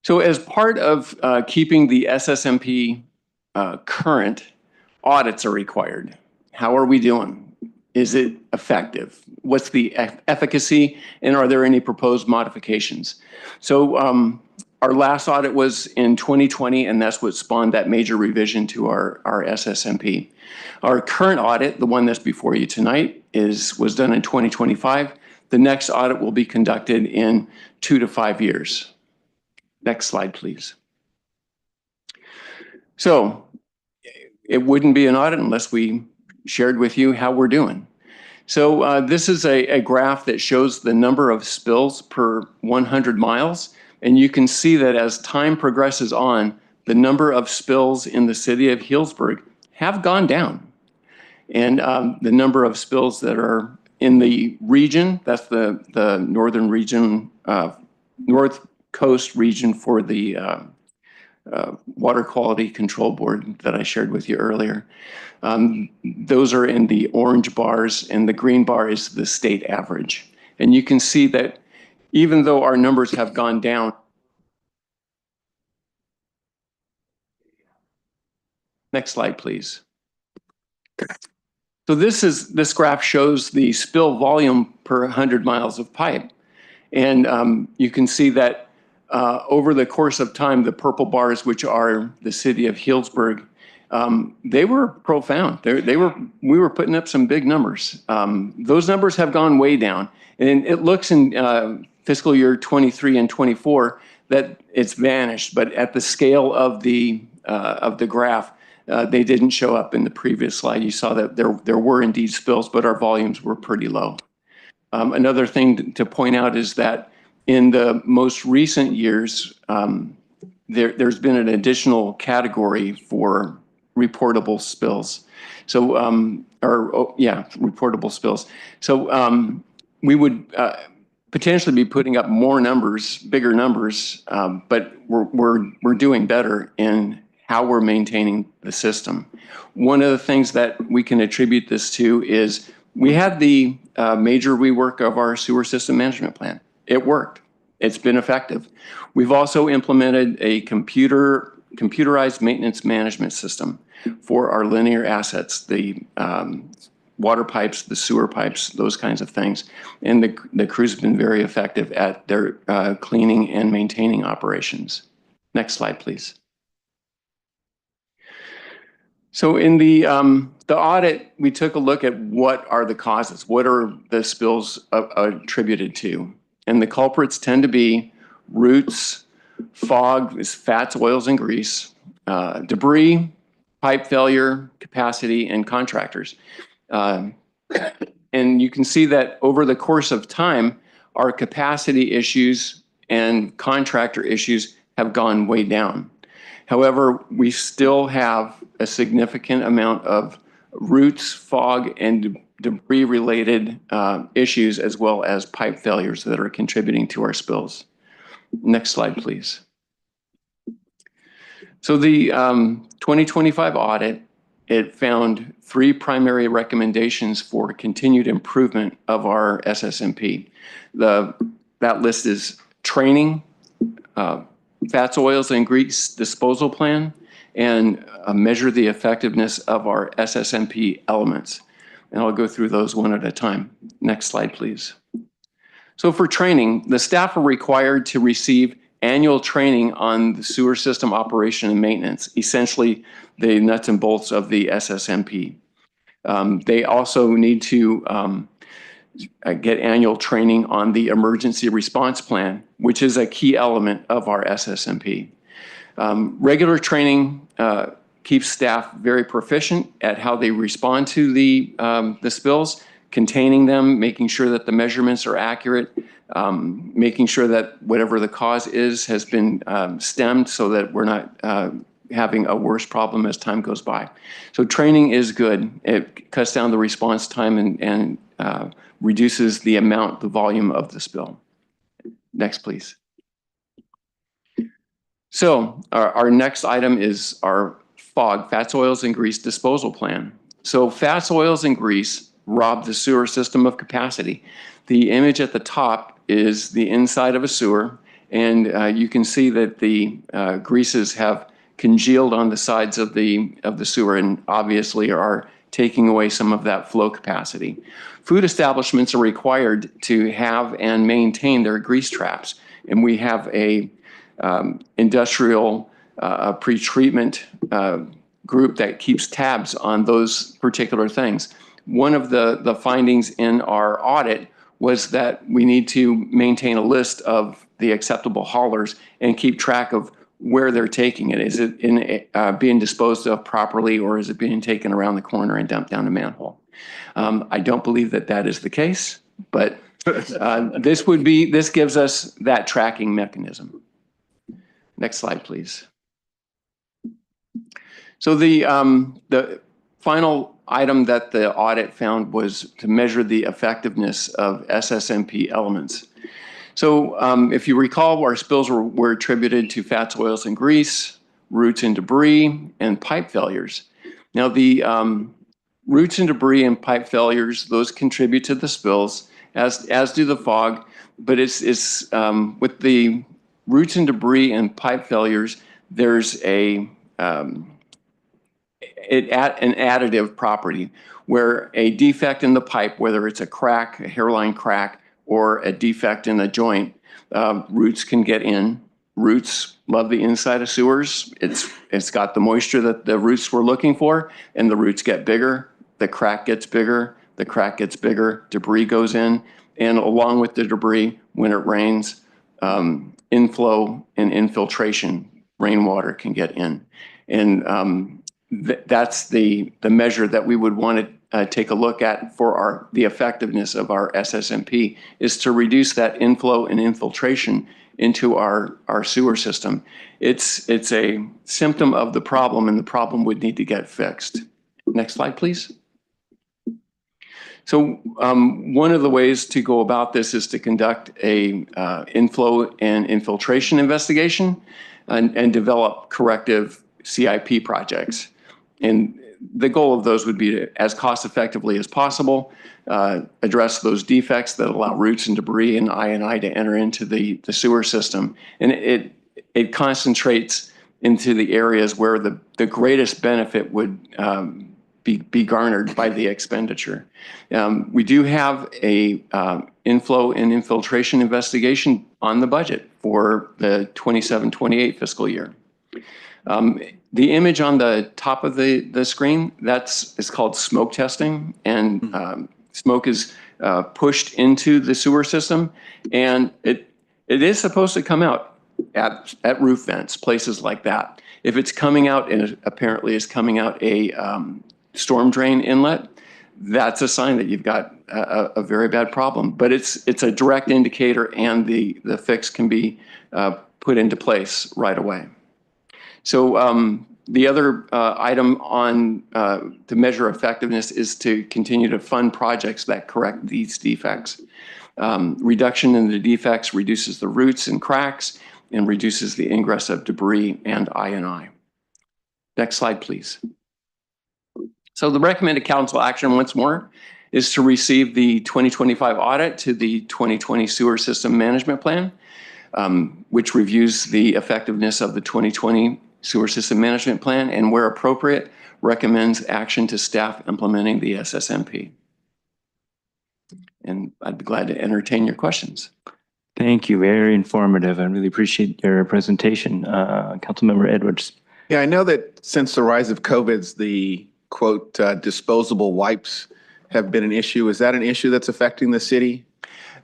So as part of keeping the SSMP current, audits are required. How are we doing? Is it effective? What's the efficacy, and are there any proposed modifications? So our last audit was in 2020, and that's what spawned that major revision to our SSMP. Our current audit, the one that's before you tonight, was done in 2025. The next audit will be conducted in 2 to 5 years. Next slide, please. So it wouldn't be an audit unless we shared with you how we're doing. So this is a graph that shows the number of spills per 100 miles. And you can see that as time progresses on, the number of spills in the city of Healdsburg have gone down. And the number of spills that are in the region, that's the northern region, North Coast region for the Water Quality Control Board that I shared with you earlier. Those are in the orange bars, and the green bar is the state average. And you can see that even though our numbers have gone down, next slide, please. So this graph shows the spill volume per 100 miles of pipe. And you can see that over the course of time, the purple bars, which are the city of Healdsburg, they were profound. We were putting up some big numbers. Those numbers have gone way down. And it looks in fiscal year 23 and 24 that it's vanished. But at the scale of the graph, they didn't show up in the previous slide. You saw that there were indeed spills, but our volumes were pretty low. Another thing to point out is that in the most recent years, there's been an additional category for reportable spills. So, reportable spills. So we would potentially be putting up more numbers, bigger numbers, but we're doing better in how we're maintaining the system. One of the things that we can attribute this to is we had the major rework of our sewer system management plan. It worked. It's been effective. We've also implemented a computerized maintenance management system for our linear assets, the water pipes, the sewer pipes, those kinds of things. And the crews have been very effective at their cleaning and maintaining operations. Next slide, please. So in the audit, we took a look at what are the causes, what are the spills attributed to, and the culprits tend to be roots, fog, fats, oils, and grease, debris, pipe failure, capacity, and contractors. And you can see that over the course of time, our capacity issues and contractor issues have gone way down. However, we still have a significant amount of roots, fog, and debris-related issues, as well as pipe failures that are contributing to our spills. Next slide, please. So the 2025 audit, it found 3 primary recommendations for continued improvement of our SSMP. That list is training, fats, oils, and grease disposal plan, and measure the effectiveness of our SSMP elements. And I'll go through those one at a time. Next slide, please. So for training, the staff are required to receive annual training on the sewer system operation and maintenance, essentially the nuts and bolts of the SSMP. They also need to get annual training on the emergency response plan, which is a key element of our SSMP. Regular training keeps staff very proficient at how they respond to the spills, containing them, making sure that the measurements are accurate, making sure that whatever the cause is has been stemmed so that we're not having a worse problem as time goes by. So training is good. It cuts down the response time and reduces the volume of the spill. Next, please. So our next item is our FOG, fats, oils, and grease disposal plan. So fats, oils, and grease rob the sewer system of capacity. The image at the top is the inside of a sewer, and you can see that the greases have congealed on the sides of the sewer and obviously are taking away some of that flow capacity. Food establishments are required to have and maintain their grease traps, and we have a industrial pre-treatment group that keeps tabs on those particular things. One of the findings in our audit was that we need to maintain a list of the acceptable haulers and keep track of where they're taking it. Is it being disposed of properly, or is it being taken around the corner and dumped down a manhole? I don't believe that that is the case, but this gives us that tracking mechanism. Next slide, please. So the final item that the audit found was to measure the effectiveness of SSMP elements. So if you recall, our spills were attributed to fats, oils, and grease, roots and debris, and pipe failures. Now the roots and debris and pipe failures, those contribute to the spills, as do the fog, but it's with the roots and debris and pipe failures, there's an additive property where a defect in the pipe, whether it's a crack, a hairline crack, or a defect in the joint, roots can get in. Roots love the inside of sewers. It's got the moisture that the roots were looking for, and the roots get bigger, the crack gets bigger, the crack gets bigger, debris goes in, and along with the debris, when it rains, inflow and infiltration, rainwater can get in. And that's the measure that we would want to take a look at for the effectiveness of our SSMP, is to reduce that inflow and infiltration into our sewer system. It's a symptom of the problem, and the problem would need to get fixed. Next slide, please. So one of the ways to go about this is to conduct a inflow and infiltration investigation and develop corrective CIP projects. And the goal of those would be to, as cost effectively as possible, address those defects that allow roots and debris and I&I to enter into the sewer system. And it concentrates into the areas where the greatest benefit would be garnered by the expenditure. We do have a inflow and infiltration investigation on the budget for the 27-28 fiscal year. The image on the top of the screen, is called smoke testing, and smoke is pushed into the sewer system, and it is supposed to come out at roof vents, places like that. If it's coming out, and it apparently is coming out a storm drain inlet, that's a sign that you've got a very bad problem. But it's a direct indicator, and the fix can be put into place right away. So the other item on to measure effectiveness is to continue to fund projects that correct these defects. Reduction in the defects reduces the roots and cracks and reduces the ingress of debris and I&I. Next slide, please. So the recommended council action once more is to receive the 2025 audit to the 2020 sewer system management plan, which reviews the effectiveness of the 2020 sewer system management plan, and where appropriate, recommends action to staff implementing the SSMP. And I'd be glad to entertain your questions. Thank you. Very informative. I really appreciate your presentation. Councilmember Edwards. Yeah, I know that since the rise of COVID, the quote, disposable wipes have been an issue. Is that an issue that's affecting the city?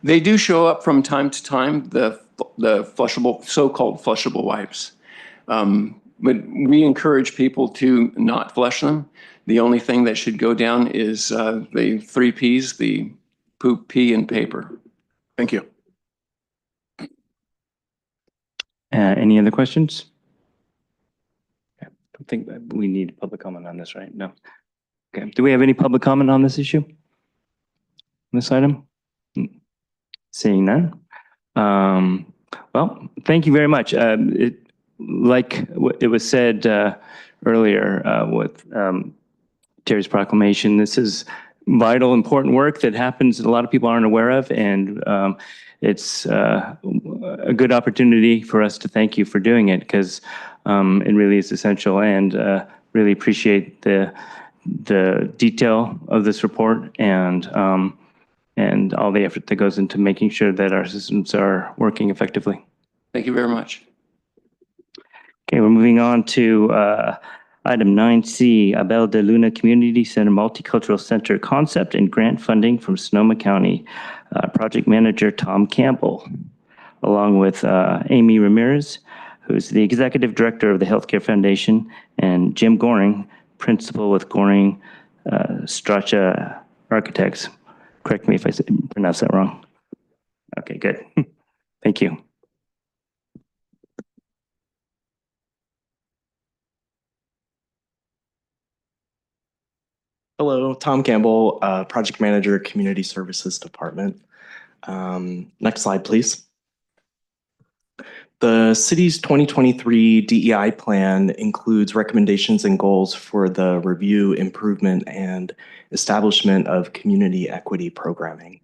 They do show up from time to time, the flushable, so-called flushable wipes. But we encourage people to not flush them. The only thing that should go down is the 3 Ps, the poop, pee, and paper. Thank you. Any other questions? I don't think that we need public comment on this, right? No. Okay. Do we have any public comment on this issue? This item? Seeing none. Well, thank you very much. Like it was said earlier with Terry's proclamation, this is vital, important work that happens that a lot of people aren't aware of, and it's a good opportunity for us to thank you for doing it, because it really is essential, and really appreciate the detail of this report and all the effort that goes into making sure that our systems are working effectively. Thank you very much. Okay, we're moving on to item 9C, Abel de Luna Community Center Multicultural Center concept and grant funding from Sonoma County. Project manager Tom Campbell, along with Amy Ramirez, who's the executive director of the Healthcare Foundation, and Jim Goring, principal with Goring Stracha Architects. Correct me if I pronounce that wrong. Okay, good. Thank you. Hello, Tom Campbell, Project Manager, Community Services Department. Next slide, please. The city's 2023 DEI plan includes recommendations and goals for the review, improvement, and establishment of community equity programming.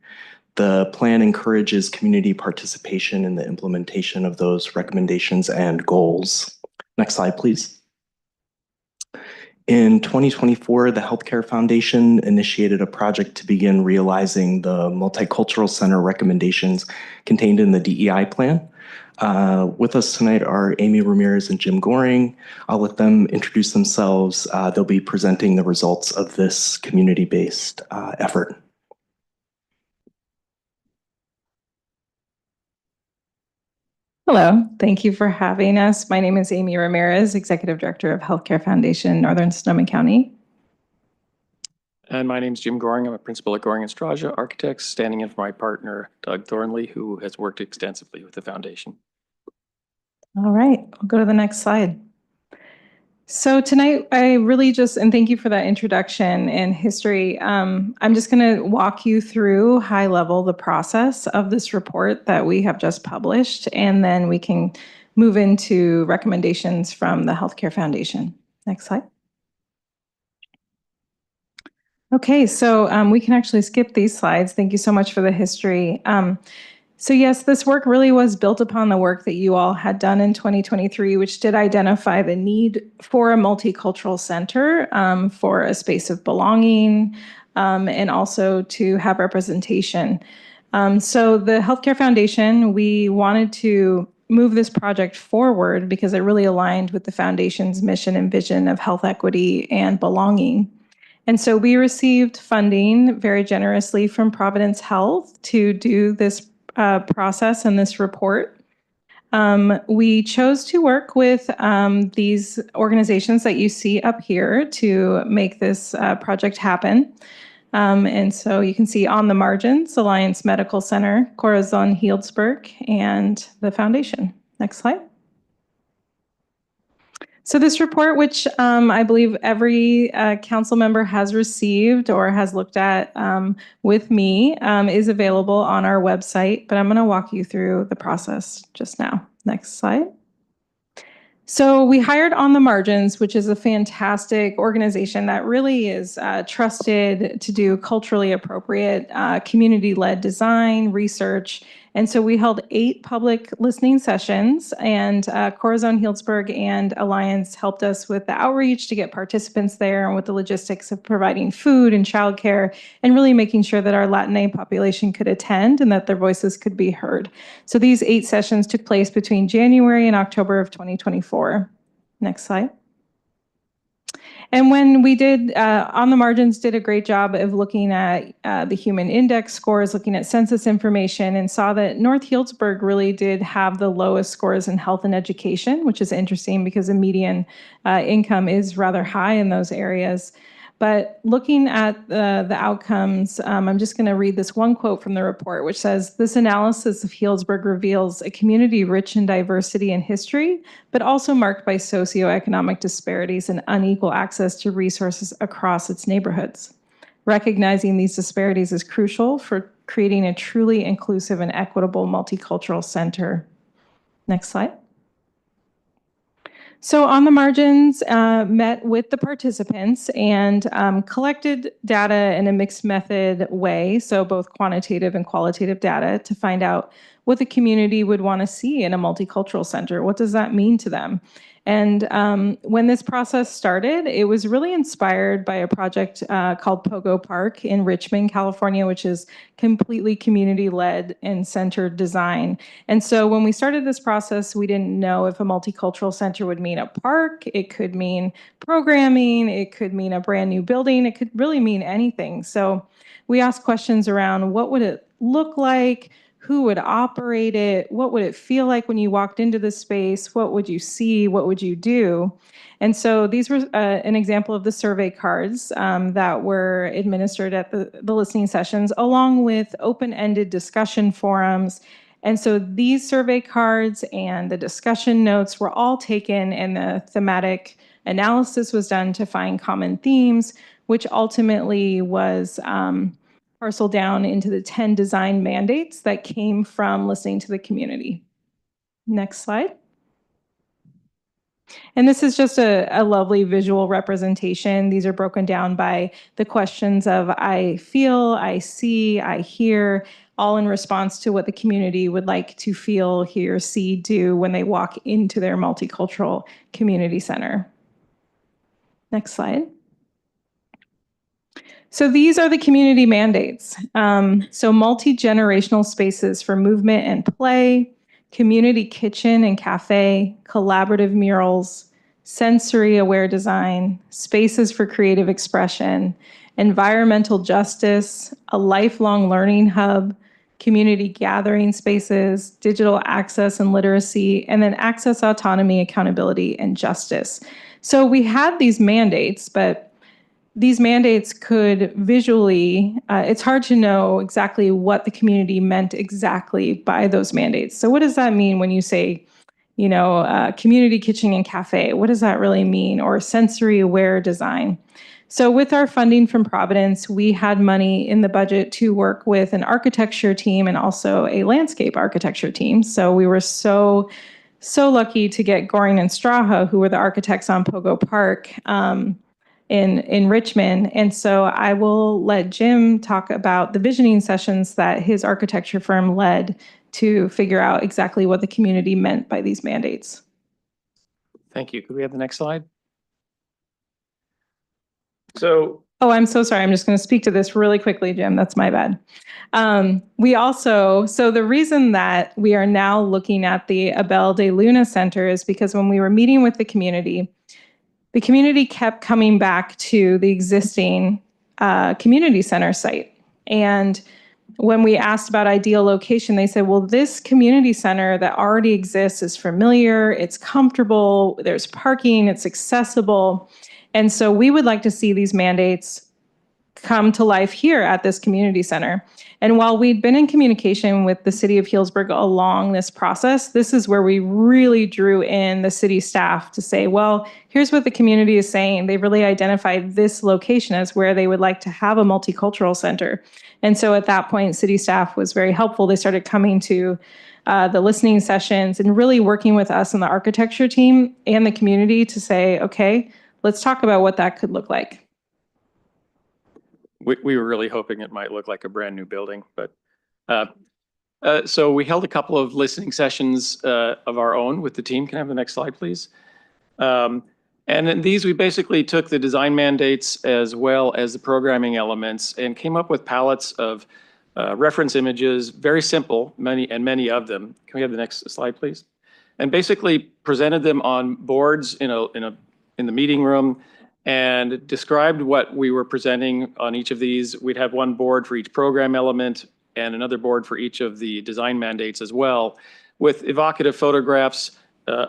The plan encourages community participation in the implementation of those recommendations and goals. Next slide, please. In 2024, the Healthcare Foundation initiated a project to begin realizing the Multicultural Center recommendations contained in the DEI plan. With us tonight are Amy Ramirez and Jim Goring. I'll let them introduce themselves. They'll be presenting the results of this community-based effort. Hello, thank you for having us. My name is Amy Ramirez, Executive Director of Healthcare Foundation, Northern Sonoma County. And my name is Jim Goring. I'm a principal at Goring and Stracha Architects, standing in for my partner, Doug Thornley, who has worked extensively with the foundation. All right, I'll go to the next slide. So tonight, I really just, and thank you for that introduction and history. I'm just going to walk you through high level the process of this report that we have just published, and then we can move into recommendations from the Healthcare Foundation. Next slide. Okay, so we can actually skip these slides. Thank you so much for the history. So yes, this work really was built upon the work that you all had done in 2023, which did identify the need for a multicultural center, for a space of belonging, and also to have representation. So the Healthcare Foundation, we wanted to move this project forward because it really aligned with the foundation's mission and vision of health equity and belonging. And so we received funding very generously from Providence Health to do this process and this report. We chose to work with these organizations that you see up here to make this project happen. And so you can see on the margins, Alliance Medical Center, Corazon Healdsburg, and the foundation. Next slide. So this report, which I believe every council member has received or has looked at with me, is available on our website, but I'm going to walk you through the process just now. Next slide. So we hired On the Margins, which is a fantastic organization that really is trusted to do culturally appropriate community-led design, research. And so we held 8 public listening sessions, and Corazon Healdsburg and Alliance helped us with the outreach to get participants there and with the logistics of providing food and childcare and really making sure that our Latinx population could attend and that their voices could be heard. So these 8 sessions took place between January and October of 2024. Next slide. And when we did, On the Margins did a great job of looking at the human index scores, looking at census information, and saw that North Healdsburg really did have the lowest scores in health and education, which is interesting because the median income is rather high in those areas. But looking at the outcomes, I'm just going to read this one quote from the report, which says, "This analysis of Healdsburg reveals a community rich in diversity and history, but also marked by socioeconomic disparities and unequal access to resources across its neighborhoods. Recognizing these disparities is crucial for creating a truly inclusive and equitable multicultural center." Next slide. So On the Margins met with the participants and collected data in a mixed method way, so both quantitative and qualitative data, to find out what the community would want to see in a multicultural center. What does that mean to them? And when this process started, it was really inspired by a project called Pogo Park in Richmond, California, which is completely community-led and centered design. And so when we started this process, we didn't know if a multicultural center would mean a park, it could mean programming, it could mean a brand new building, it could really mean anything. So we asked questions around what would it look like, who would operate it? What would it feel like when you walked into the space? What would you see? What would you do? And so these were an example of the survey cards that were administered at the listening sessions, along with open-ended discussion forums. And so these survey cards and the discussion notes were all taken, and the thematic analysis was done to find common themes, which ultimately was parceled down into the 10 design mandates that came from listening to the community. Next slide. And this is just a lovely visual representation. These are broken down by the questions of I feel, I see, I hear, all in response to what the community would like to feel, hear, see, do when they walk into their multicultural community center. Next slide. So these are the community mandates. So multi-generational spaces for movement and play, community kitchen and cafe, collaborative murals, sensory-aware design, spaces for creative expression, environmental justice, a lifelong learning hub, community gathering spaces, digital access and literacy, and then access, autonomy, accountability, and justice. So we had these mandates, but these mandates could visually, it's hard to know exactly what the community meant exactly by those mandates. So what does that mean when you say, you know, community kitchen and cafe? What does that really mean? Or sensory aware design? So with our funding from Providence, we had money in the budget to work with an architecture team and also a landscape architecture team. So we were so lucky to get Goring and Straha, who were the architects on Pogo Park, in Richmond. And so I will let Jim talk about the visioning sessions that his architecture firm led to figure out exactly what the community meant by these mandates. Thank you. Could we have the next slide? So Oh, I'm so sorry. I'm just going to speak to this really quickly, Jim. That's my bad. So the reason that we are now looking at the Abel de Luna Center is because when we were meeting with the community kept coming back to the existing community center site. And when we asked about ideal location, they said, well, this community center that already exists is familiar, it's comfortable, there's parking, it's accessible. And so we would like to see these mandates come to life here at this community center. And while we'd been in communication with the city of Healdsburg along this process, this is where we really drew in the city staff to say, well, here's what the community is saying. They really identified this location as where they would like to have a multicultural center. And so at that point, city staff was very helpful. They started coming to the listening sessions and really working with us and the architecture team and the community to say, okay, let's talk about what that could look like. We were really hoping it might look like a brand new building, but so we held a couple of listening sessions of our own with the team. Can I have the next slide, please? And in these, we basically took the design mandates as well as the programming elements and came up with palettes of reference images, very simple, many of them. Can we have the next slide, please? And basically presented them on boards in the meeting room and described what we were presenting on each of these. We'd have one board for each program element and another board for each of the design mandates as well, with evocative photographs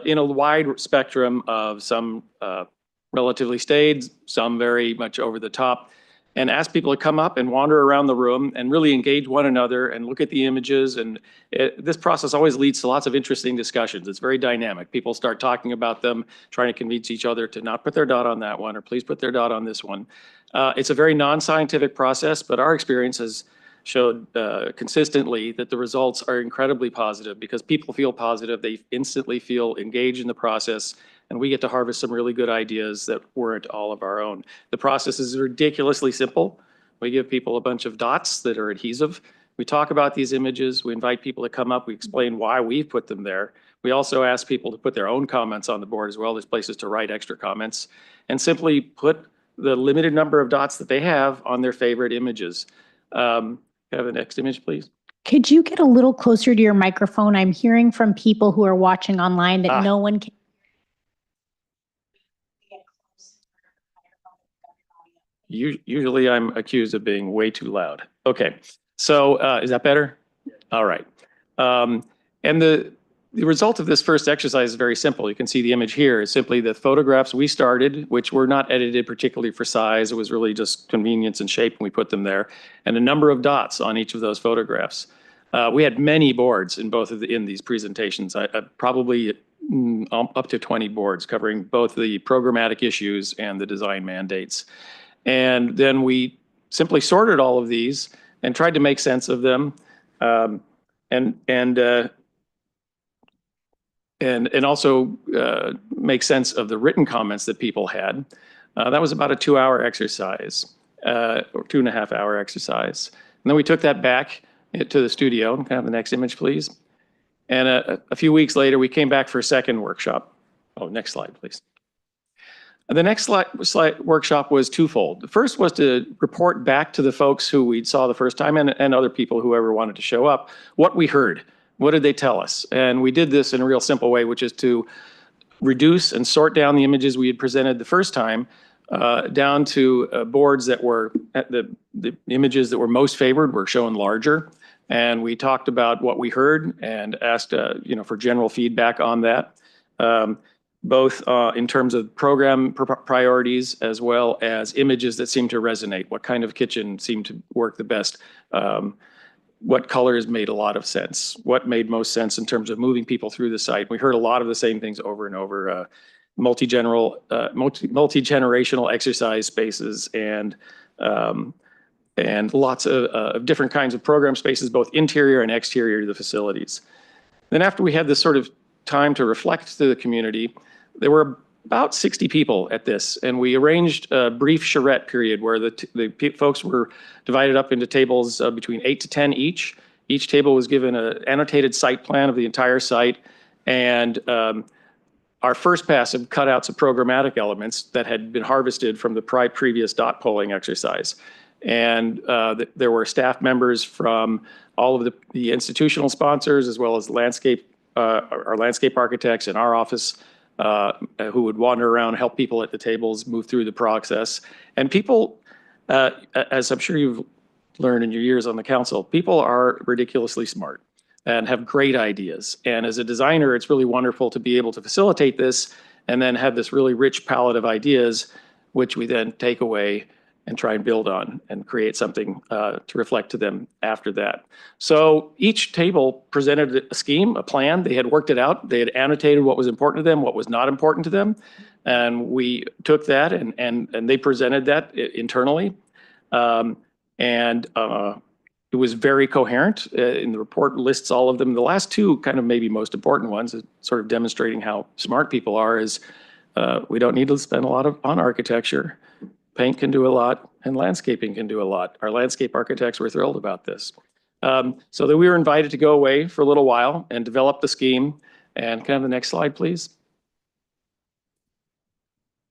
in a wide spectrum of some relatively staid, some very much over the top, and ask people to come up and wander around the room and really engage one another and look at the images. And this process always leads to lots of interesting discussions. It's very dynamic. People start talking about them, trying to convince each other to not put their dot on that one, or please put their dot on this one. It's a very non-scientific process, but our experience has showed consistently that the results are incredibly positive because people feel positive. They instantly feel engaged in the process, and we get to harvest some really good ideas that weren't all of our own. The process is ridiculously simple. We give people a bunch of dots that are adhesive. We talk about these images. We invite people to come up. We explain why we've put them there. We also ask people to put their own comments on the board as well. There's places to write extra comments, and simply put the limited number of dots that they have on their favorite images. Have the next image, please. Could you get a little closer to your microphone? I'm hearing from people who are watching online that no one can. Usually I'm accused of being way too loud. Okay, so is that better? All right. And the result of this first exercise is very simple. You can see the image here is simply the photographs we started, which were not edited particularly for size. It was really just convenience and shape, and we put them there, and a number of dots on each of those photographs. We had many boards in both of in these presentations, probably up to 20 boards covering both the programmatic issues and the design mandates. And then we simply sorted all of these and tried to make sense of them, and also make sense of the written comments that people had. That was about a 2-hour exercise, or 2.5-hour exercise. And then we took that back to the studio. Can I have the next image, please? And a few weeks later, we came back for a second workshop. Oh, next slide, please. The next slide workshop was twofold. The first was to report back to the folks who we saw the first time and other people, whoever wanted to show up, what we heard. What did they tell us? And we did this in a real simple way, which is to reduce and sort down the images we had presented the first time down to boards that were, the images that were most favored were shown larger. And we talked about what we heard and asked for general feedback on that. Both in terms of program priorities as well as images that seem to resonate. What kind of kitchen seemed to work the best? What colors made a lot of sense? What made most sense in terms of moving people through the site? We heard a lot of the same things over and over. Multi-generational exercise spaces and lots of different kinds of program spaces, both interior and exterior to the facilities. Then after we had this sort of time to reflect to the community, there were about 60 people at this, and we arranged a brief charrette period where the folks were divided up into tables between 8 to 10 each. Each table was given an annotated site plan of the entire site, and our first pass of cutouts of programmatic elements that had been harvested from the previous dot polling exercise. And there were staff members from all of the institutional sponsors, as well as our landscape architects in our office, who would wander around, help people at the tables move through the process. And people, as I'm sure you've learned in your years on the council, people are ridiculously smart and have great ideas. And as a designer, it's really wonderful to be able to facilitate this and then have this really rich palette of ideas, which we then take away and try and build on and create something to reflect to them after that. So each table presented a scheme, a plan. They had worked it out. They had annotated what was important to them, what was not important to them. And we took that and they presented that internally. It was very coherent. In the report lists all of them. The last two kind of maybe most important ones, sort of demonstrating how smart people are, is we don't need to spend a lot on architecture. Paint can do a lot, and landscaping can do a lot. Our landscape architects were thrilled about this. So that we were invited to go away for a little while and develop the scheme. And can I have the next slide, please?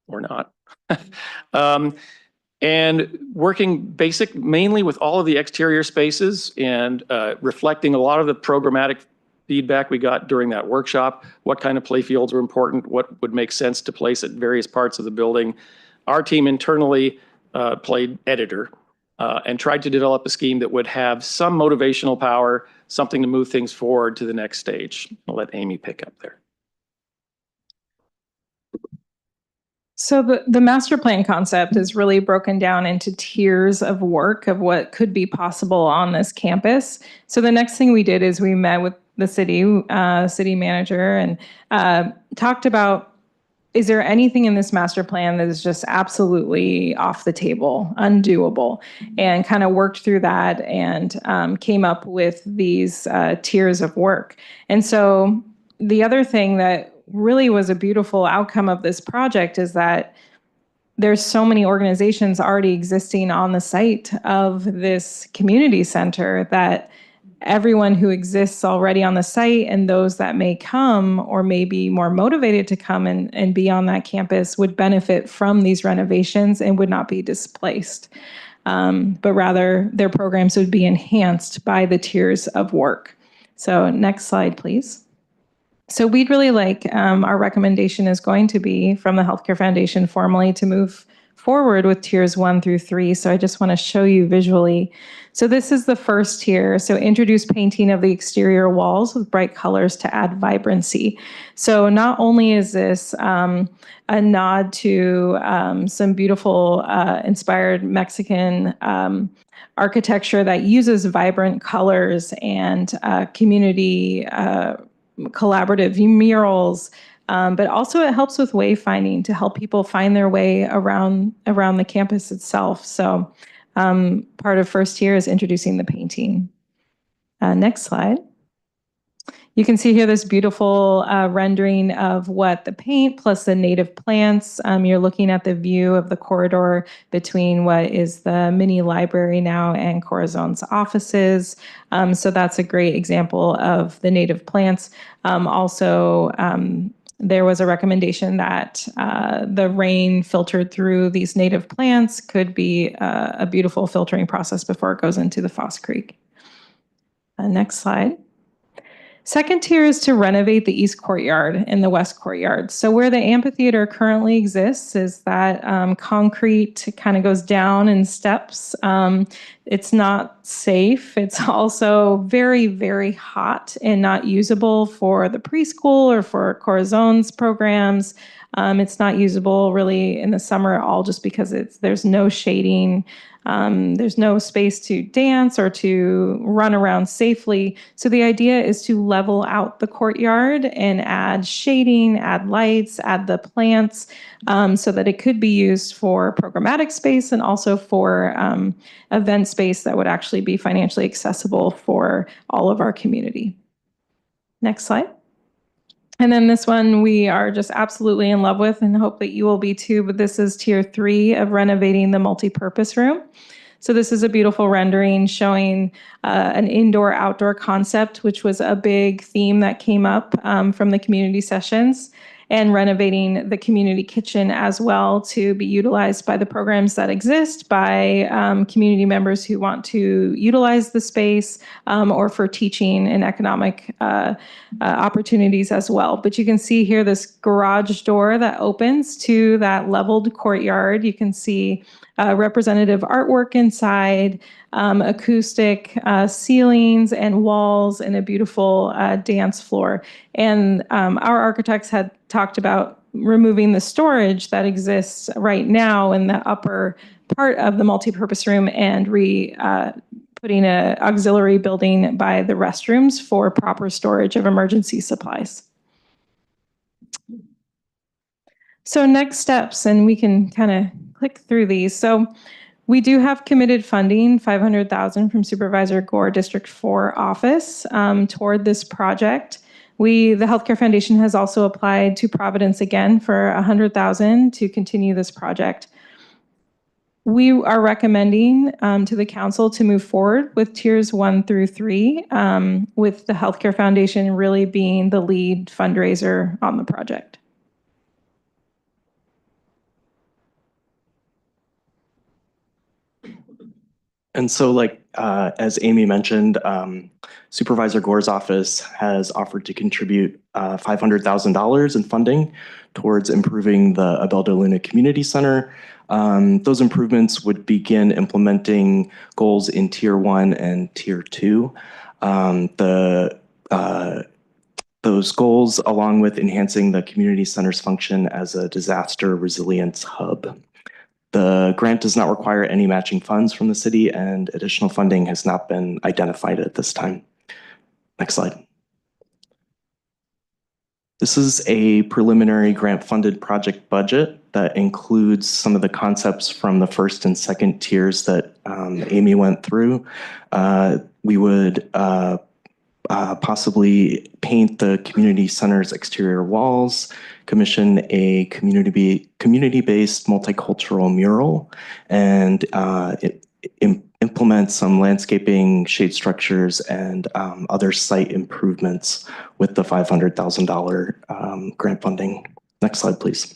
Or not. And working mainly with all of the exterior spaces and reflecting a lot of the programmatic feedback we got during that workshop, what kind of play fields were important, what would make sense to place at various parts of the building. Our team internally played editor and tried to develop a scheme that would have some motivational power, something to move things forward to the next stage. I'll let Amy pick up there. So the master plan concept is really broken down into tiers of work of what could be possible on this campus. So the next thing we did is we met with the city manager and talked about, is there anything in this master plan that is just absolutely off the table, undoable, and kind of worked through that and came up with these tiers of work. And so the other thing that really was a beautiful outcome of this project is that there's so many organizations already existing on the site of this community center that everyone who exists already on the site and those that may come or may be more motivated to come and be on that campus would benefit from these renovations and would not be displaced. But rather their programs would be enhanced by the tiers of work. So next slide, please. So we'd really like, our recommendation is going to be from the Healthcare Foundation formally to move forward with tiers 1 through 3. So I just want to show you visually. So this is the first tier. So introduce painting of the exterior walls with bright colors to add vibrancy. So not only is this a nod to some beautiful inspired Mexican architecture that uses vibrant colors and community collaborative murals, but also it helps with wayfinding to help people find their way around the campus itself. So part of first year is introducing the painting. Next slide. You can see here this beautiful rendering of what the paint plus the native plants. You're looking at the view of the corridor between what is the mini library now and Corazon's offices. So that's a great example of the native plants. Also, there was a recommendation that the rain filtered through these native plants could be a beautiful filtering process before it goes into the Foss Creek. Next slide. Second tier is to renovate the east courtyard and the west courtyard. So where the amphitheater currently exists is that concrete kind of goes down in steps. It's not safe. It's also very, very hot and not usable for the preschool or for Corazon's programs. It's not usable really in the summer at all just because there's no shading. There's no space to dance or to run around safely. So the idea is to level out the courtyard and add shading, add lights, add the plants, so that it could be used for programmatic space and also for event space that would actually be financially accessible for all of our community. Next slide. And then this one we are just absolutely in love with and hope that you will be too, but this is tier 3 of renovating the multipurpose room. So this is a beautiful rendering showing an indoor-outdoor concept, which was a big theme that came up from the community sessions. and renovating the community kitchen as well to be utilized by the programs that exist, by community members who want to utilize the space, or for teaching and economic opportunities as well. But you can see here this garage door that opens to that leveled courtyard. You can see representative artwork inside, acoustic ceilings and walls, and a beautiful dance floor. And our architects had talked about removing the storage that exists right now in the upper part of the multipurpose room and putting an auxiliary building by the restrooms for proper storage of emergency supplies. So next steps, and we can kind of click through these. So we do have committed funding, $500,000 from Supervisor Gore District 4 office toward this project. The Healthcare Foundation has also applied to Providence again for $100,000 to continue this project. We are recommending to the council to move forward with tiers 1 through 3, with the Healthcare Foundation really being the lead fundraiser on the project. And so, like, as Amy mentioned, Supervisor Gore's office has offered to contribute $500,000 in funding towards improving the Abel de Luna Community Center. Those improvements would begin implementing goals in Tier 1 and Tier 2. Those goals, along with enhancing the community center's function as a disaster resilience hub. The grant does not require any matching funds from the city, and additional funding has not been identified at this time. Next slide. This is a preliminary grant-funded project budget that includes some of the concepts from the first and second tiers that Amy went through. We would possibly paint the community center's exterior walls, commission a community-based multicultural mural, and implement some landscaping, shade structures, and other site improvements with the $500,000 grant funding. Next slide, please.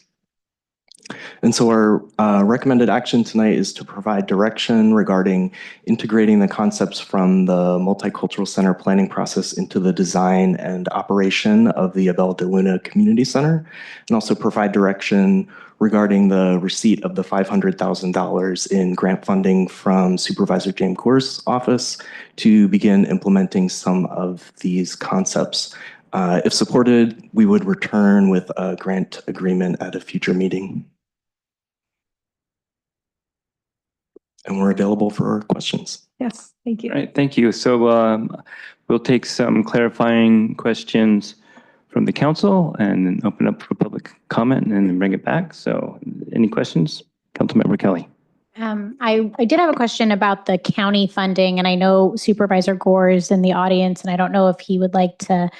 And so our recommended action tonight is to provide direction regarding integrating the concepts from the Multicultural Center planning process into the design and operation of the Abel de Luna Community Center, and also provide direction regarding the receipt of the $500,000 in grant funding from Supervisor James Gore's office to begin implementing some of these concepts. If supported, we would return with a grant agreement at a future meeting. And we're available for questions. Yes, thank you. All right, thank you. So we'll take some clarifying questions from the council and then open up for public comment and then bring it back. So any questions? Councilmember Kelly. I did have a question about the county funding, and I know Supervisor Gore is in the audience, and I don't know if he would like to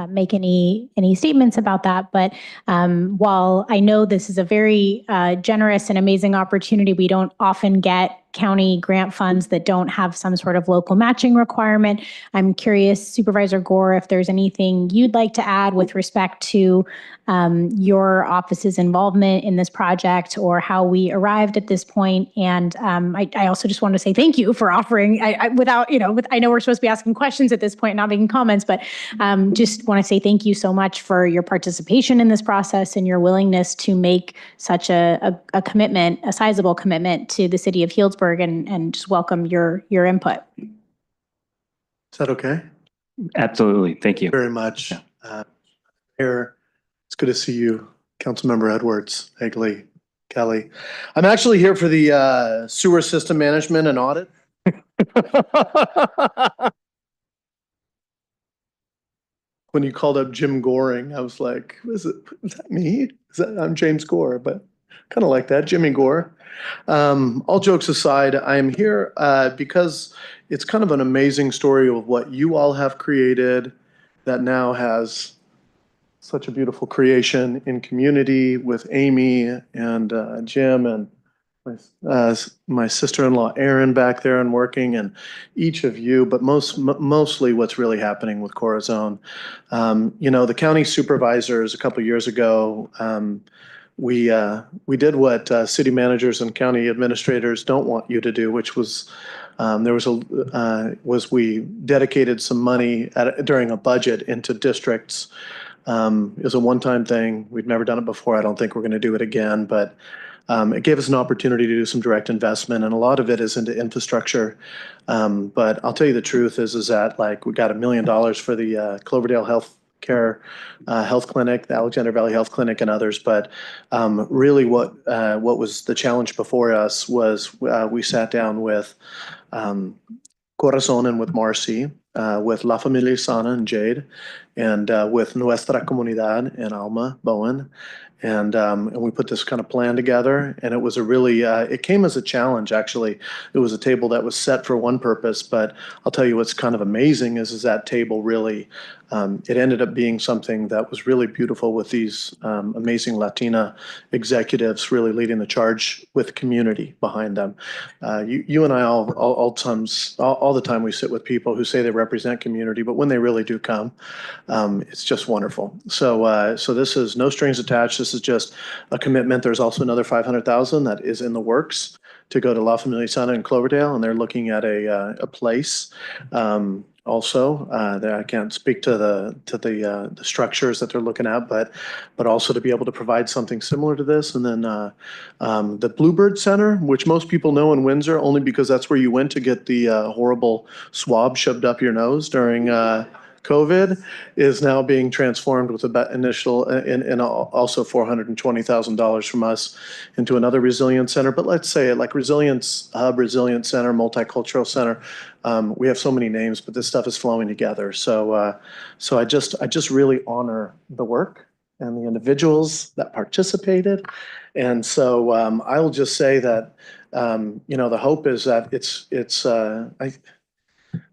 make any statements about that. But while I know this is a very generous and amazing opportunity, we don't often get county grant funds that don't have some sort of local matching requirement. I'm curious, Supervisor Gore, if there's anything you'd like to add with respect to your office's involvement in this project or how we arrived at this point. And I also just want to say thank you for offering, I know we're supposed to be asking questions at this point, not making comments, but just want to say thank you so much for your participation in this process and your willingness to make such a commitment, a sizable commitment to the city of Healdsburg, and just welcome your input. Is that okay? Absolutely. Thank you very much. Here, it's good to see you, Councilmember Edwards, Egley, Kelly. I'm actually here for the sewer system management and audit. When you called up Jim Goring, I was like, is that me? I'm James Gore, but kind of like that, Jimmy Gore. All jokes aside, I am here because it's kind of an amazing story of what you all have created that now has such a beautiful creation in community with Amy and Jim and my sister-in-law Erin back there and working, and each of you, but mostly what's really happening with Corazon. The county supervisors a couple of years ago, we did what city managers and county administrators don't want you to do, which was we dedicated some money during a budget into districts. It was a one-time thing. We'd never done it before. I don't think we're going to do it again, but it gave us an opportunity to do some direct investment, and a lot of it is into infrastructure. But I'll tell you the truth is that like we got $1 million for the Cloverdale Health Clinic, the Alexander Valley Health Clinic, and others. But really, what was the challenge before us was we sat down with Corazon and with Marcy, with La Familia Sana and Jade, and with Nuestra Comunidad and Alma Bowen. And we put this kind of plan together, and it was a really, it came as a challenge, actually. It was a table that was set for one purpose, but I'll tell you what's kind of amazing is that table really, it ended up being something that was really beautiful with these amazing Latina executives really leading the charge with community behind them. You and I all the time we sit with people who say they represent community, but when they really do come, it's just wonderful. So this is no strings attached. This is just a commitment. There's also another $500,000 that is in the works to go to La Familia Sana in Cloverdale, and they're looking at a place. Also, that I can't speak to the structures that they're looking at, but also to be able to provide something similar to this. And then the Bluebird Center, which most people know in Windsor, only because that's where you went to get the horrible swab shoved up your nose during COVID, is now being transformed with initial and also $420,000 from us into another resilience center. But let's say it like Resilience Hub, Resilience Center, Multicultural Center. We have so many names, but this stuff is flowing together. So I just really honor the work and the individuals that participated. And so I will just say that the hope is that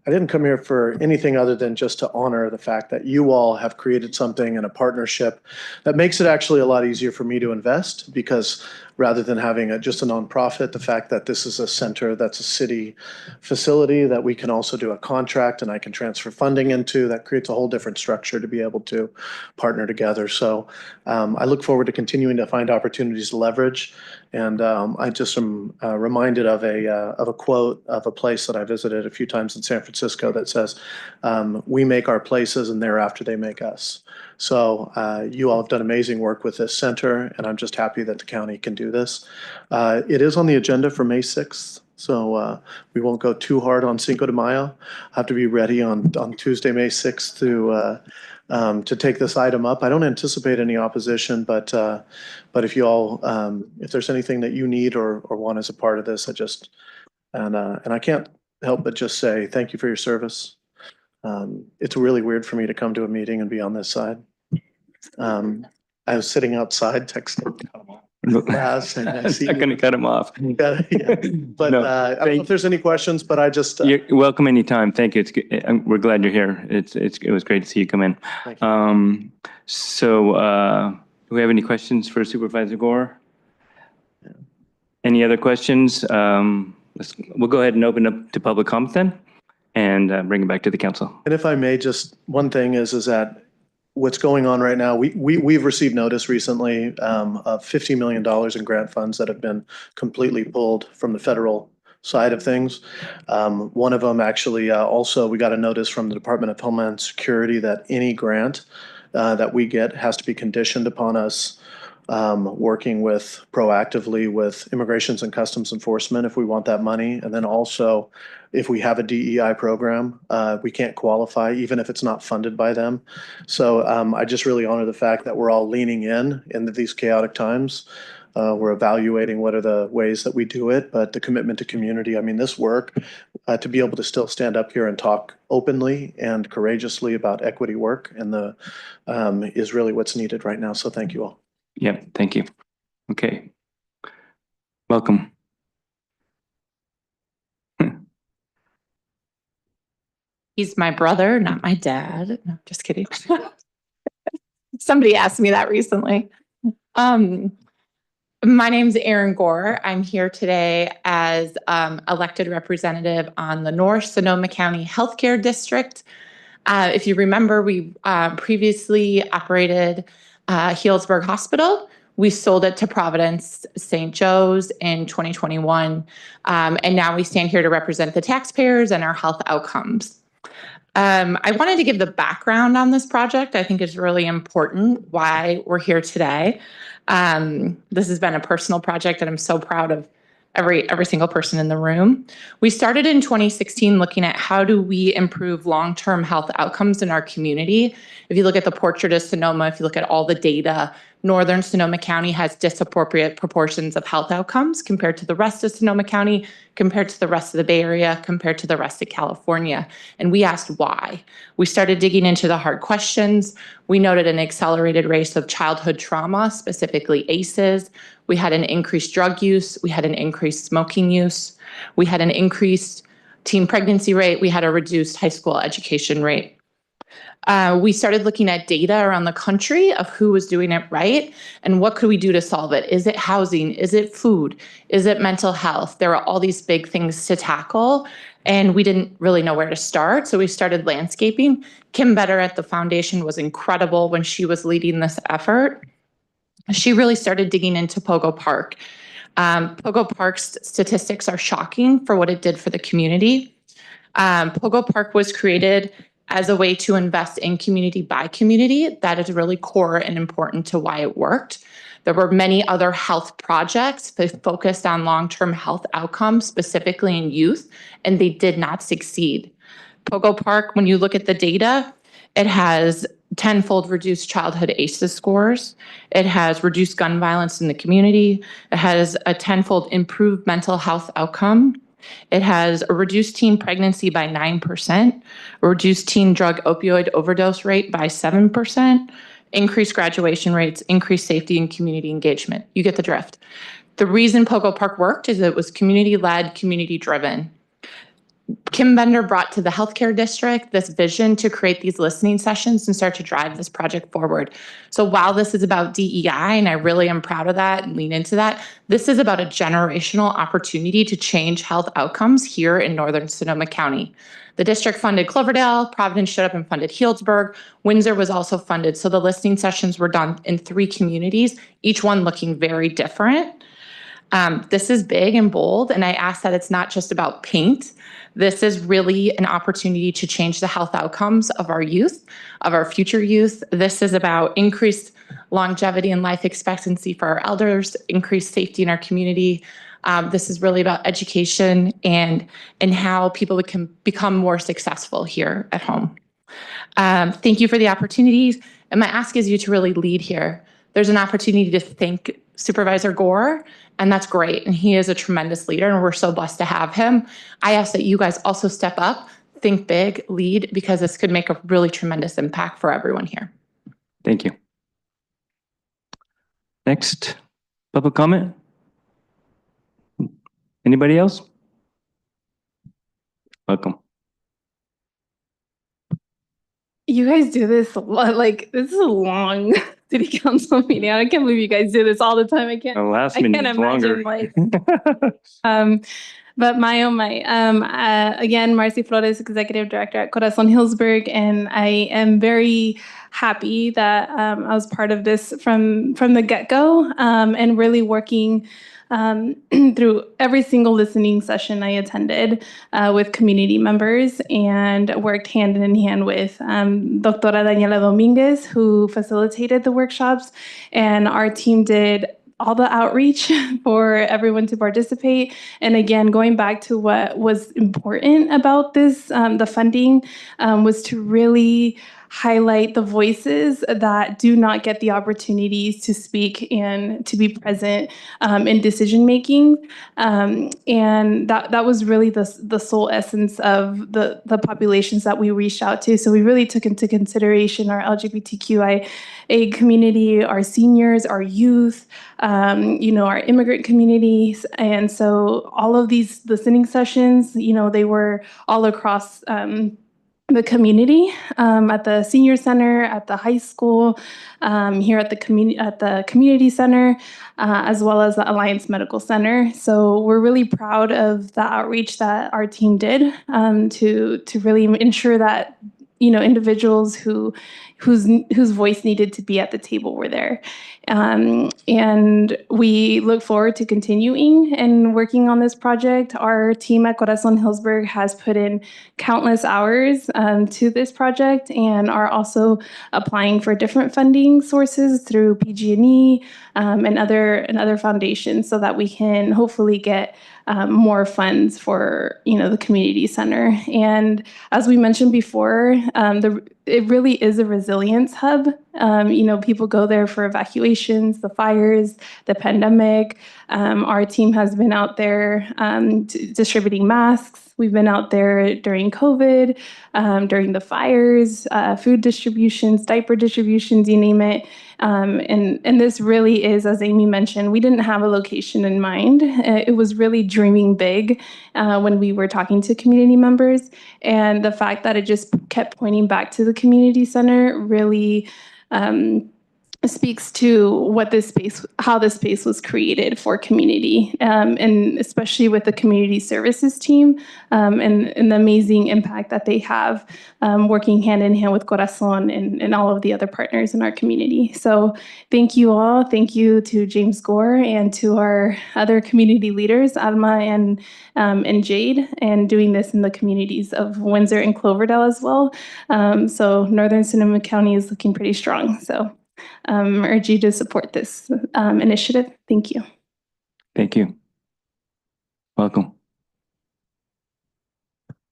I didn't come here for anything other than just to honor the fact that you all have created something in a partnership that makes it actually a lot easier for me to invest, because rather than having just a nonprofit, the fact that this is a center that's a city facility that we can also do a contract and I can transfer funding into, that creates a whole different structure to be able to partner together. So I look forward to continuing to find opportunities to leverage. And I just am reminded of a quote of a place that I visited a few times in San Francisco that says, "We make our places and thereafter they make us." So you all have done amazing work with this center, and I'm just happy that the county can do this. It is on the agenda for May 6th. So we won't go too hard on Cinco de Mayo. Have to be ready on Tuesday, May 6th to take this item up. I don't anticipate any opposition, but if you all, if there's anything that you need or want as a part of this, and I can't help but just say thank you for your service. It's really weird for me to come to a meeting and be on this side. I was sitting outside texting. I'm going to cut him off. But No, I don't know if there's any questions, but I just. You're welcome anytime. Thank you. We're glad you're here. It was great to see you come in. Thank you. Do we have any questions for Supervisor Gore? Any other questions? We'll go ahead and open up to public comment then, and bring it back to the council. And if I may, just one thing is that what's going on right now, we've received notice recently of $50 million in grant funds that have been completely pulled from the federal side of things. One of them actually also, we got a notice from the Department of Homeland Security that any grant that we get has to be conditioned upon us working proactively with Immigrations and Customs Enforcement if we want that money. And then also, if we have a DEI program, we can't qualify even if it's not funded by them. So I just really honor the fact that we're all leaning into these chaotic times. We're evaluating what are the ways that we do it, but the commitment to community, I mean, this work, to be able to still stand up here and talk openly and courageously about equity work and is really what's needed right now. So thank you all. Yeah, thank you. Okay. Welcome. He's my brother, not my dad. No, just kidding. Somebody asked me that recently. My name's Erin Gore. I'm here today as elected representative on the North Sonoma County Healthcare District. If you remember, we previously operated Healdsburg Hospital. We sold it to Providence St. Joe's in 2021. And now we stand here to represent the taxpayers and our health outcomes. I wanted to give the background on this project. I think it's really important why we're here today. This has been a personal project, and I'm so proud of every single person in the room. We started in 2016 looking at how do we improve long-term health outcomes in our community. If you look at the portrait of Sonoma, if you look at all the data, Northern Sonoma County has disappropriate proportions of health outcomes compared to the rest of Sonoma County, compared to the rest of the Bay Area, compared to the rest of California. And we asked why. We started digging into the hard questions. We noted an accelerated rate of childhood trauma, specifically ACEs. We had an increased drug use. We had an increased smoking use. We had an increased teen pregnancy rate. We had a reduced high school education rate. We started looking at data around the country of who was doing it right and what could we do to solve it. Is it housing? Is it food? Is it mental health? There are all these big things to tackle, and we didn't really know where to start. So we started landscaping. Kim Better at the foundation was incredible when she was leading this effort. She really started digging into Pogo Park. Pogo Park's statistics are shocking for what it did for the community. Pogo Park was created as a way to invest in community by community. That is really core and important to why it worked. There were many other health projects that focused on long-term health outcomes, specifically in youth, and they did not succeed. Pogo Park, when you look at the data, it has tenfold reduced childhood ACEs scores. It has reduced gun violence in the community. It has a tenfold improved mental health outcome. It has a reduced teen pregnancy by 9%, a reduced teen drug opioid overdose rate by 7%, increased graduation rates, increased safety and community engagement. You get the drift. The reason Pogo Park worked is it was community-led, community-driven. Kim Bender brought to the healthcare district this vision to create these listening sessions and start to drive this project forward. So while this is about DEI, and I really am proud of that and lean into that, this is about a generational opportunity to change health outcomes here in Northern Sonoma County. The district funded Cloverdale, Providence showed up and funded Healdsburg, Windsor was also funded. So the listening sessions were done in 3 communities, each one looking very different. This is big and bold, and I ask that it's not just about paint. This is really an opportunity to change the health outcomes of our youth, of our future youth. This is about increased longevity and life expectancy for our elders, increased safety in our community. This is really about education and how people can become more successful here at home. Thank you for the opportunities. And my ask is you to really lead here. There's an opportunity to thank Supervisor Gore, and that's great. And he is a tremendous leader, and we're so blessed to have him. I ask that you guys also step up, think big, lead, because this could make a really tremendous impact for everyone here. Thank you. Next, public comment. Anybody else? Welcome. You guys do this a lot. Like, this is a long city council meeting. I can't believe you guys do this all the time. I can't. The last I minute can't is longer. imagine, like, but my, oh my. Again, Marcy Flores, Executive Director at Corazon Healdsburg, and I am very happy that I was part of this from the get-go, and really working through every single listening session I attended with community members, and worked hand in hand with Doctora Daniela Dominguez, who facilitated the workshops, and our team did all the outreach for everyone to participate. And again, going back to what was important about this, the funding was to really highlight the voices that do not get the opportunities to speak and to be present in decision making. And that was really the sole essence of the populations that we reached out to. So we really took into consideration our LGBTQIA community, our seniors, our youth, our immigrant communities. And so all of these listening sessions, they were all across the community at the senior center, at the high school, here at the community center, as well as the Alliance Medical Center. So we're really proud of the outreach that our team did to really ensure that individuals whose voice needed to be at the table were there. And we look forward to continuing and working on this project. Our team at Corazon Hillsburg has put in countless hours to this project and are also applying for different funding sources through PG&E and other foundations so that we can hopefully get more funds for the community center. And as we mentioned before, it really is a resilience hub. People go there for evacuations, the fires, the pandemic. Our team has been out there distributing masks. We've been out there during COVID, during the fires, food distributions, diaper distributions, you name it. And this really is, as Amy mentioned, we didn't have a location in mind. It was really dreaming big when we were talking to community members. And the fact that it just kept pointing back to the community center really speaks to how this space was created for community, and especially with the community services team and the amazing impact that they have working hand in hand with Corazon and all of the other partners in our community. So thank you all. Thank you to James Gore and to our other community leaders, Alma and Jade, and doing this in the communities of Windsor and Cloverdale as well. So Northern Sonoma County is looking pretty strong. So urge you to support this initiative. Thank you. Thank you. Welcome.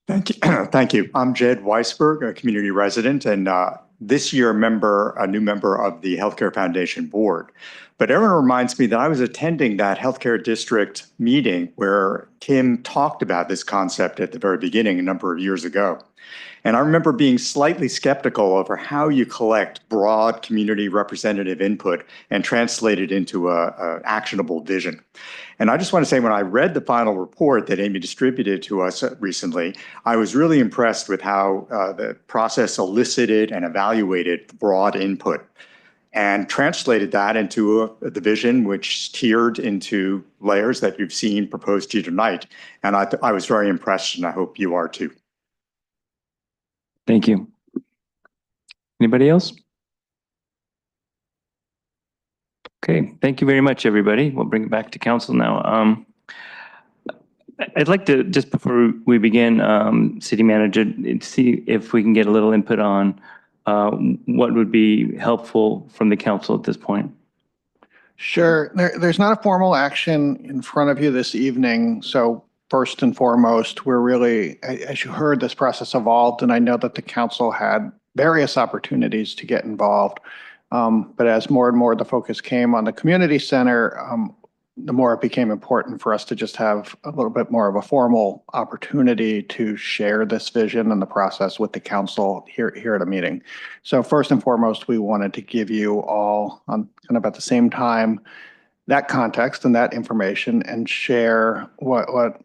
Thank you. Thank you. I'm Jed Weisberg, a community resident, and this year a new member of the Healthcare Foundation Board. But everyone reminds me that I was attending that healthcare district meeting where Kim talked about this concept at the very beginning a number of years ago. And I remember being slightly skeptical over how you collect broad community representative input and translate it into a actionable vision. And I just want to say, when I read the final report that Amy distributed to us recently, I was really impressed with how the process elicited and evaluated broad input and translated that into the vision, which tiered into layers that you've seen proposed to you tonight. And I was very impressed, and I hope you are too. Thank you. Anybody else? Okay, thank you very much, everybody. We'll bring it back to council now. I'd like to, just before we begin, City Manager, see if we can get a little input on what would be helpful from the council at this point. Sure. There's not a formal action in front of you this evening, so first and foremost, we're really, as you heard, this process evolved, and I know that the council had various opportunities to get involved. But as more and more the focus came on the community center, the more it became important for us to just have a little bit more of a formal opportunity to share this vision and the process with the council here at a meeting. So first and foremost, we wanted to give you all on kind of at the same time that context and that information and share what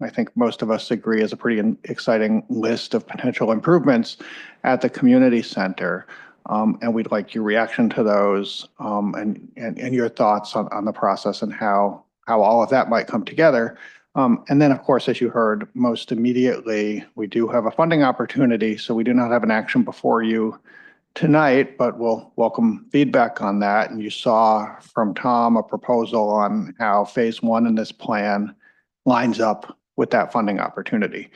I think most of us agree is a pretty exciting list of potential improvements at the community center. And we'd like your reaction to those and your thoughts on the process and how all of that might come together. And then, of course, as you heard, most immediately, we do have a funding opportunity. So we do not have an action before you tonight, but we'll welcome feedback on that. And you saw from Tom a proposal on how phase one in this plan lines up with that funding opportunity.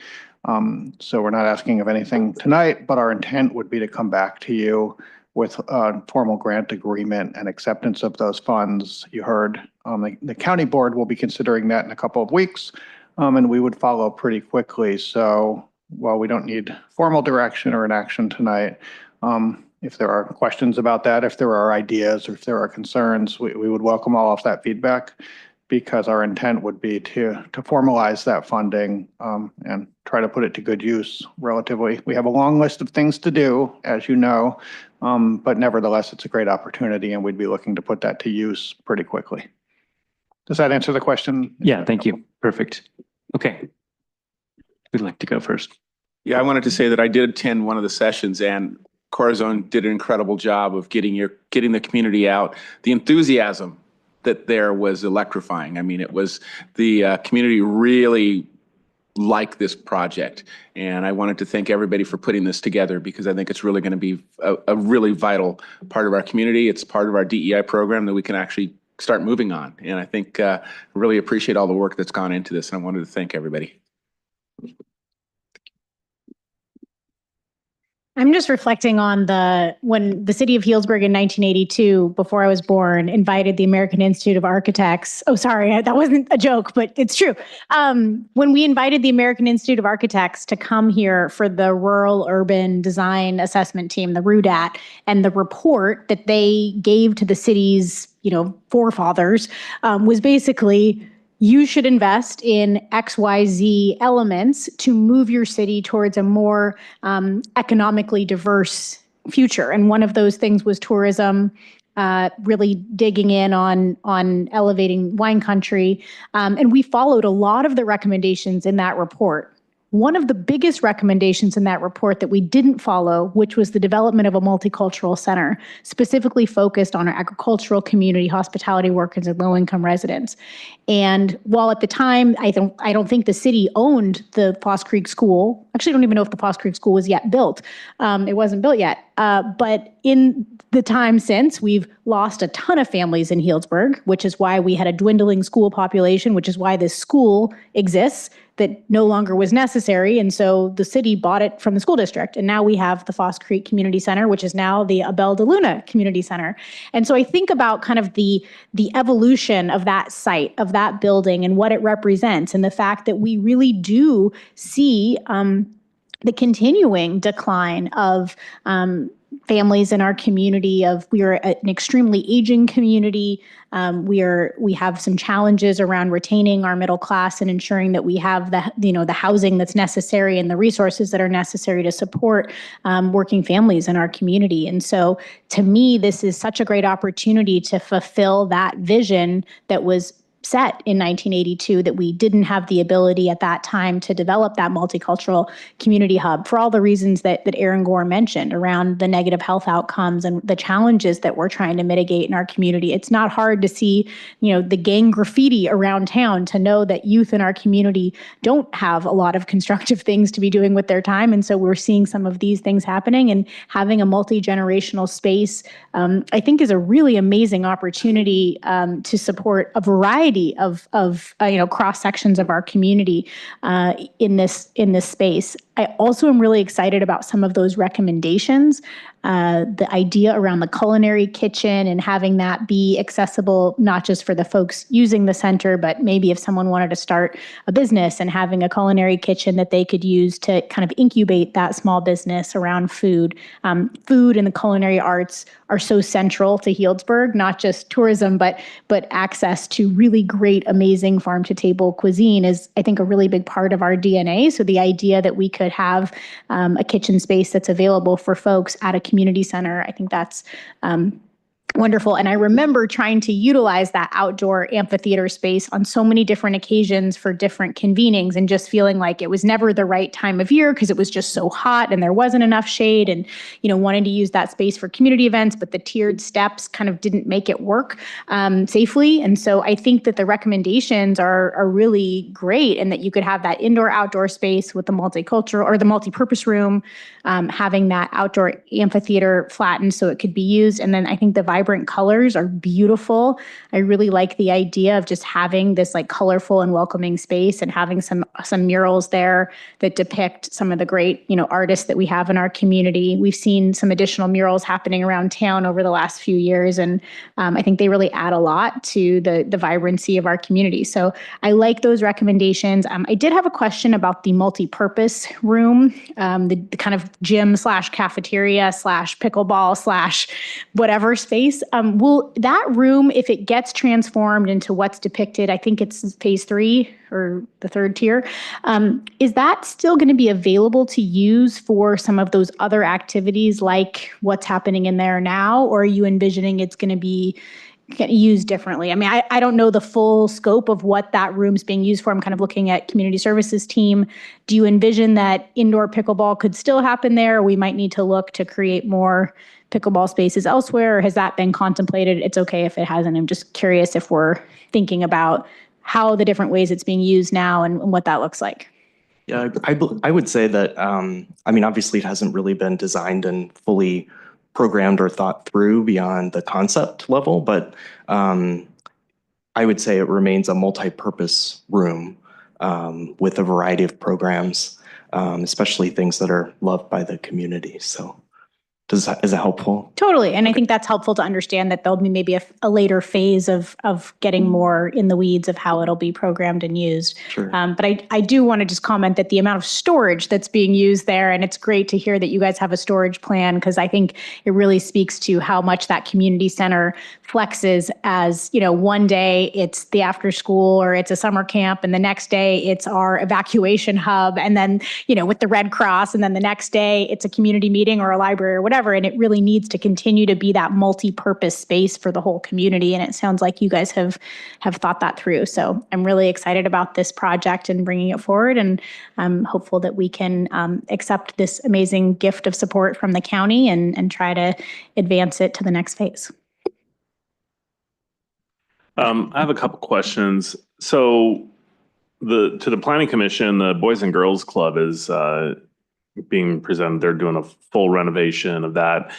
So we're not asking of anything tonight, but our intent would be to come back to you with a formal grant agreement and acceptance of those funds. You heard the county board will be considering that in a couple of weeks, and we would follow pretty quickly. So while we don't need formal direction or an action tonight, if there are questions about that, if there are ideas or if there are concerns, we would welcome all of that feedback, because our intent would be to formalize that funding and try to put it to good use relatively. We have a long list of things to do, as you know, but nevertheless, it's a great opportunity, and we'd be looking to put that to use pretty quickly. Does that answer the question? Yeah, thank you. Perfect. Okay. Who'd like to go first? Yeah, I wanted to say that I did attend one of the sessions, and Corazon did an incredible job of getting the community out. The enthusiasm that there was electrifying. I mean, it was the community really liked this project, and I wanted to thank everybody for putting this together, because I think it's really going to be a really vital part of our community. It's part of our DEI program that we can actually start moving on, and I think really appreciate all the work that's gone into this, and I wanted to thank everybody. I'm just reflecting on when the city of Healdsburg in 1982, before I was born, invited the American Institute of Architects. Oh, sorry, that wasn't a joke, but it's true. When we invited the American Institute of Architects to come here for the Rural Urban Design Assessment Team, the RUDAT, and the report that they gave to the city's, forefathers, was basically, you should invest in XYZ elements to move your city towards a more economically diverse future. And one of those things was tourism, really digging in on elevating wine country. And we followed a lot of the recommendations in that report. One of the biggest recommendations in that report that we didn't follow, which was the development of a multicultural center, specifically focused on our agricultural community, hospitality workers, and low-income residents. And while at the time, I don't think the city owned the Foss Creek School. Actually, I don't even know if the Foss Creek School was yet built. It wasn't built yet. But in the time since, we've lost a ton of families in Healdsburg, which is why we had a dwindling school population, which is why this school exists, that no longer was necessary. And so the city bought it from the school district. And now we have the Foss Creek Community Center, which is now the Abel de Luna Community Center. And so I think about kind of the evolution of that site, of that building, and what it represents, and the fact that we really do see the continuing decline of families in our community. We are an extremely aging community. We have some challenges around retaining our middle class and ensuring that we have the housing that's necessary and the resources that are necessary to support working families in our community. And so to me, this is such a great opportunity to fulfill that vision that was set in 1982, that we didn't have the ability at that time to develop that multicultural community hub for all the reasons that Aaron Gore mentioned around the negative health outcomes and the challenges that we're trying to mitigate in our community. It's not hard to see, the gang graffiti around town, to know that youth in our community don't have a lot of constructive things to be doing with their time. And so we're seeing some of these things happening, and having a multi-generational space, I think, is a really amazing opportunity to support a variety of cross sections of our community in this space. I also am really excited about some of those recommendations. The idea around the culinary kitchen and having that be accessible, not just for the folks using the center, but maybe if someone wanted to start a business, and having a culinary kitchen that they could use to kind of incubate that small business around food. Food and the culinary arts are so central to Healdsburg, not just tourism, but access to really great, amazing farm to table cuisine is, I think, a really big part of our DNA. So the idea that we could have a kitchen space that's available for folks at a community center, I think that's wonderful. And I remember trying to utilize that outdoor amphitheater space on so many different occasions for different convenings, and just feeling like it was never the right time of year because it was just so hot and there wasn't enough shade, and, wanting to use that space for community events, but the tiered steps kind of didn't make it work safely. And so I think that the recommendations are really great, and that you could have that indoor outdoor space with the multicultural or the multi-purpose room, having that outdoor amphitheater flattened so it could be used. And then I think the vibrant colors are beautiful. I really like the idea of just having this colorful and welcoming space, and having some murals there that depict some of the great, artists that we have in our community. We've seen some additional murals happening around town over the last few years, and I think they really add a lot to the vibrancy of our community. So I like those recommendations. I did have a question about the multi-purpose room, the kind of gym / cafeteria / pickleball / whatever space. Will that room, if it gets transformed into what's depicted, I think it's phase 3 or the third tier, is that still going to be available to use for some of those other activities like what's happening in there now? Or are you envisioning it's going to be get used differently? I mean, I don't know the full scope of what that room's being used for. I'm kind of looking at community services team. Do you envision that indoor pickleball could still happen there? We might need to look to create more pickleball spaces elsewhere, or has that been contemplated? It's okay if it hasn't. I'm just curious if we're thinking about how the different ways it's being used now and what that looks like. Yeah, I would say that, I mean, obviously it hasn't really been designed and fully programmed or thought through beyond the concept level, but I would say it remains a multi-purpose room with a variety of programs, especially things that are loved by the community. So is that helpful? Totally. And I think that's helpful to understand that there'll be maybe a later phase of getting more in the weeds of how it'll be programmed and used. Sure. But I do want to just comment that the amount of storage that's being used there, and it's great to hear that you guys have a storage plan, because I think it really speaks to how much that community center flexes as, you know, one day it's the after school or it's a summer camp, and the next day it's our evacuation hub, and then, you know, with the Red Cross, and then the next day it's a community meeting or a library or whatever. And it really needs to continue to be that multi-purpose space for the whole community. And it sounds like you guys have thought that through. So I'm really excited about this project and bringing it forward. And I'm hopeful that we can accept this amazing gift of support from the county and try to advance it to the next phase. I have a couple questions. So to the Planning Commission, the Boys and Girls Club is being presented. They're doing a full renovation of that.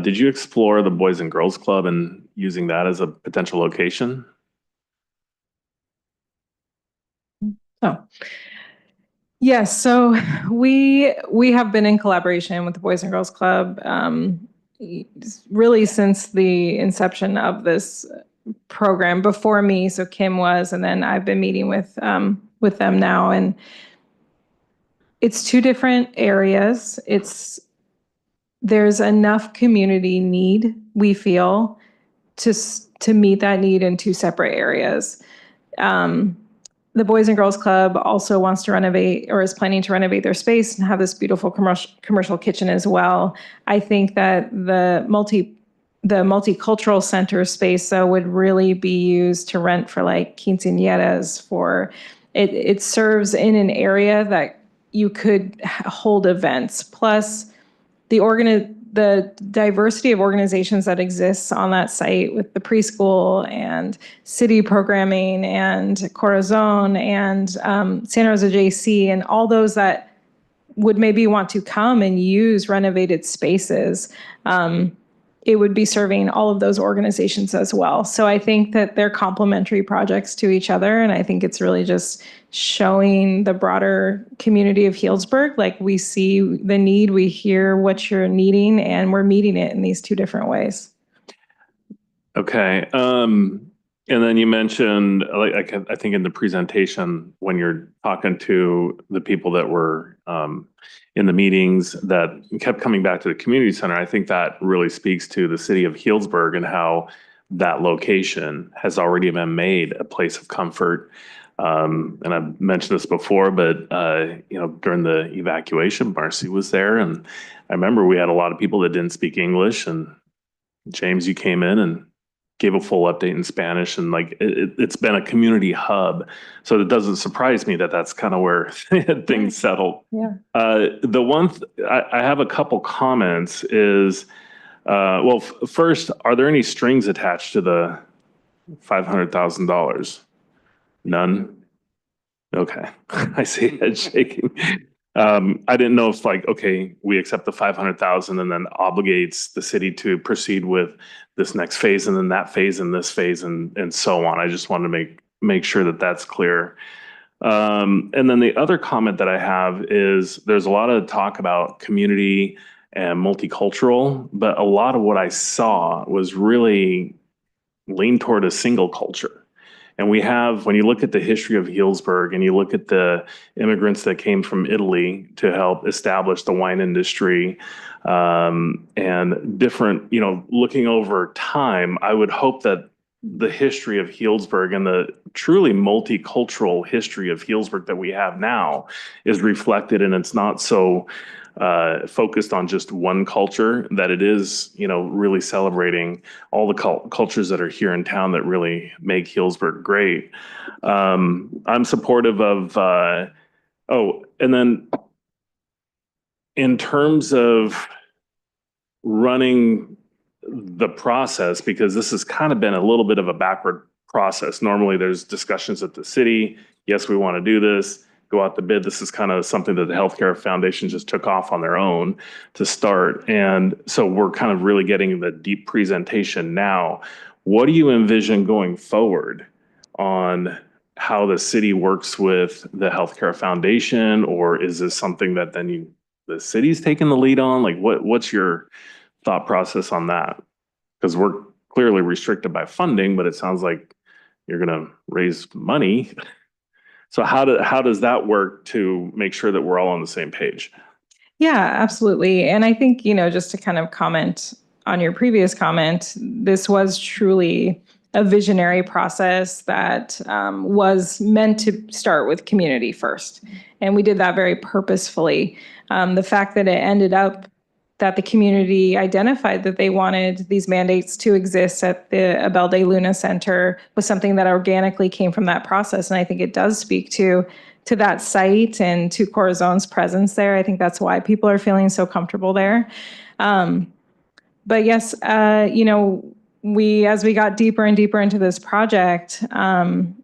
Did you explore the Boys and Girls Club and using that as a potential location? Oh, yes. So we have been in collaboration with the Boys and Girls Club really since the inception of this program. Before me, so Kim was, and then I've been meeting with them now, and it's two different areas. There's enough community need, we feel, to meet that need in two separate areas. The Boys and Girls Club also wants to renovate, or is planning to renovate, their space and have this beautiful commercial kitchen as well. I think that the multicultural center space, though, would really be used to rent for like quinceañeras. For it serves in an area that you could hold events. Plus, the diversity of organizations that exists on that site with the preschool and city programming and Corazon and Santa Rosa JC and all those that would maybe want to come and use renovated spaces. It would be serving all of those organizations as well. So I think that they're complementary projects to each other. And I think it's really just showing the broader community of Healdsburg, like we see the need, we hear what you're needing, and we're meeting it in these two different ways. Okay. And then you mentioned, like I think in the presentation, when you're talking to the people that were in the meetings that kept coming back to the community center, I think that really speaks to the city of Healdsburg and how that location has already been made a place of comfort. And I've mentioned this before, but you know, during the evacuation, Marcy was there, and I remember we had a lot of people that didn't speak English, and James, you came in and gave a full update in Spanish, and like it's been a community hub. So it doesn't surprise me that that's kind of where things settled. Yeah. The one I have a couple comments is, well, first, are there any strings attached to the $500,000? None. Okay, I see head shaking. I didn't know if like, okay, we accept the 500,000 and then obligates the city to proceed with this next phase and then that phase and this phase and so on. I just wanted to make sure that that's clear. And then the other comment that I have is there's a lot of talk about community and multicultural, but a lot of what I saw was really leaned toward a single culture. And we have, when you look at the history of Healdsburg and you look at the immigrants that came from Italy to help establish the wine industry and different, you know, looking over time, I would hope that the history of Healdsburg and the truly multicultural history of Healdsburg that we have now is reflected, and it's not so focused on just one culture, that it is, really celebrating all the cultures that are here in town that really make Healdsburg great. I'm supportive of, and then in terms of running the process, because this has kind of been a little bit of a backward process. Normally there's discussions at the city. Yes, we want to do this, go out to bid. This is kind of something that the Healthcare Foundation just took off on their own to start. And so we're kind of really getting the deep presentation now. What do you envision going forward on how the city works with the Healthcare Foundation? Or is this something that then the city's taking the lead on? Like what's your thought process on that? Because we're clearly restricted by funding, but it sounds like you're going to raise money. So how does that work to make sure that we're all on the same page? Yeah, absolutely. And I think, just to kind of comment on your previous comment, this was truly a visionary process that was meant to start with community first. And we did that very purposefully. The fact that it ended up that the community identified that they wanted these mandates to exist at the Abel de Luna Center was something that organically came from that process. And I think it does speak to that site and to Corazon's presence there. I think that's why people are feeling so comfortable there. But yes, as we got deeper and deeper into this project, we're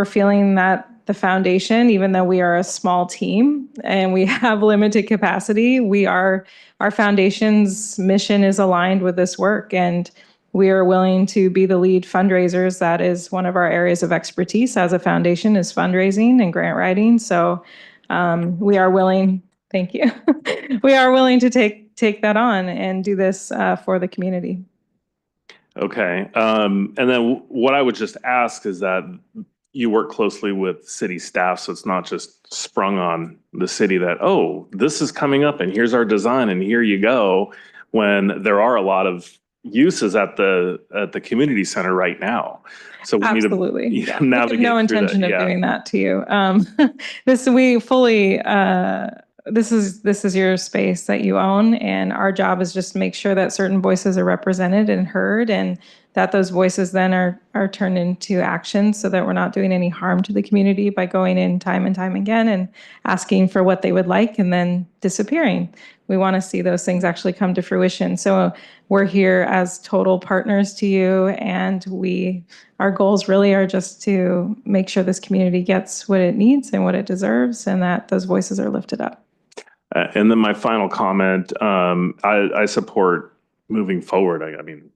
feeling that the foundation, even though we are a small team and we have limited capacity, our foundation's mission is aligned with this work, and we are willing to be the lead fundraisers. That is one of our areas of expertise as a foundation, is fundraising and grant writing. So we are willing, thank you. We are willing to take that on and do this for the community. Okay. And then what I would just ask is that you work closely with city staff, so it's not just sprung on the city that, oh, this is coming up and here's our design and here you go, when there are a lot of uses at the community center right now. So we Absolutely. need to navigate no through intention that. of doing that to you. This is your space that you own, and our job is just to make sure that certain voices are represented and heard, and that those voices then are turned into action, so that we're not doing any harm to the community by going in time and time again and asking for what they would like and then disappearing. We want to see those things actually come to fruition. So we're here as total partners to you, and our goals really are just to make sure this community gets what it needs and what it deserves, and that those voices are lifted up. And then my final comment, I support moving forward. I mean,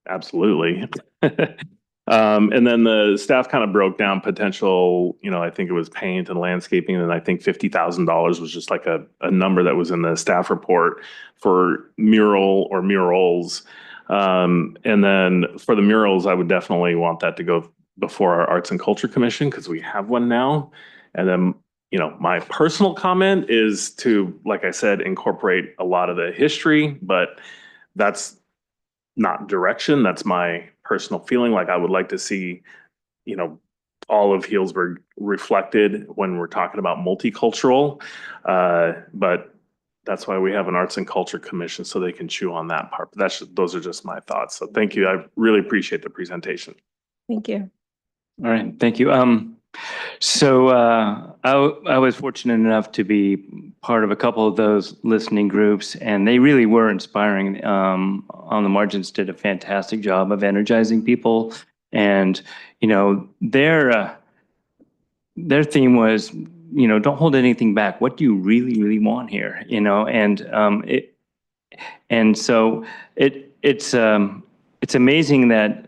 absolutely. And then the staff kind of broke down potential, I think it was paint and landscaping, and I think $50,000 was just like a number that was in the staff report for mural or murals. And then for the murals, I would definitely want that to go before our Arts and Culture Commission, because we have one now. And then, my personal comment is to, like I said, incorporate a lot of the history, but that's not direction. That's my personal feeling. Like I would like to see, all of Healdsburg reflected when we're talking about multicultural. But that's why we have an Arts and Culture Commission, so they can chew on that part. But those are just my thoughts. So thank you. I really appreciate the presentation. Thank you. All right, thank you. So I was fortunate enough to be part of a couple of those listening groups, and they really were inspiring. On the Margins did a fantastic job of energizing people, and their theme was, don't hold anything back. What do you really, really want here? And so it's amazing that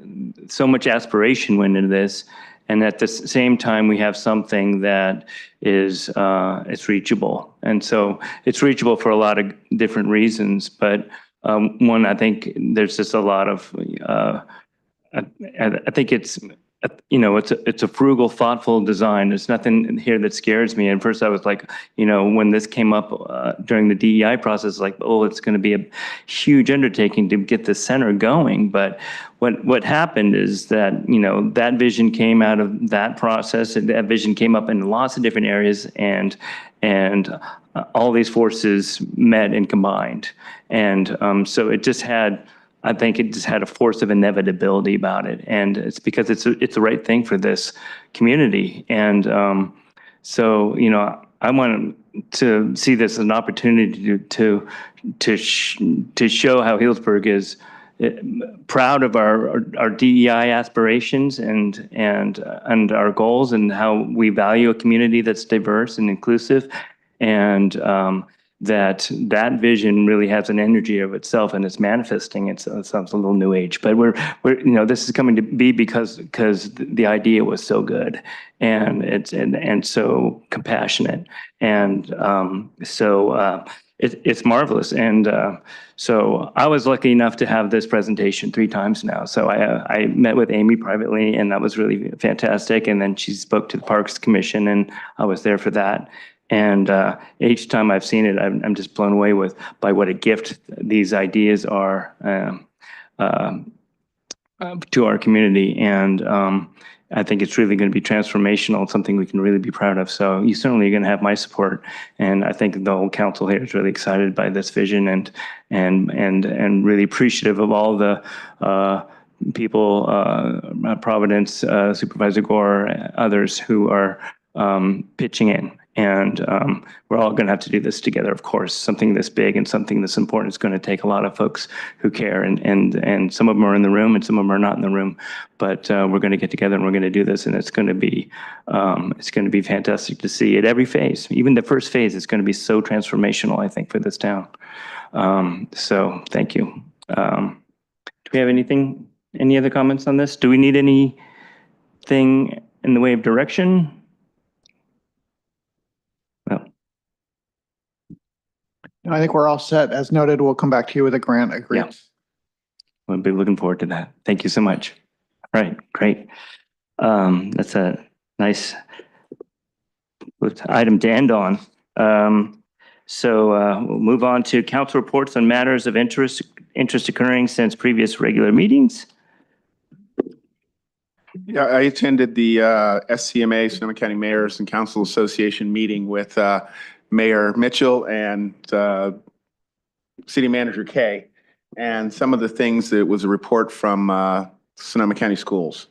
so much aspiration went into this. And at the same time, we have something that is it's reachable. And so it's reachable for a lot of different reasons. But one, I think there's just a lot of, I think it's it's a frugal, thoughtful design. There's nothing here that scares me. At first I was like, when this came up during the DEI process, like, oh, it's going to be a huge undertaking to get the center going. But what happened is that, that vision came out of that process, and that vision came up in lots of different areas, and all these forces met and combined. And so I think it just had a force of inevitability about it, and it's because it's the right thing for this community. And so I want to see this as an opportunity to show how Healdsburg is proud of our DEI aspirations and our goals, and how we value a community that's diverse and inclusive, and that vision really has an energy of itself, and it's manifesting. It sounds a little new age, but we're this is coming to be because the idea was so good, and it's so compassionate, and it's marvelous. And so I was lucky enough to have this presentation 3 times now. So I met with Amy privately, and that was really fantastic. And then she spoke to the Parks Commission, and I was there for that. And each time I've seen it, I'm just blown away by what a gift these ideas are to our community. And I think it's really going to be transformational, something we can really be proud of. So you certainly are going to have my support. And I think the whole council here is really excited by this vision, and really appreciative of all the people, Providence, Supervisor Gore, others who are pitching in. And we're all going to have to do this together, of course. Something this big and something this important is going to take a lot of folks who care. And some of them are in the room, and some of them are not in the room. But we're going to get together, and we're going to do this, and it's going to be fantastic to see at every phase. Even the first phase is going to be so transformational, I think, for this town. So thank you. Do we have any other comments on this? Do we need anything in the way of direction? I think we're all set. As noted, we'll come back to you with a grant agreement. Yeah. We'll be looking forward to that. Thank you so much. All right, great. That's a nice item to end on. So we'll move on to council reports on matters of interest occurring since previous regular meetings. Yeah, I attended the SCMA, Sonoma County Mayors and Council Association meeting with Mayor Mitchell and City Manager Kay, and some of the things that was a report from Sonoma County Schools.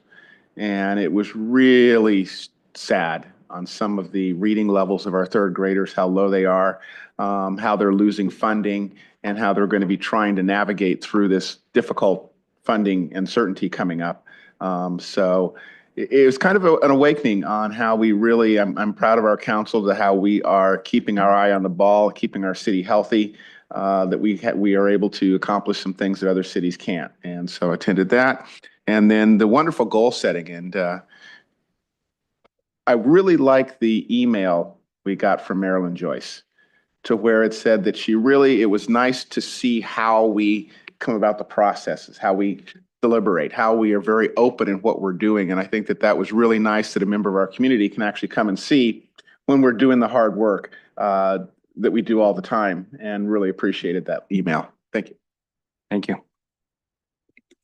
And it was really sad on some of the reading levels of our 3rd graders, how low they are, how they're losing funding, and how they're going to be trying to navigate through this difficult funding uncertainty coming up. So it was kind of an awakening on how we really, I'm proud of our council, to how we are keeping our eye on the ball, keeping our city healthy, that we are able to accomplish some things that other cities can't. And so I attended that. And then the wonderful goal setting. And I really like the email we got from Marilyn Joyce, to where it said that it was nice to see how we come about the processes, how we deliberate, how we are very open in what we're doing. And I think that was really nice, that a member of our community can actually come and see when we're doing the hard work that we do all the time, and really appreciated that email. Thank you. Thank you.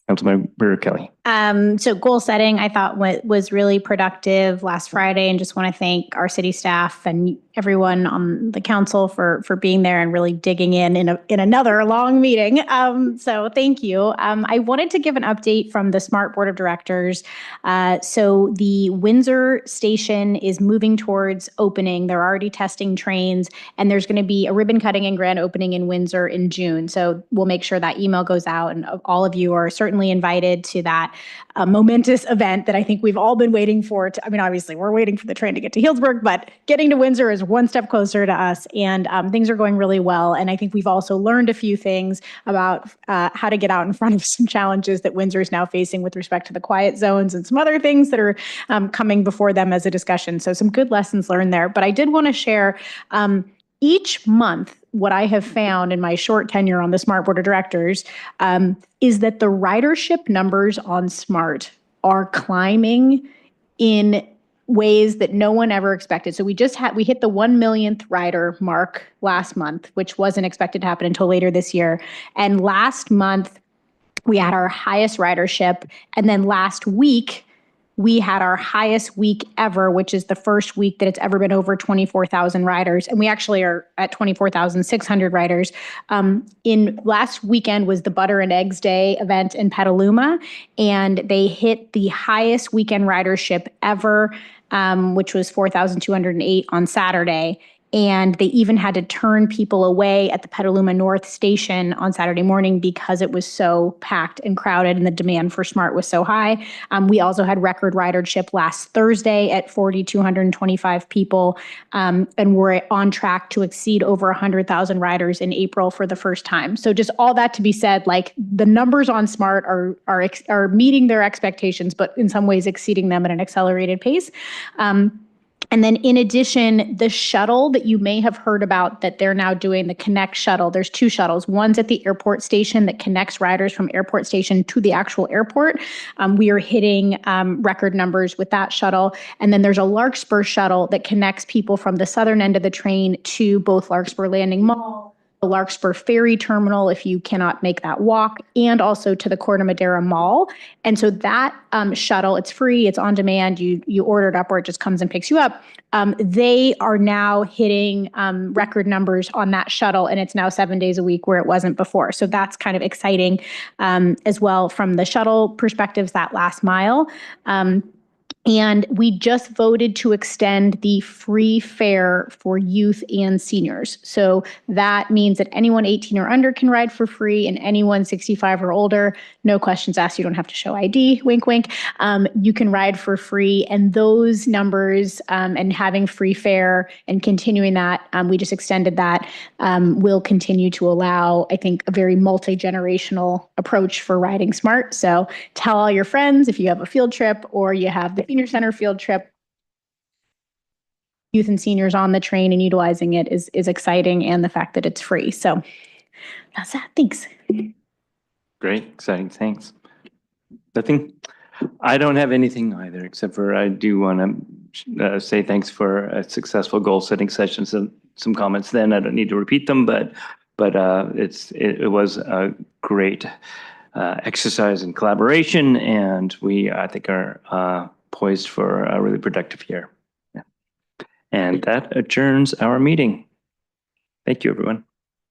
Councilmember Kelly. So goal setting, I thought was really productive last Friday, and just want to thank our city staff and everyone on the council for being there and really digging in another long meeting. So thank you. I wanted to give an update from the SMART Board of Directors. So the Windsor station is moving towards opening. They're already testing trains, and there's going to be a ribbon cutting and grand opening in Windsor in June. So we'll make sure that email goes out, and all of you are certainly invited to that momentous event that I think we've all been waiting for. Obviously we're waiting for the train to get to Healdsburg, but getting to Windsor is one step closer to us, and things are going really well. And I think we've also learned a few things about how to get out in front of some challenges that Windsor is now facing with respect to the quiet zones and some other things that are coming before them as a discussion. So some good lessons learned there. But I did want to share each month, what I have found in my short tenure on the SMART Board of Directors is that the ridership numbers on SMART are climbing in ways that no one ever expected. So we hit the 1 millionth rider mark last month, which wasn't expected to happen until later this year. And last month, we had our highest ridership. And then last week, we had our highest week ever, which is the first week that it's ever been over 24,000 riders. And we actually are at 24,600 riders. In last weekend was the Butter and Eggs Day event in Petaluma, and they hit the highest weekend ridership ever, which was 4,208 on Saturday. And they even had to turn people away at the Petaluma North station on Saturday morning because it was so packed and crowded and the demand for SMART was so high. We also had record ridership last Thursday at 4,225 people. And we're on track to exceed over 100,000 riders in April for the first time. So just all that to be said, like the numbers on SMART are meeting their expectations, but in some ways exceeding them at an accelerated pace. And then in addition, the shuttle that you may have heard about that they're now doing, the Connect shuttle, there's 2 shuttles. One's at the airport station that connects riders from airport station to the actual airport. We are hitting record numbers with that shuttle. And then there's a Larkspur shuttle that connects people from the southern end of the train to both Larkspur Landing Mall, the Larkspur Ferry Terminal, if you cannot make that walk, and also to the Corte Madera Mall. And so that shuttle, it's free, it's on demand, you order it up or it just comes and picks you up. They are now hitting record numbers on that shuttle, and it's now 7 days a week where it wasn't before. So that's kind of exciting as well from the shuttle perspectives, that last mile. And we just voted to extend the free fare for youth and seniors. So that means that anyone 18 or under can ride for free, and anyone 65 or older, no questions asked, you don't have to show ID, wink, wink, you can ride for free. And those numbers and having free fare and continuing that, we just extended that, will continue to allow, I think, a very multi-generational approach for riding SMART. So tell all your friends if you have a field trip or you have the Senior Center field trip, youth and seniors on the train and utilizing it is exciting, and the fact that it's free. So that's that. Thanks. Great, exciting, thanks. Nothing? I don't have anything either, except for I do want to say thanks for a successful goal-setting session. So some comments then, I don't need to repeat them, but it was a great exercise in collaboration, and we, I think, are poised for a really productive year. Yeah. And that adjourns our meeting. Thank you, everyone.